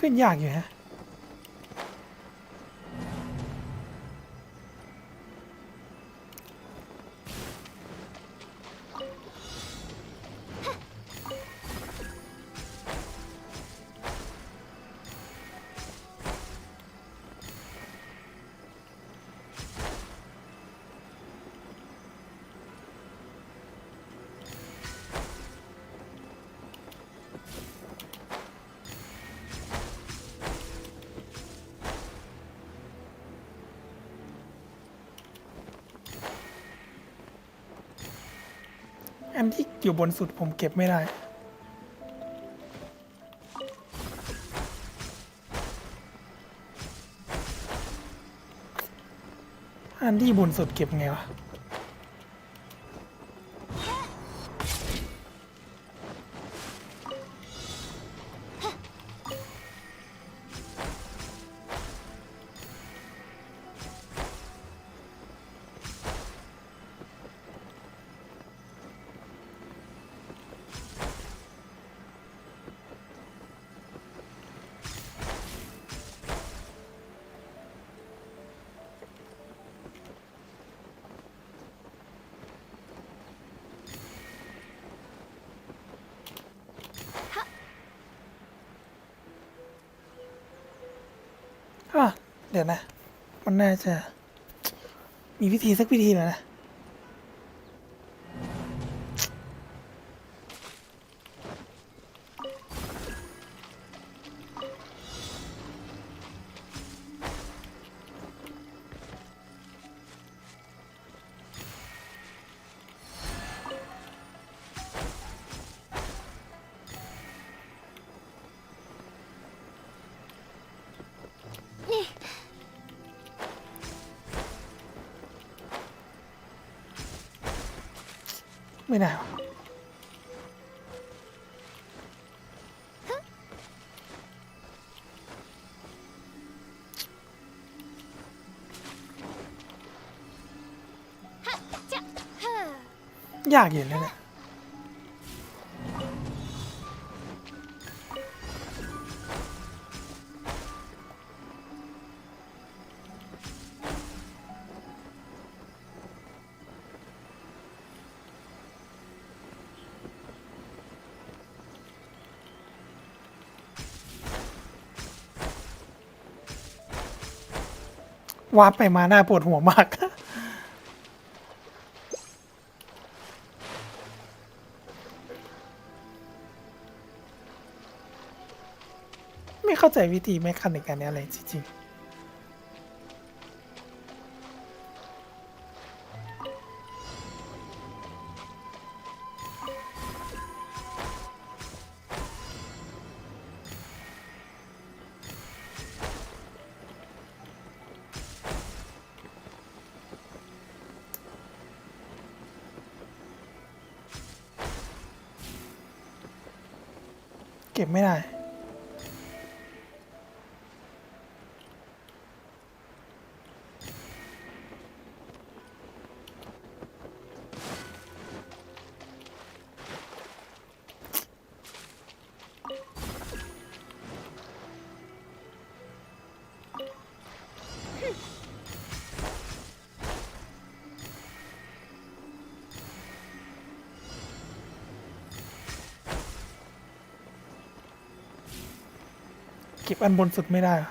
ขึ้นยากอยู่ฮะอันที่อยู่บนสุดผมเก็บไม่ได้ อันที่บนสุดเก็บไงวะเดี๋ยวนะ มันน่าจะมีวิธีสักวิธีหน่อยนะไม่ได้ยากอยู่นะเนี่ยวาร์ปไปมาหน้าปวดหัวมาก ไม่เข้าใจวิธีแมคานิกอันนี้อะไรจริงๆเก็บไม่ได้ ก็บอันบนสุดไม่ได้เหรอ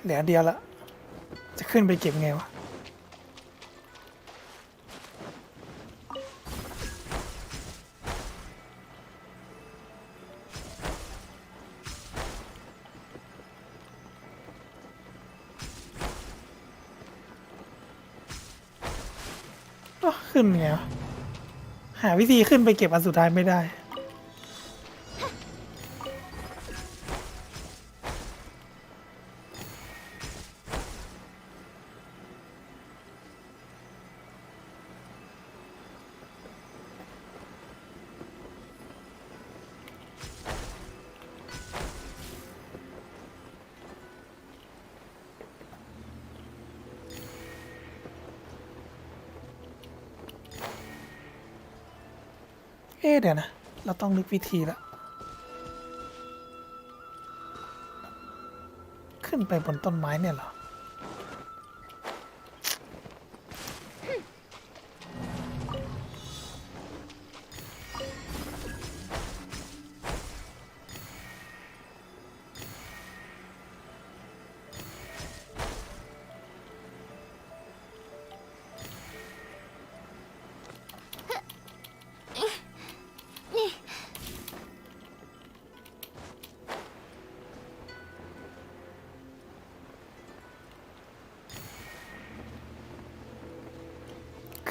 เหลือเดียวละจะขึ้นไปเก็บไงวะขึ้นไงวะหาวิธีขึ้นไปเก็บอันสุดท้ายไม่ได้เดี๋ยวนะเราต้องนึกวิธีละขึ้นไปบนต้นไม้เนี่ยเหรอ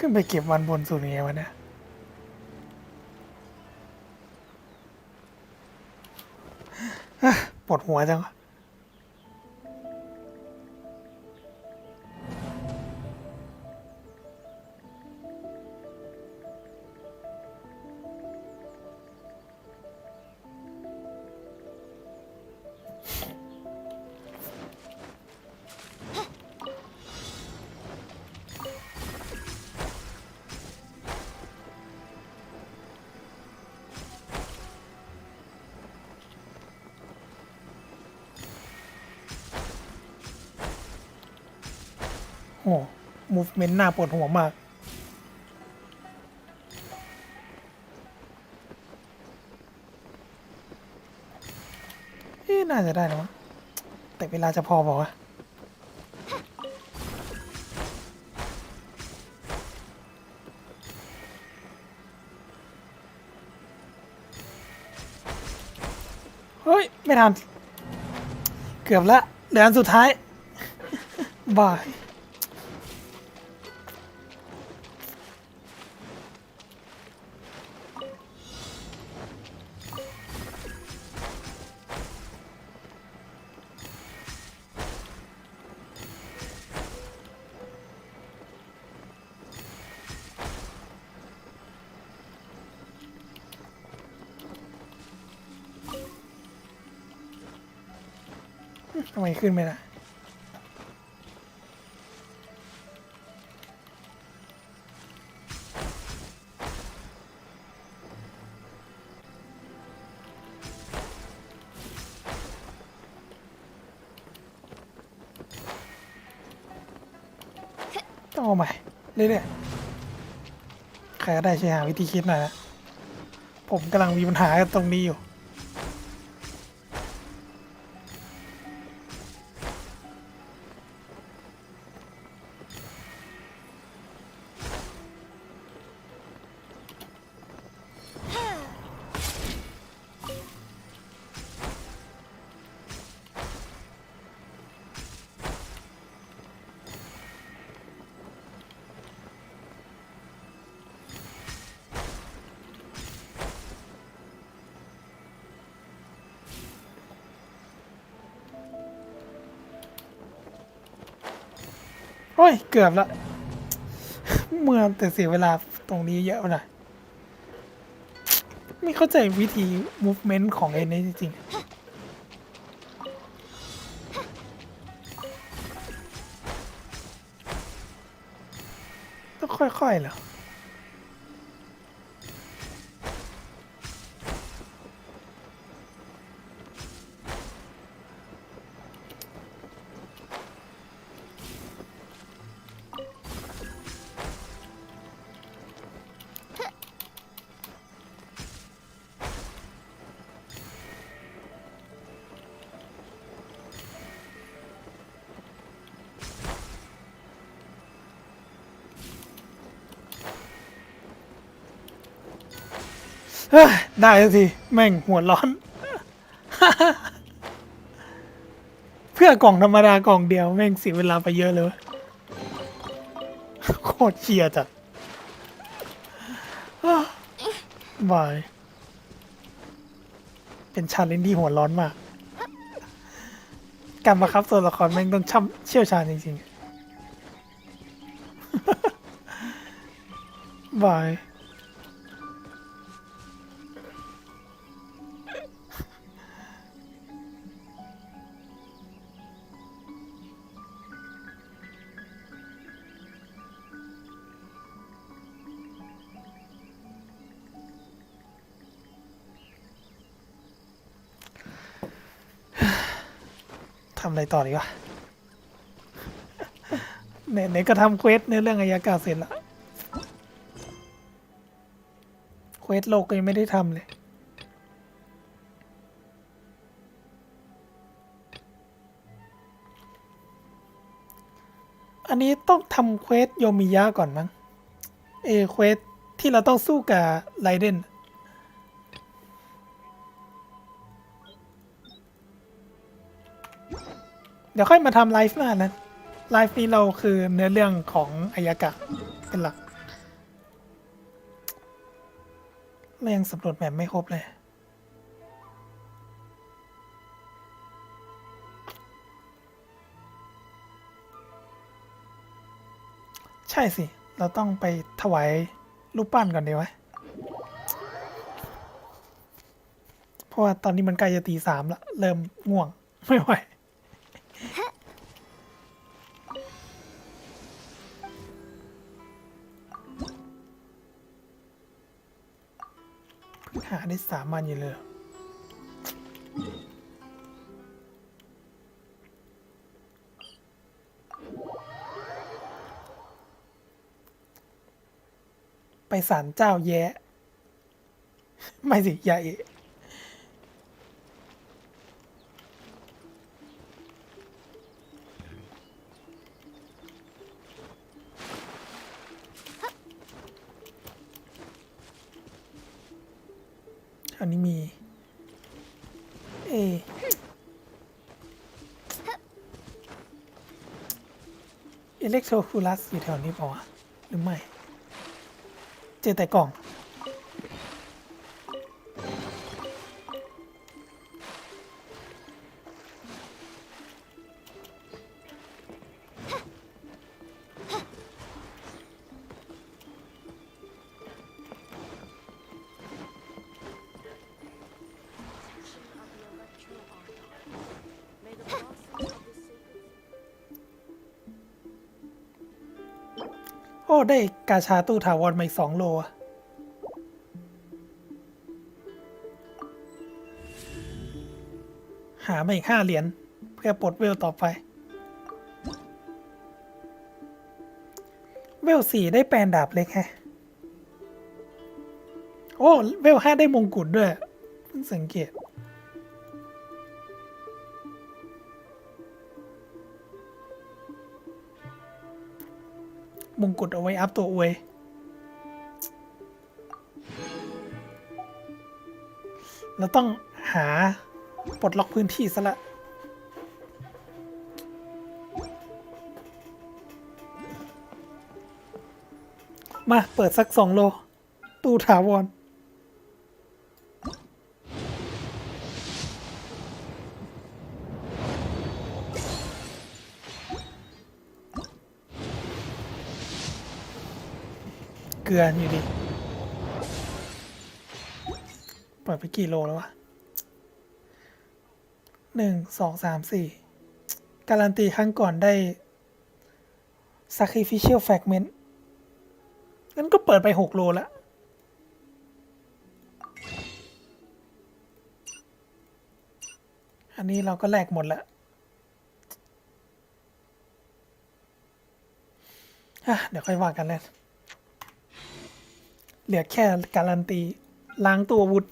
ขึ้นไปเก็บวันบนสุดยังไงวะเนี่ยปวดหัวจังวะโอ้มูฟเมนต์หน้าปวดหัวมากน่าจะได้นะวะแต่เวลาจะพอบอกว่าเฮ้ย ไม่ทัน เกือบละเหลืออันสุดท้าย บายทำไมขึ้นไม่ได้ต้องเอาใหม่เรื่อยๆใครก็ได้ช่วยหาวิธีคิดหน่อยนะผมกำลังมีปัญหาตรงนี้อยู่ โอ้ยเกือบละเมื่อแต่เสียเวลาตรงนี้เยอะไปหน่อยไม่เข้าใจวิธี movement ของเอ็นนี่จริงๆต้องค่อยๆเหรอได้สักทีแม่งหัวร้อน เพื่อกล่องธรรมดากล่องเดียวแม่งเสียเวลาไปเยอะเลยโคตรเชียจัดบายเป็นชาเลนจ์ที่หัวร้อนมากการบังคับตัวละครแม่งต้องเชี่ยวชาญจริงๆบายทำอะไรต่อดีวะไหนก็ทำเควสในเรื่องอายากาศเสร็จแล้วเควสโลกก็ยังไม่ได้ทำเลยอันนี้ต้องทำเควสโยมิยะก่อนมั้งเควสที่เราต้องสู้กับไรเดนเดี๋ยวค่อยมาทำไลฟ์หน้านะไลฟ์นี้เราคือเนื้อเรื่องของอายากะเป็นหลักเรายังสำรวจแมปไม่ครบเลยใช่สิเราต้องไปถวายรูปปั้นก่อนดีวะเพราะว่าตอนนี้มันใกล้จะตี 3แล้วเริ่มง่วงไม่ไหวหาได้3 วันอยู่เลยไปศาลเจ้าแย่ไม่สิยาเอะอันนี้มีอิเล็กโทรคูลัสอยู่แถวนี้เปล่าวะหรือไม่เจอแต่กล่องโอ้ได้กาชาตู้ถาวรมาอีก2 โลหามาอีก5 เหรียญเพื่อปลดเวลต่อไปเวล 4ได้แปลนดาบเล็กแฮะโอ้เวล 5ได้มงกุฎด้วยเพิ่งสังเกตมงกุฎเอาไว้อัพตัวอวยเราต้องหาปลดล็อกพื้นที่ซะละมาเปิดสัก2 โลตู้ถาวร เกลืออยู่ดีเปิดไปกี่โลแล้ววะ1 2 3 4การันตีครั้งก่อนได้ sacrificial fragment งั้นก็เปิดไป6 โลแล้วอันนี้เราก็แลกหมดแล้วเดี๋ยวค่อยว่ากันเลยเหลือแค่การันตีล้างตัวอาวุธ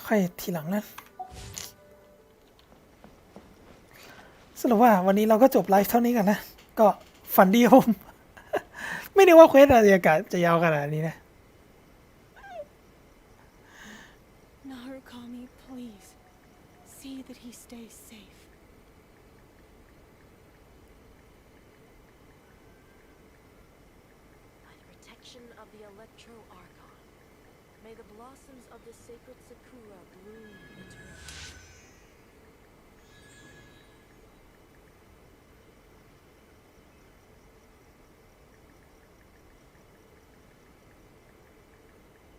ค่อยทีหลังนั้นสรุปว่าวันนี้เราก็จบไลฟ์เท่านี้กันนะก็ฝันดีผม ไม่ได้ว่าเควสอะไรจะยาวขนาดนี้นะ Narukami, please. See that he stays safe. By the protection of the Electro Archon, may the blossoms of the sacred Sakura bloom eternally.